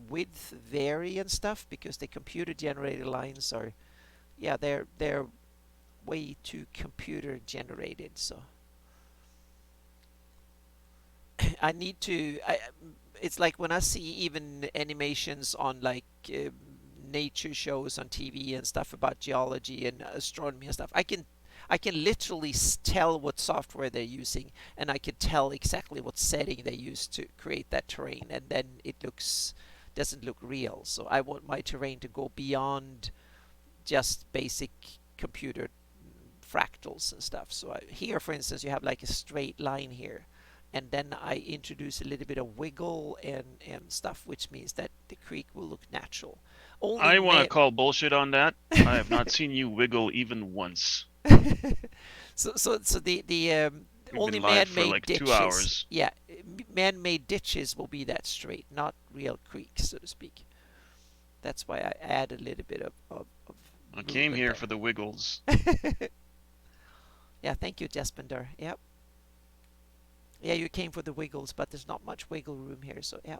[SPEAKER 2] width vary and stuff, because the computer generated lines are, yeah, they're way too computer generated. So I need to, it's like when I see even animations on like nature shows on TV and stuff about geology and astronomy and stuff, I can literally tell what software they're using, and I can tell exactly what setting they use to create that terrain, and then it doesn't look real. So I want my terrain to go beyond just basic computer fractals and stuff. So here, for instance, you have like a straight line here, and then I introduce a little bit of wiggle and stuff, which means that the creek will look natural. Only
[SPEAKER 1] I want to
[SPEAKER 2] man.
[SPEAKER 1] call bullshit on that. I have not seen you wiggle even once.
[SPEAKER 2] So
[SPEAKER 1] We've
[SPEAKER 2] only
[SPEAKER 1] been live for
[SPEAKER 2] man-made
[SPEAKER 1] like
[SPEAKER 2] ditches.
[SPEAKER 1] 2 hours.
[SPEAKER 2] Yeah, man-made ditches will be that straight, not real creeks, so to speak. That's why I add a little bit of
[SPEAKER 1] I came
[SPEAKER 2] movement
[SPEAKER 1] here for the wiggles.
[SPEAKER 2] there. Yeah, thank you, Jaspender. Yep. Yeah, you came for the wiggles, but there's not much wiggle room here, so yeah.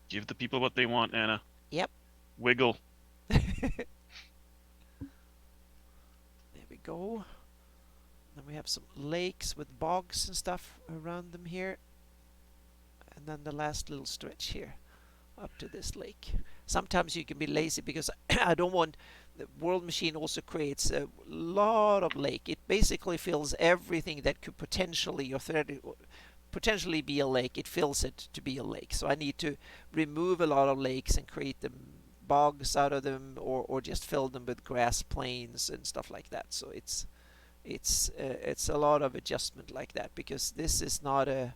[SPEAKER 1] Give the people what they want, Anna.
[SPEAKER 2] Yep.
[SPEAKER 1] Wiggle.
[SPEAKER 2] There we go. Then we have some lakes with bogs and stuff around them here. And then the last little stretch here up to this lake. Sometimes you can be lazy because I don't want the World Machine also creates a lot of lake. It basically fills everything that could potentially potentially be a lake. It fills it to be a lake. So I need to remove a lot of lakes and create them bogs out of them, or just fill them with grass plains and stuff like that. So it's a lot of adjustment like that, because this is not a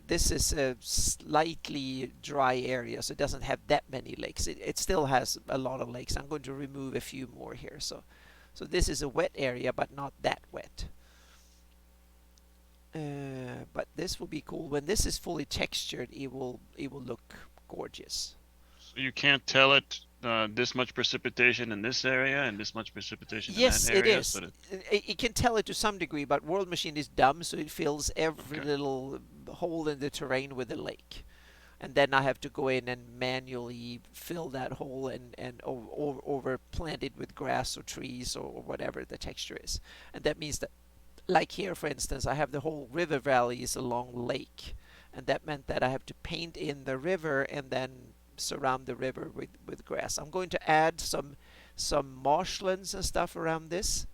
[SPEAKER 2] this is a slightly dry area, so it doesn't have that many lakes. It still has a lot of lakes. I'm going to remove a few more here. So this is a wet area, but not that wet. But this will be cool. When this is fully textured, it will look gorgeous.
[SPEAKER 1] So you can't tell it this much precipitation in this area and this much precipitation
[SPEAKER 2] Yes,
[SPEAKER 1] in that
[SPEAKER 2] it
[SPEAKER 1] area.
[SPEAKER 2] is. It can tell it to some degree, but World Machine is dumb, so it fills every little hole in the terrain with a lake. And then I have to go in and manually fill that hole and over plant it with grass or trees or whatever the texture is. And that means that, like here, for instance, I have the whole river valley is along lake. And that meant that I have to paint in the river and then surround the river with grass. I'm going to add some marshlands and stuff around this,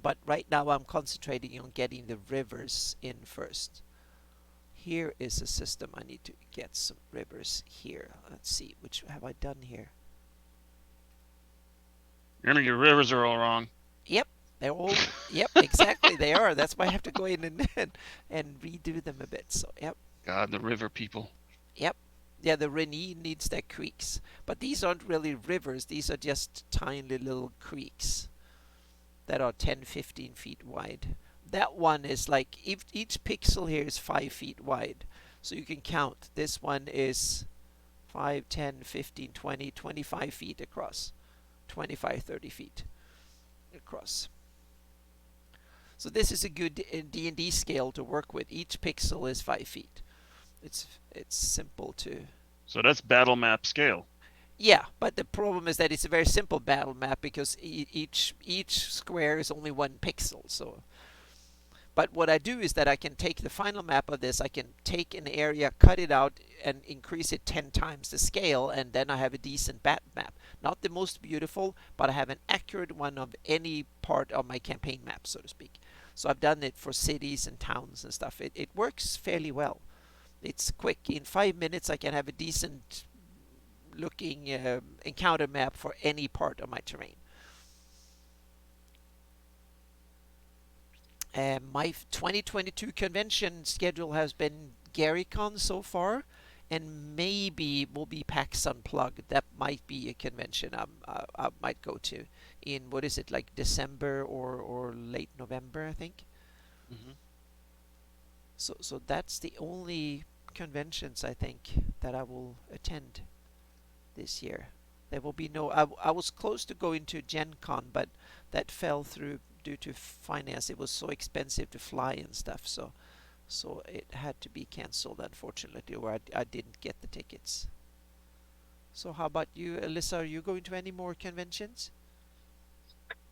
[SPEAKER 2] but right now I'm concentrating on getting the rivers in first. Here is a system. I need to get some rivers here. Let's see, which have I done here?
[SPEAKER 1] Your rivers are all wrong.
[SPEAKER 2] Yep, they're all. Yep, exactly, they are. That's why I have to go in and redo them a bit. So yep.
[SPEAKER 1] God, the river people.
[SPEAKER 2] Yep. Yeah, the Reni needs their creeks. But these aren't really rivers. These are just tiny little creeks that are 10, 15 feet wide. That one is like, each pixel here is 5 feet wide. So you can count. This one is 5, 10, 15, 20, 25 feet across. 25, 30 feet across. So this is a good D&D scale to work with. Each pixel is 5 feet. It's simple to.
[SPEAKER 1] So that's battle map scale.
[SPEAKER 2] Yeah, but the problem is that it's a very simple battle map because each square is only 1 pixel. So, but what I do is that I can take the final map of this. I can take an area, cut it out, and increase it 10 times the scale, and then I have a decent battle map. Not the most beautiful, but I have an accurate one of any part of my campaign map, so to speak. So I've done it for cities and towns and stuff. It works fairly well. It's quick. In 5 minutes, I can have a decent looking encounter map for any part of my terrain. My 2022 convention schedule has been GaryCon so far, and maybe will be PAX Unplugged. That might be a convention I might go to in, what is it, like December or late November, I think.
[SPEAKER 1] Mm-hmm.
[SPEAKER 2] So that's the only conventions I think that I will attend this year. There will be no. I was close to going to Gen Con, but that fell through due to finance. It was so expensive to fly and stuff, so it had to be cancelled, unfortunately, or I didn't get the tickets. So how about you, Alyssa? Are you going to any more conventions?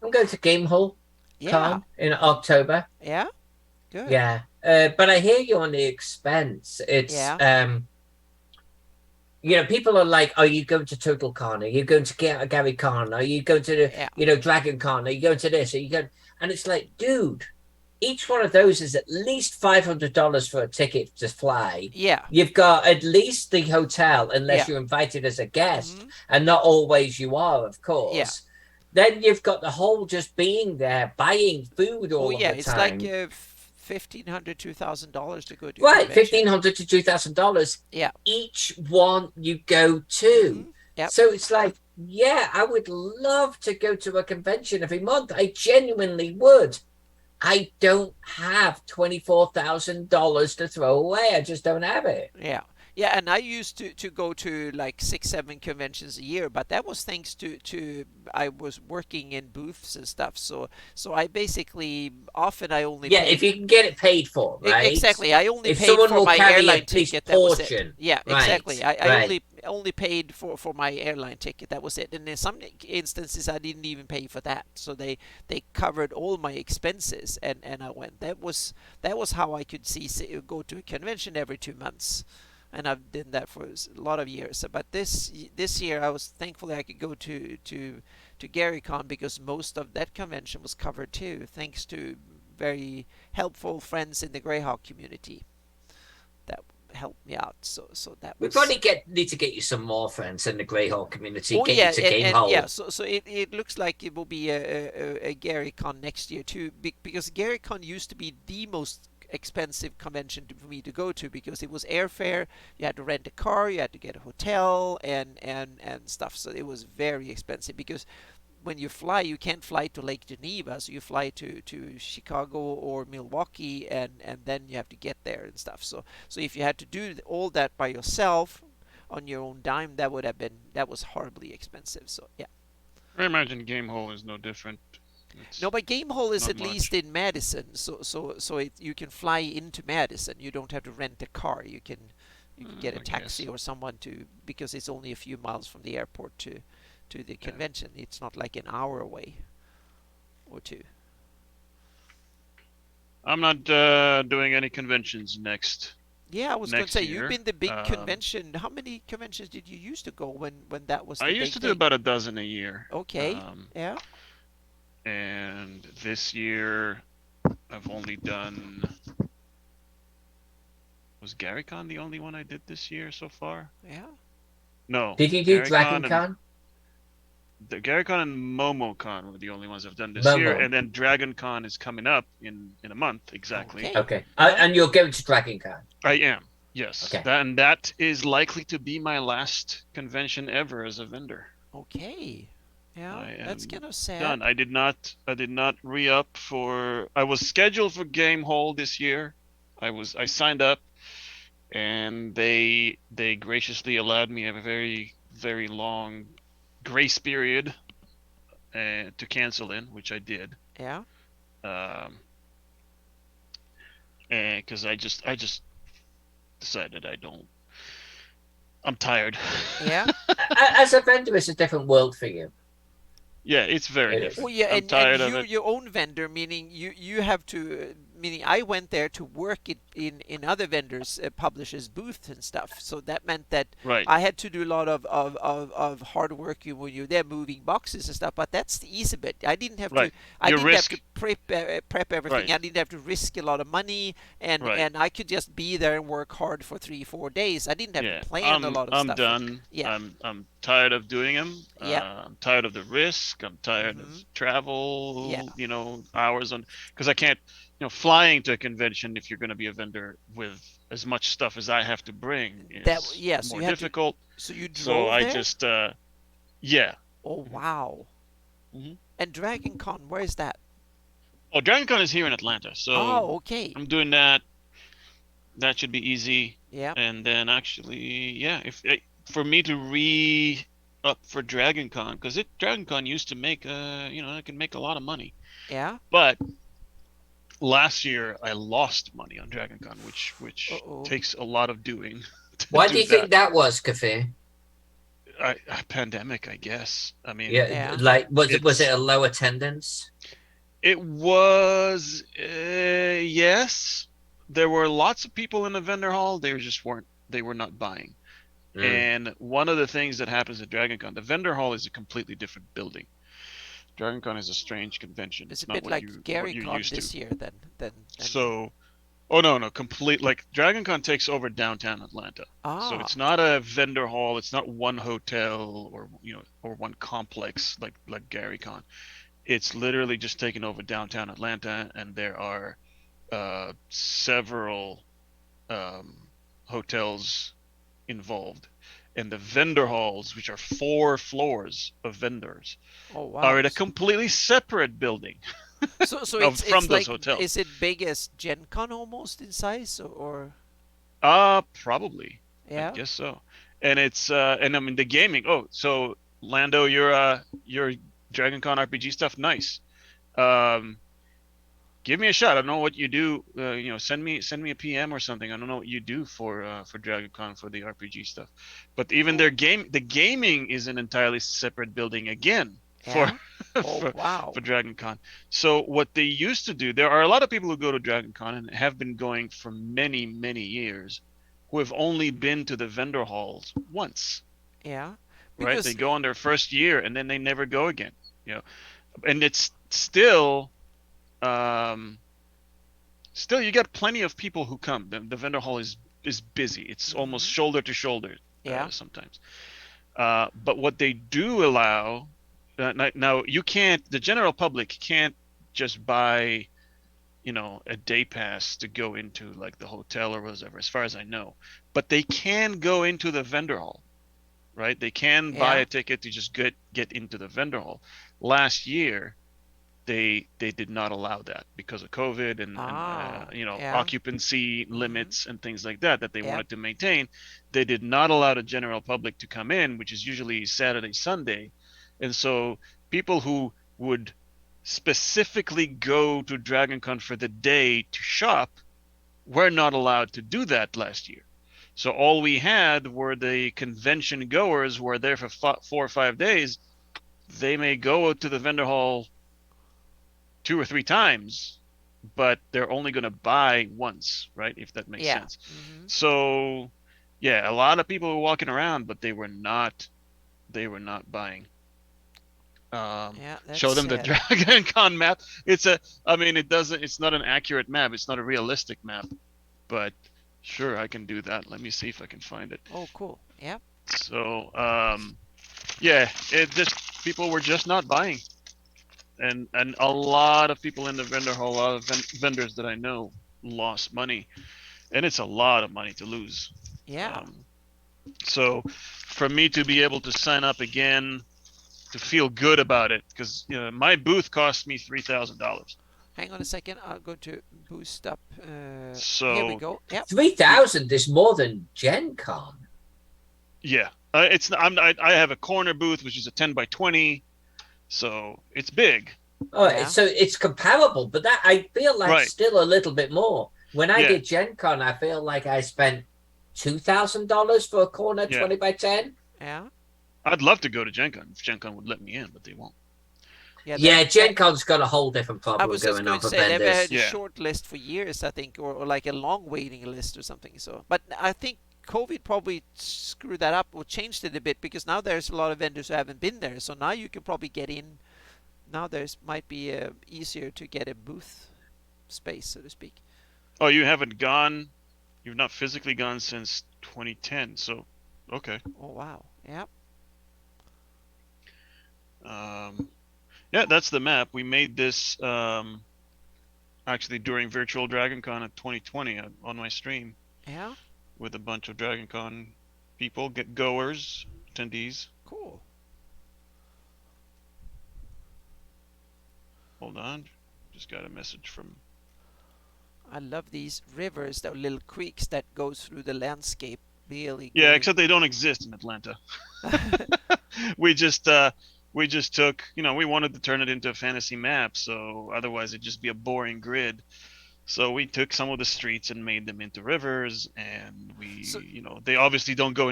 [SPEAKER 3] I'm going to Gamehole Con in October.
[SPEAKER 2] Yeah. Good.
[SPEAKER 3] Yeah, but I hear you on the expense. It's people are like, "Are you going to Total Con? Are you going to Gary Con? Are you going to the Dragon Con? Are you going to this? Are you going?" And it's like, dude, each one of those is at least $500 for a ticket to fly.
[SPEAKER 2] Yeah,
[SPEAKER 3] you've got at least the hotel, unless you're invited as a guest, and not always you are, of course.
[SPEAKER 2] Yeah.
[SPEAKER 3] Then you've got the whole just being there, buying food all of the time.
[SPEAKER 2] It's like $1,500, $2,000 to go to a
[SPEAKER 3] Right,
[SPEAKER 2] convention.
[SPEAKER 3] $1,500 to $2,000.
[SPEAKER 2] Yeah.
[SPEAKER 3] Each one you go to.
[SPEAKER 2] Yep.
[SPEAKER 3] So it's like, yeah, I would love to go to a convention every month. I genuinely would. I don't have $24,000 to throw away. I just don't have it.
[SPEAKER 2] Yeah. Yeah, and I used to go to like 6, 7 conventions a year, but that was thanks to I was working in booths and stuff. So I basically often I only
[SPEAKER 3] Yeah,
[SPEAKER 2] paid.
[SPEAKER 3] if you can get it paid for, right?
[SPEAKER 2] Exactly. I only
[SPEAKER 3] If
[SPEAKER 2] paid
[SPEAKER 3] someone
[SPEAKER 2] for
[SPEAKER 3] will
[SPEAKER 2] my
[SPEAKER 3] carry
[SPEAKER 2] airline
[SPEAKER 3] a big
[SPEAKER 2] ticket. That was it.
[SPEAKER 3] portion.
[SPEAKER 2] Yeah,
[SPEAKER 3] Right,
[SPEAKER 2] exactly. I
[SPEAKER 3] right.
[SPEAKER 2] only paid for my airline ticket. That was it. And in some instances, I didn't even pay for that. So they covered all my expenses, and I went. That was how I could go to a convention every 2 months. And I've done that for a lot of years. But this year, I was thankfully I could go to GaryCon because most of that convention was covered too, thanks to very helpful friends in the Greyhawk community that helped me out. So that
[SPEAKER 3] We
[SPEAKER 2] was.
[SPEAKER 3] probably need to get you some more friends in the Greyhawk community.
[SPEAKER 2] Oh
[SPEAKER 3] Get
[SPEAKER 2] yeah,
[SPEAKER 3] you to Gamehole.
[SPEAKER 2] yeah. So it looks like it will be a GaryCon next year too, because GaryCon used to be the most expensive convention for me to go to because it was airfare. You had to rent a car, you had to get a hotel, and stuff. So it was very expensive because when you fly, you can't fly to Lake Geneva, so you fly to Chicago or Milwaukee, and then you have to get there and stuff. So if you had to do all that by yourself on your own dime, that was horribly expensive. So yeah.
[SPEAKER 1] I imagine Gamehole is no different.
[SPEAKER 2] No, but Gamehole is
[SPEAKER 1] not
[SPEAKER 2] at
[SPEAKER 1] much.
[SPEAKER 2] least in Madison, so you can fly into Madison. You don't have to rent a car. You can get a
[SPEAKER 1] I
[SPEAKER 2] taxi
[SPEAKER 1] guess.
[SPEAKER 2] or someone because it's only a few miles from the airport to the
[SPEAKER 1] Yeah.
[SPEAKER 2] convention. It's not like an hour away or two.
[SPEAKER 1] I'm not doing any conventions next
[SPEAKER 2] Yeah, I was going to say you've
[SPEAKER 1] year.
[SPEAKER 2] been the big convention. How many conventions did you used to go when that was
[SPEAKER 1] I
[SPEAKER 2] the
[SPEAKER 1] used
[SPEAKER 2] big
[SPEAKER 1] to do
[SPEAKER 2] thing?
[SPEAKER 1] about a dozen a year.
[SPEAKER 2] Okay. Yeah.
[SPEAKER 1] And this year I've only done. Was GaryCon the only one I did this year so far?
[SPEAKER 2] Yeah.
[SPEAKER 1] No.
[SPEAKER 3] Did you do
[SPEAKER 1] GaryCon
[SPEAKER 3] DragonCon?
[SPEAKER 1] The GaryCon and MomoCon were the only ones I've done this year,
[SPEAKER 3] Momo.
[SPEAKER 1] and then DragonCon is coming up in a month exactly.
[SPEAKER 2] Okay.
[SPEAKER 3] Okay.
[SPEAKER 2] Yeah.
[SPEAKER 3] And you're going to DragonCon?
[SPEAKER 1] I am. Yes.
[SPEAKER 3] Okay.
[SPEAKER 1] That is likely to be my last convention ever as a vendor.
[SPEAKER 2] Okay. Yeah,
[SPEAKER 1] I
[SPEAKER 2] that's
[SPEAKER 1] am
[SPEAKER 2] kind of sad.
[SPEAKER 1] Done. I did not re-up for. I was scheduled for Gamehole this year. I signed up, and they graciously allowed me a very very long grace period to cancel in, which I did.
[SPEAKER 2] Yeah.
[SPEAKER 1] And because I just decided I'm tired.
[SPEAKER 2] Yeah.
[SPEAKER 3] As a vendor, it's a different world for you.
[SPEAKER 1] Yeah, it's very
[SPEAKER 3] It is.
[SPEAKER 1] different.
[SPEAKER 2] Oh yeah,
[SPEAKER 1] I'm tired
[SPEAKER 2] and
[SPEAKER 1] of it.
[SPEAKER 2] your own vendor, meaning you have to, meaning I went there to work in other vendors, publishers' booths and stuff. So that meant that
[SPEAKER 1] Right.
[SPEAKER 2] I had to do a lot of hard work when you're there moving boxes and stuff. But that's the easy bit. I didn't have
[SPEAKER 1] Right.
[SPEAKER 2] to. I
[SPEAKER 1] Your
[SPEAKER 2] didn't have to
[SPEAKER 1] risk.
[SPEAKER 2] prep everything.
[SPEAKER 1] Right.
[SPEAKER 2] I didn't have to risk a lot of money, and
[SPEAKER 1] Right.
[SPEAKER 2] I could just be there and work hard for 3-4 days. I didn't have
[SPEAKER 1] Yeah.
[SPEAKER 2] to plan a lot of
[SPEAKER 1] I'm
[SPEAKER 2] stuff.
[SPEAKER 1] done.
[SPEAKER 2] Yeah.
[SPEAKER 1] I'm tired of doing them.
[SPEAKER 2] Yeah.
[SPEAKER 1] I'm tired of the risk. I'm tired of travel.
[SPEAKER 2] Yeah.
[SPEAKER 1] Hours on because I can't. Flying to a convention if you're going to be a vendor with as much stuff as I have to bring is
[SPEAKER 2] So
[SPEAKER 1] more
[SPEAKER 2] you had
[SPEAKER 1] difficult.
[SPEAKER 2] So you drove
[SPEAKER 1] So I
[SPEAKER 2] there?
[SPEAKER 1] just yeah.
[SPEAKER 2] Oh wow.
[SPEAKER 1] Mhm.
[SPEAKER 2] And Dragon Con, where is that?
[SPEAKER 1] Oh, DragonCon is here in Atlanta, so
[SPEAKER 2] Oh, okay.
[SPEAKER 1] I'm doing that. That should be easy.
[SPEAKER 2] Yeah.
[SPEAKER 1] And then actually, yeah, if for me to re-up for DragonCon, because DragonCon used to make I can make a lot of money.
[SPEAKER 2] Yeah.
[SPEAKER 1] But last year I lost money on DragonCon, which
[SPEAKER 2] Uh-oh.
[SPEAKER 1] takes a lot of doing.
[SPEAKER 3] Why do you think that was, Cafe?
[SPEAKER 1] Pandemic, I guess. I mean,
[SPEAKER 3] Yeah. Like, was it a low attendance?
[SPEAKER 1] It was, yes. There were lots of people in the vendor hall. They were not buying. And one of the things that happens at DragonCon, the vendor hall is a completely different building. DragonCon is a strange convention.
[SPEAKER 2] It's a
[SPEAKER 1] not
[SPEAKER 2] bit
[SPEAKER 1] what
[SPEAKER 2] like
[SPEAKER 1] you're
[SPEAKER 2] GaryCon
[SPEAKER 1] used
[SPEAKER 2] this
[SPEAKER 1] to.
[SPEAKER 2] year then.
[SPEAKER 1] So, oh no, complete, like DragonCon takes over downtown Atlanta. So it's not a vendor hall. It's not one hotel or one complex like GaryCon. It's literally just taken over downtown Atlanta, and there are several hotels involved, and the vendor halls, which are 4 floors of vendors,
[SPEAKER 2] Oh
[SPEAKER 1] are
[SPEAKER 2] wow.
[SPEAKER 1] in a completely separate building
[SPEAKER 2] So
[SPEAKER 1] from
[SPEAKER 2] it's
[SPEAKER 1] those
[SPEAKER 2] like,
[SPEAKER 1] hotels.
[SPEAKER 2] is it big as Gen Con almost in size, or
[SPEAKER 1] Probably. I
[SPEAKER 2] yeah?
[SPEAKER 1] guess so. And it's and I mean the gaming. Oh, so Lando, your Dragon Con RPG stuff, nice. Um, Give me a shot. I don't know what you do. Send me a PM or something. I don't know what you do for Dragon Con for the RPG stuff. But even
[SPEAKER 2] Cool.
[SPEAKER 1] the gaming is an entirely separate building again for
[SPEAKER 2] Yeah. Oh
[SPEAKER 1] for
[SPEAKER 2] wow.
[SPEAKER 1] for Dragon Con. So what they used to do, there are a lot of people who go to Dragon Con and have been going for many, many years, who have only been to the vendor halls once,
[SPEAKER 2] Yeah.
[SPEAKER 1] right? They
[SPEAKER 2] Because
[SPEAKER 1] go on their first year and then they never go again. You know, and it's um still, you got plenty of people who come. The vendor hall is busy. It's almost
[SPEAKER 2] mhm.
[SPEAKER 1] shoulder to shoulder
[SPEAKER 2] Yeah.
[SPEAKER 1] sometimes. But what they do allow now, you can't. The general public can't just buy, a day pass to go into like the hotel or whatever, as far as I know. But they can go into the vendor hall, right? They can buy
[SPEAKER 2] Yeah.
[SPEAKER 1] a ticket to just get into the vendor hall. Last year, they did not allow that because of COVID and
[SPEAKER 2] Ah. Yeah.
[SPEAKER 1] occupancy
[SPEAKER 2] Mhm.
[SPEAKER 1] limits and things like that they
[SPEAKER 2] Yep.
[SPEAKER 1] wanted to maintain. They did not allow the general public to come in, which is usually Saturday, Sunday, and so people who would specifically go to DragonCon for the day to shop were not allowed to do that last year. So all we had were the convention goers who are there for 4 or 5 days. They may go to the vendor hall 2 or 3 times, but they're only going to buy once, right? If that makes
[SPEAKER 2] Yeah.
[SPEAKER 1] sense.
[SPEAKER 2] Mhm.
[SPEAKER 1] So, yeah, a lot of people were walking around, but they were not buying.
[SPEAKER 2] Yeah, that's
[SPEAKER 1] Show them the
[SPEAKER 2] sad.
[SPEAKER 1] Dragon Con map. I mean, it's not an accurate map. It's not a realistic map, but sure, I can do that. Let me see if I can find it.
[SPEAKER 2] Oh, cool. Yeah.
[SPEAKER 1] So, yeah, it just people were just not buying, and a lot of people in the vendor hall, a lot of vendors that I know lost money, and it's a lot of money to lose.
[SPEAKER 2] Yeah.
[SPEAKER 1] Um, so for me to be able to sign up again, to feel good about it, because my booth cost me $3,000.
[SPEAKER 2] Hang on a second. I'll go to boost up. Here we
[SPEAKER 1] So
[SPEAKER 2] go. Yep.
[SPEAKER 3] 3,000 is more than Gen Con.
[SPEAKER 1] yeah, I have a corner booth which is a 10 by 20, so it's big.
[SPEAKER 3] Oh,
[SPEAKER 2] Yeah.
[SPEAKER 3] so it's comparable, but that I feel like
[SPEAKER 1] Right.
[SPEAKER 3] still a little bit more. When I
[SPEAKER 1] Yeah.
[SPEAKER 3] did Gen Con, I feel like I spent $2,000 for a corner
[SPEAKER 1] Yeah.
[SPEAKER 3] 20 by 10.
[SPEAKER 2] Yeah.
[SPEAKER 1] I'd love to go to Gen Con if Gen Con would let me in, but they won't.
[SPEAKER 2] Yeah.
[SPEAKER 3] Yeah, Gen Con's got a whole different
[SPEAKER 2] I
[SPEAKER 3] problem
[SPEAKER 2] was just
[SPEAKER 3] going
[SPEAKER 2] going
[SPEAKER 3] on
[SPEAKER 2] to
[SPEAKER 3] for
[SPEAKER 2] say they've
[SPEAKER 3] vendors.
[SPEAKER 2] had a
[SPEAKER 1] Yeah.
[SPEAKER 2] short list for years, I think, or like a long waiting list or something. So, but I think COVID probably screwed that up or changed it a bit because now there's a lot of vendors who haven't been there. So now you can probably get in. Now there's might be easier to get a booth space, so to speak.
[SPEAKER 1] Oh, you haven't gone? You've not physically gone since 2010, so okay.
[SPEAKER 2] Oh wow. Yeah.
[SPEAKER 1] Um, yeah, that's the map. We made this actually during Virtual DragonCon of 2020 on my stream
[SPEAKER 2] Yeah.
[SPEAKER 1] with a bunch of DragonCon people, get goers, attendees.
[SPEAKER 2] Cool.
[SPEAKER 1] Hold on, just got a message from.
[SPEAKER 2] I love these rivers, the little creeks that goes through the landscape. Really
[SPEAKER 1] Yeah,
[SPEAKER 2] going.
[SPEAKER 1] except they don't exist in Atlanta. we just we just took, we wanted to turn it into a fantasy map, so otherwise it'd just be a boring grid. So we took some of the streets and made them into rivers, and
[SPEAKER 2] So
[SPEAKER 1] they obviously don't go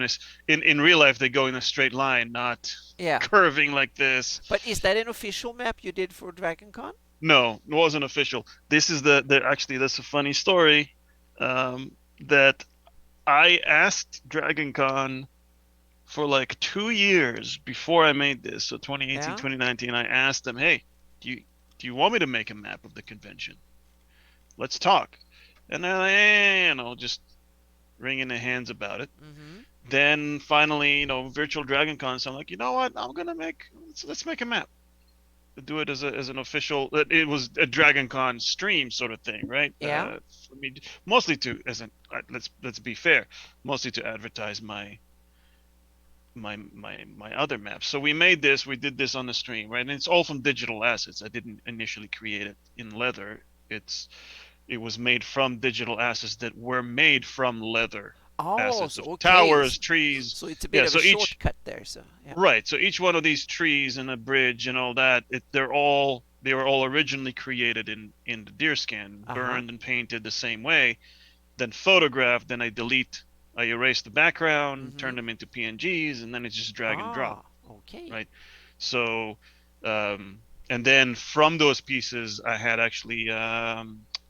[SPEAKER 1] in real life. They go in a straight line, not
[SPEAKER 2] yeah.
[SPEAKER 1] curving like this.
[SPEAKER 2] But is that an official map you did for DragonCon?
[SPEAKER 1] No, it wasn't official. This is the actually that's a funny story, that I asked DragonCon for like 2 years before I made this. So 2018,
[SPEAKER 2] Yeah.
[SPEAKER 1] 2019, I asked them, hey, do you want me to make a map of the convention? Let's talk. And they're like, just wringing their hands about it.
[SPEAKER 2] Mm-hmm.
[SPEAKER 1] Then finally, Virtual Dragon Con. So I'm like, you know what? I'm gonna let's make a map. do it as an official. It was a Dragon Con stream sort of thing, right?
[SPEAKER 2] Yeah.
[SPEAKER 1] For me, mostly to as an let's be fair, mostly to advertise my other maps. So we made this, we did this on the stream, right? And it's all from digital assets. I didn't initially create it in leather. It was made from digital assets that were made from leather
[SPEAKER 2] Oh,
[SPEAKER 1] assets
[SPEAKER 2] so
[SPEAKER 1] of
[SPEAKER 2] okay.
[SPEAKER 1] towers, trees.
[SPEAKER 2] So it's a bit
[SPEAKER 1] Yeah,
[SPEAKER 2] of a
[SPEAKER 1] so each
[SPEAKER 2] shortcut there. So yeah.
[SPEAKER 1] right, so each one of these trees and a bridge and all that, they were all originally created in the deerskin,
[SPEAKER 2] Uh-huh.
[SPEAKER 1] burned and painted the same way, then photographed, then I erase the background,
[SPEAKER 2] Mm-hmm.
[SPEAKER 1] turn them into PNGs, and then it's just drag and drop,
[SPEAKER 2] Ah, okay.
[SPEAKER 1] right? So, and then from those pieces, I had actually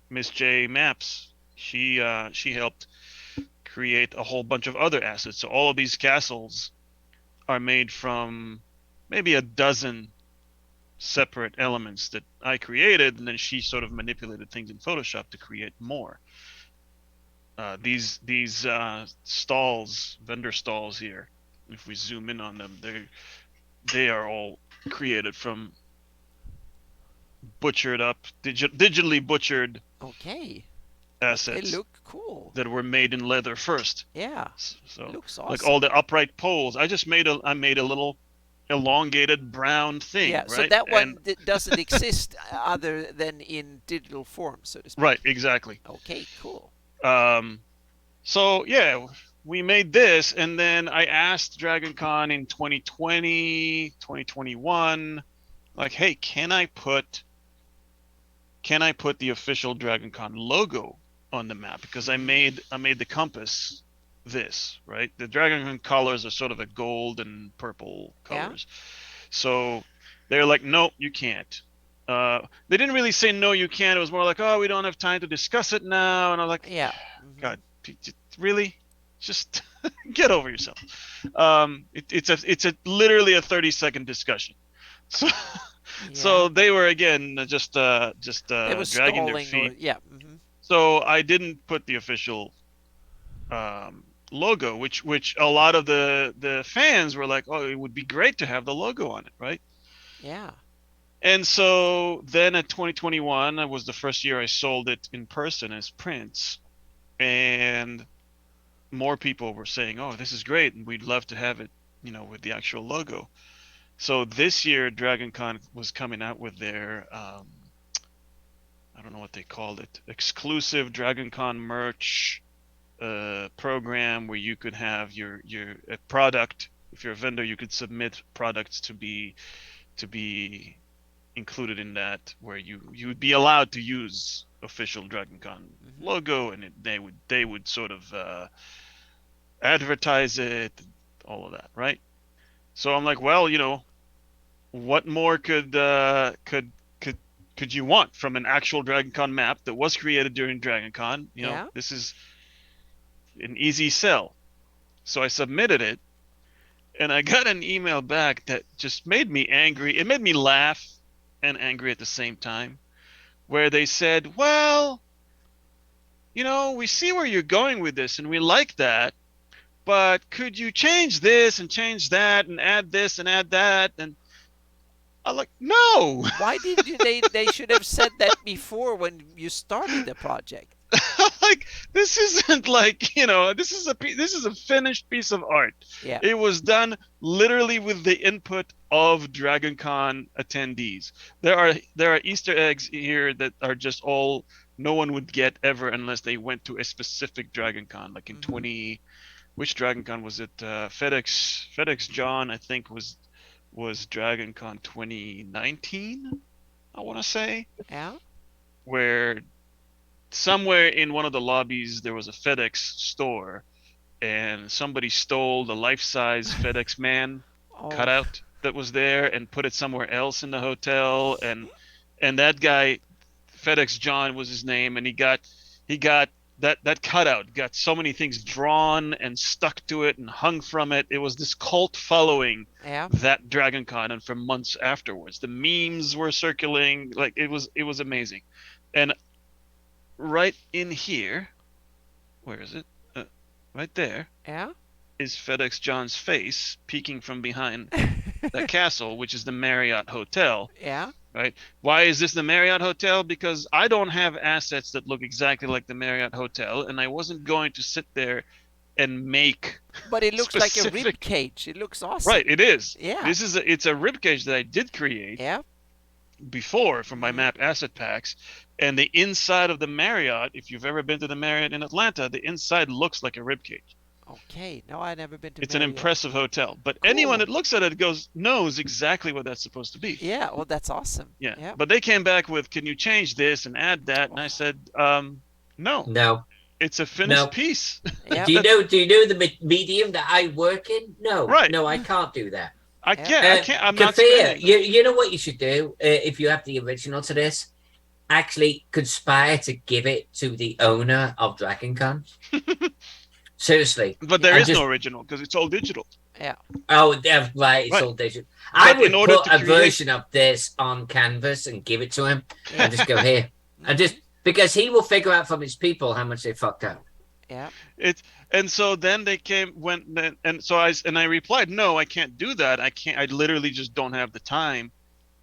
[SPEAKER 1] Miss J Maps. She helped create a whole bunch of other assets. So all of these castles are made from maybe a dozen separate elements that I created, and then she sort of manipulated things in Photoshop to create more. These stalls, vendor stalls here, if we zoom in on them, they are all created from butchered up, digitally butchered
[SPEAKER 2] Okay. But they
[SPEAKER 1] assets
[SPEAKER 2] look cool.
[SPEAKER 1] that were made in leather first.
[SPEAKER 2] Yeah.
[SPEAKER 1] So,
[SPEAKER 2] Looks
[SPEAKER 1] like all
[SPEAKER 2] awesome.
[SPEAKER 1] the upright poles, I made a little elongated brown thing,
[SPEAKER 2] Yeah, so
[SPEAKER 1] right?
[SPEAKER 2] that
[SPEAKER 1] And
[SPEAKER 2] one doesn't exist other than in digital form, so to
[SPEAKER 1] right,
[SPEAKER 2] speak.
[SPEAKER 1] exactly.
[SPEAKER 2] Okay, cool.
[SPEAKER 1] Um, so yeah, we made this, and then I asked Dragon Con in 2020, 2021, like, hey, can I put the official Dragon Con logo on the map? Because
[SPEAKER 2] Mm-hmm.
[SPEAKER 1] I made the compass this, right? The Dragon Con colors are sort of a gold and purple
[SPEAKER 2] Yeah.
[SPEAKER 1] colors. So they're like, no, you can't. They didn't really say no, you can't. It was more like, oh, we don't have time to discuss it now. And I was like,
[SPEAKER 2] Yeah. Mm-hmm.
[SPEAKER 1] God, really? Just get over yourself. It's a literally a 30-second discussion. So
[SPEAKER 2] Yeah.
[SPEAKER 1] so they were again just
[SPEAKER 2] They were
[SPEAKER 1] dragging their
[SPEAKER 2] stalling or
[SPEAKER 1] feet.
[SPEAKER 2] yeah. Mm-hmm.
[SPEAKER 1] So I didn't put the official um, logo, which a lot of the fans were like, oh, it would be great to have the logo on it, right?
[SPEAKER 2] Yeah.
[SPEAKER 1] And so then at 2021, it was the first year I sold it in person as prints, and more people were saying, "Oh, this is great, and we'd love to have it, with the actual logo." So this year, Dragon Con was coming out with their I don't know what they called it, exclusive Dragon Con merch program where you could have your product. If you're a vendor, you could submit products to be included in that, where you would be allowed to use official Dragon Con
[SPEAKER 2] Mm-hmm.
[SPEAKER 1] logo, and they would sort of advertise it, all of that, right? So I'm like, well, what more could you want from an actual Dragon Con map that was created during Dragon Con?
[SPEAKER 2] Yeah.
[SPEAKER 1] This is an easy sell. So I submitted it, and I got an email back that just made me angry. It made me laugh and angry at the same time, where they said, well, we see where you're going with this, and we like that, but could you change this and change that and add this and add that? And I'm like, no.
[SPEAKER 2] Why did you they should have said that before when you started the project?
[SPEAKER 1] Like, this isn't like, this is a finished piece of art.
[SPEAKER 2] Yeah.
[SPEAKER 1] It was done literally with the input of Dragon Con attendees. There are Easter eggs here that are just all no one would get ever unless they went to a specific Dragon Con, like in
[SPEAKER 2] Mm-hmm.
[SPEAKER 1] 20, which Dragon Con was it? FedEx John, I think, was Dragon Con 2019, I want to say,
[SPEAKER 2] Yeah.
[SPEAKER 1] where somewhere in one of the lobbies there was a FedEx store, and somebody stole the life-size FedEx man
[SPEAKER 2] Oh.
[SPEAKER 1] cutout that was there and put it somewhere else in the hotel, and that guy, FedEx John was his name, and he got that cutout got so many things drawn and stuck to it and hung from it. It was this cult following
[SPEAKER 2] Yeah.
[SPEAKER 1] that Dragon Con, and for months afterwards the memes were circulating. Like, it was amazing. And right in here, where is it? Right there
[SPEAKER 2] Yeah.
[SPEAKER 1] is FedEx John's face peeking from behind that castle, which is the Marriott Hotel.
[SPEAKER 2] Yeah.
[SPEAKER 1] Right? Why is this the Marriott Hotel? Because I don't have assets that look exactly like the Marriott Hotel, and I wasn't going to sit there and make
[SPEAKER 2] But it looks like a rib
[SPEAKER 1] specific.
[SPEAKER 2] cage. It looks
[SPEAKER 1] Right,
[SPEAKER 2] awesome.
[SPEAKER 1] it is.
[SPEAKER 2] Yeah.
[SPEAKER 1] It's a ribcage that I did create
[SPEAKER 2] Yeah.
[SPEAKER 1] before from my
[SPEAKER 2] Mm-hmm.
[SPEAKER 1] map asset packs, and the inside of the Marriott, if you've ever been to the Marriott in Atlanta, the inside looks like a ribcage.
[SPEAKER 2] Okay. No, I've never been to
[SPEAKER 1] It's an
[SPEAKER 2] Marriott.
[SPEAKER 1] impressive hotel, but anyone
[SPEAKER 2] Cool.
[SPEAKER 1] that looks at it knows exactly what that's supposed to be.
[SPEAKER 2] Yeah. Well, that's awesome.
[SPEAKER 1] Yeah,
[SPEAKER 2] Yeah.
[SPEAKER 1] but they came back with, can you change this and add that? And I
[SPEAKER 2] Oh,
[SPEAKER 1] said, no,
[SPEAKER 3] No,
[SPEAKER 1] it's a finished
[SPEAKER 3] no.
[SPEAKER 1] piece.
[SPEAKER 2] yeah.
[SPEAKER 3] Do you know the medium that I work in? No,
[SPEAKER 1] Right.
[SPEAKER 3] no, I can't do that.
[SPEAKER 2] Yeah.
[SPEAKER 1] I can't, I'm not
[SPEAKER 3] Kafir,
[SPEAKER 1] spending.
[SPEAKER 3] you know what you should do if you have the original to this? Actually conspire to give it to the owner of DragonCon. Seriously.
[SPEAKER 1] But there
[SPEAKER 2] Yeah.
[SPEAKER 1] is
[SPEAKER 3] just
[SPEAKER 1] no original because it's all digital.
[SPEAKER 2] Yeah.
[SPEAKER 3] Oh, right, it's
[SPEAKER 1] Right.
[SPEAKER 3] all digital. I
[SPEAKER 1] But in
[SPEAKER 3] would
[SPEAKER 1] order
[SPEAKER 3] put
[SPEAKER 1] to
[SPEAKER 3] a
[SPEAKER 1] create,
[SPEAKER 3] version of this on canvas and give it to him
[SPEAKER 2] Yeah.
[SPEAKER 3] and just go here. And just because he will figure out from his people how much they fucked up.
[SPEAKER 2] Yeah.
[SPEAKER 1] it's and so then they came when and so I replied, no, I can't do that. I literally just don't have the time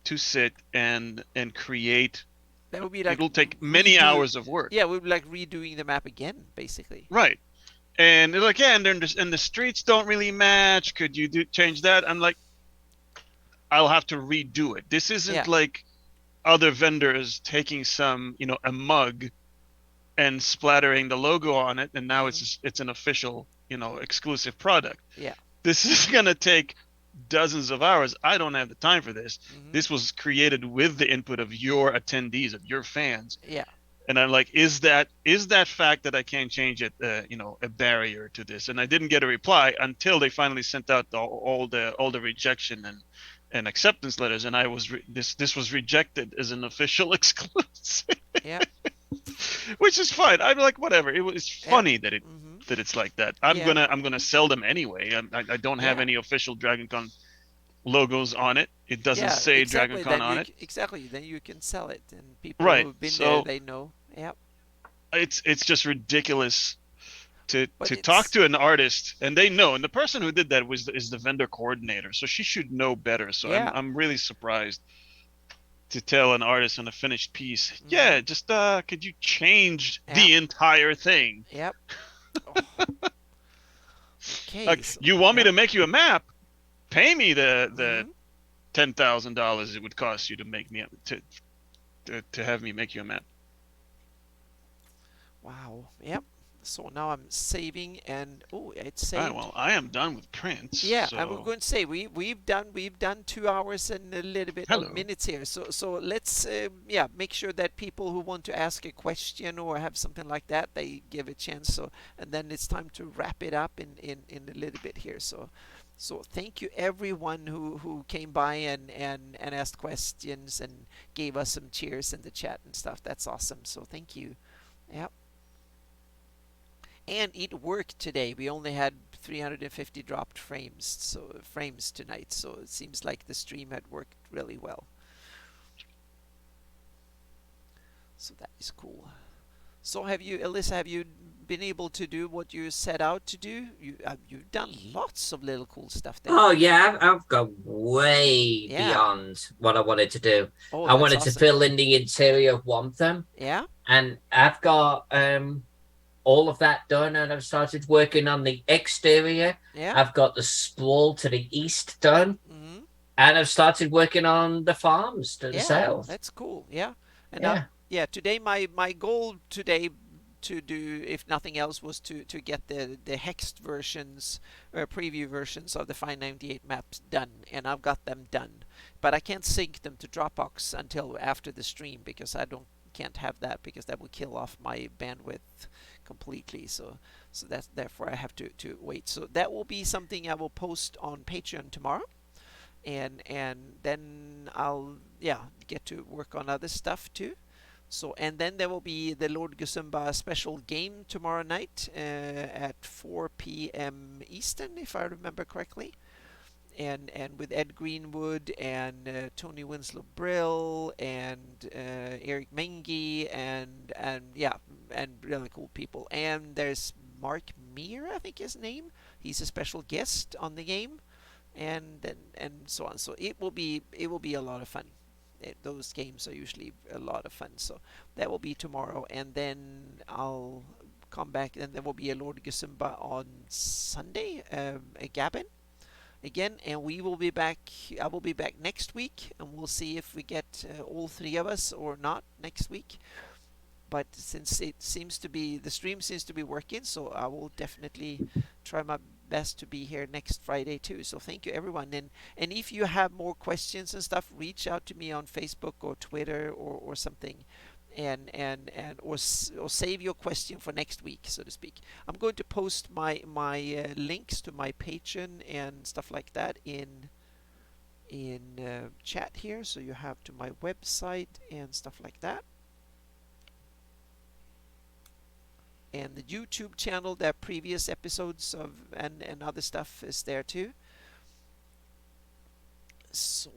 [SPEAKER 1] to sit and create.
[SPEAKER 2] That would be like
[SPEAKER 1] It'll take many hours of work.
[SPEAKER 2] Yeah, we would like redoing the map again, basically.
[SPEAKER 1] Right. And they're like, yeah, and the streets don't really match. Could you change that? I'm like, I'll have to redo it. This isn't
[SPEAKER 2] Yeah.
[SPEAKER 1] like other vendors taking some, a mug and splattering the logo on it, and now it's an official, exclusive product.
[SPEAKER 2] Yeah.
[SPEAKER 1] This is gonna take dozens of hours. I don't have the time for this.
[SPEAKER 2] Mm-hmm.
[SPEAKER 1] This was created with the input of your attendees, of your fans.
[SPEAKER 2] Yeah.
[SPEAKER 1] And I'm like, is that fact that I can't change it, a barrier to this? And I didn't get a reply until they finally sent out all the rejection and acceptance letters, and this was rejected as an official exclusive.
[SPEAKER 2] Yeah.
[SPEAKER 1] Which is fine. I'm like, whatever. It's funny that
[SPEAKER 2] Mm-hmm.
[SPEAKER 1] it's like that. I'm gonna sell them anyway. I don't have any official DragonCon logos on it. It doesn't say
[SPEAKER 2] exactly.
[SPEAKER 1] DragonCon on it.
[SPEAKER 2] Exactly. Then you can sell it, and people
[SPEAKER 1] Right.
[SPEAKER 2] who've been
[SPEAKER 1] So
[SPEAKER 2] there, they know. Yeah.
[SPEAKER 1] it's just ridiculous to
[SPEAKER 2] But
[SPEAKER 1] talk to an artist, and they know. And the person who did that is the vendor coordinator, so she should know better. So
[SPEAKER 2] Yeah.
[SPEAKER 1] I'm really surprised to tell an artist on a finished piece,
[SPEAKER 2] Mhm.
[SPEAKER 1] yeah, just could you change
[SPEAKER 2] Yeah.
[SPEAKER 1] the entire thing?
[SPEAKER 2] Yep. Okay.
[SPEAKER 1] Like,
[SPEAKER 2] so-
[SPEAKER 1] you want me
[SPEAKER 2] yeah.
[SPEAKER 1] to make you a map? Pay me the
[SPEAKER 2] Mhm.
[SPEAKER 1] $10,000 it would cost you to make me to have me make you a map.
[SPEAKER 2] Wow. Yep. So now I'm saving, and oh, it's
[SPEAKER 1] All right,
[SPEAKER 2] saved.
[SPEAKER 1] well, I am done with prints.
[SPEAKER 2] Yeah,
[SPEAKER 1] so...
[SPEAKER 2] I was going to say we've done 2 hours and a little bit
[SPEAKER 1] Hello.
[SPEAKER 2] of minutes here. So let's make sure that people who want to ask a question or have something like that, they give a chance. So, and then it's time to wrap it up in a little bit here. So thank you everyone who came by and asked questions and gave us some cheers in the chat and stuff. That's awesome. So thank you. Yep. And it worked today. We only had 350 dropped frames tonight, so it seems like the stream had worked really well. So that is cool. So Alyssa, have you been able to do what you set out to do? You've done lots of little cool stuff there.
[SPEAKER 3] Oh yeah, I've gone way
[SPEAKER 2] Yeah.
[SPEAKER 3] beyond what I wanted to do.
[SPEAKER 2] Oh,
[SPEAKER 3] I
[SPEAKER 2] that's
[SPEAKER 3] wanted to
[SPEAKER 2] awesome.
[SPEAKER 3] fill in the interior of one of them,
[SPEAKER 2] Yeah.
[SPEAKER 3] and I've got all of that done, and I've started working on the exterior.
[SPEAKER 2] Yeah.
[SPEAKER 3] I've got the sprawl to the east done,
[SPEAKER 2] Mm-hmm.
[SPEAKER 3] and I've started working on the farms to the
[SPEAKER 2] Yeah.
[SPEAKER 3] south.
[SPEAKER 2] That's cool. Yeah. And
[SPEAKER 3] Yeah.
[SPEAKER 2] today my goal today to do, if nothing else, was to get the hexed versions or preview versions of the 598 maps done, and I've got them done. But I can't sync them to Dropbox until after the stream because can't have that because that would kill off my bandwidth completely. So that's therefore I have to wait. So that will be something I will post on Patreon tomorrow. And then I'll get to work on other stuff too. So, and then there will be the Lord Gusumba special game tomorrow night at 4 p.m. Eastern, if I remember correctly. And with Ed Greenwood and Tony Winslow Brill and Eric Mengi and really cool people. And there's Mark Meyer, I think his name. He's a special guest on the game. and so on. So it will be a lot of fun. Those games are usually a lot of fun. So that will be tomorrow, and then I'll come back, and there will be a Lord Gesumba on Sunday, a Gabin again, and we will be back. I will be back next week, and we'll see if we get all three of us or not next week. But since it seems to be, the stream seems to be working, so I will definitely try my best to be here next Friday too. So thank you everyone, and if you have more questions and stuff, reach out to me on Facebook or Twitter or something, or save your question for next week, so to speak. I'm going to post my links to my Patreon and stuff like that in chat here, so you have to my website and stuff like that. And the YouTube channel, there are previous episodes of and other stuff is there too. So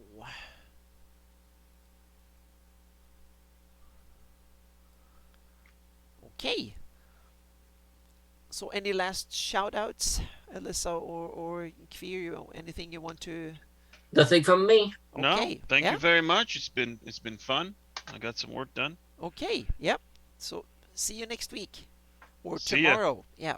[SPEAKER 2] okay. So any last shout outs, Alyssa or Kvir, anything you want to?
[SPEAKER 3] Nothing from me.
[SPEAKER 2] Okay.
[SPEAKER 1] No, thank you very much. It's been fun. I got some work done.
[SPEAKER 2] Okay. Yep. So see you next week. Or
[SPEAKER 1] See ya.
[SPEAKER 2] tomorrow. Yeah.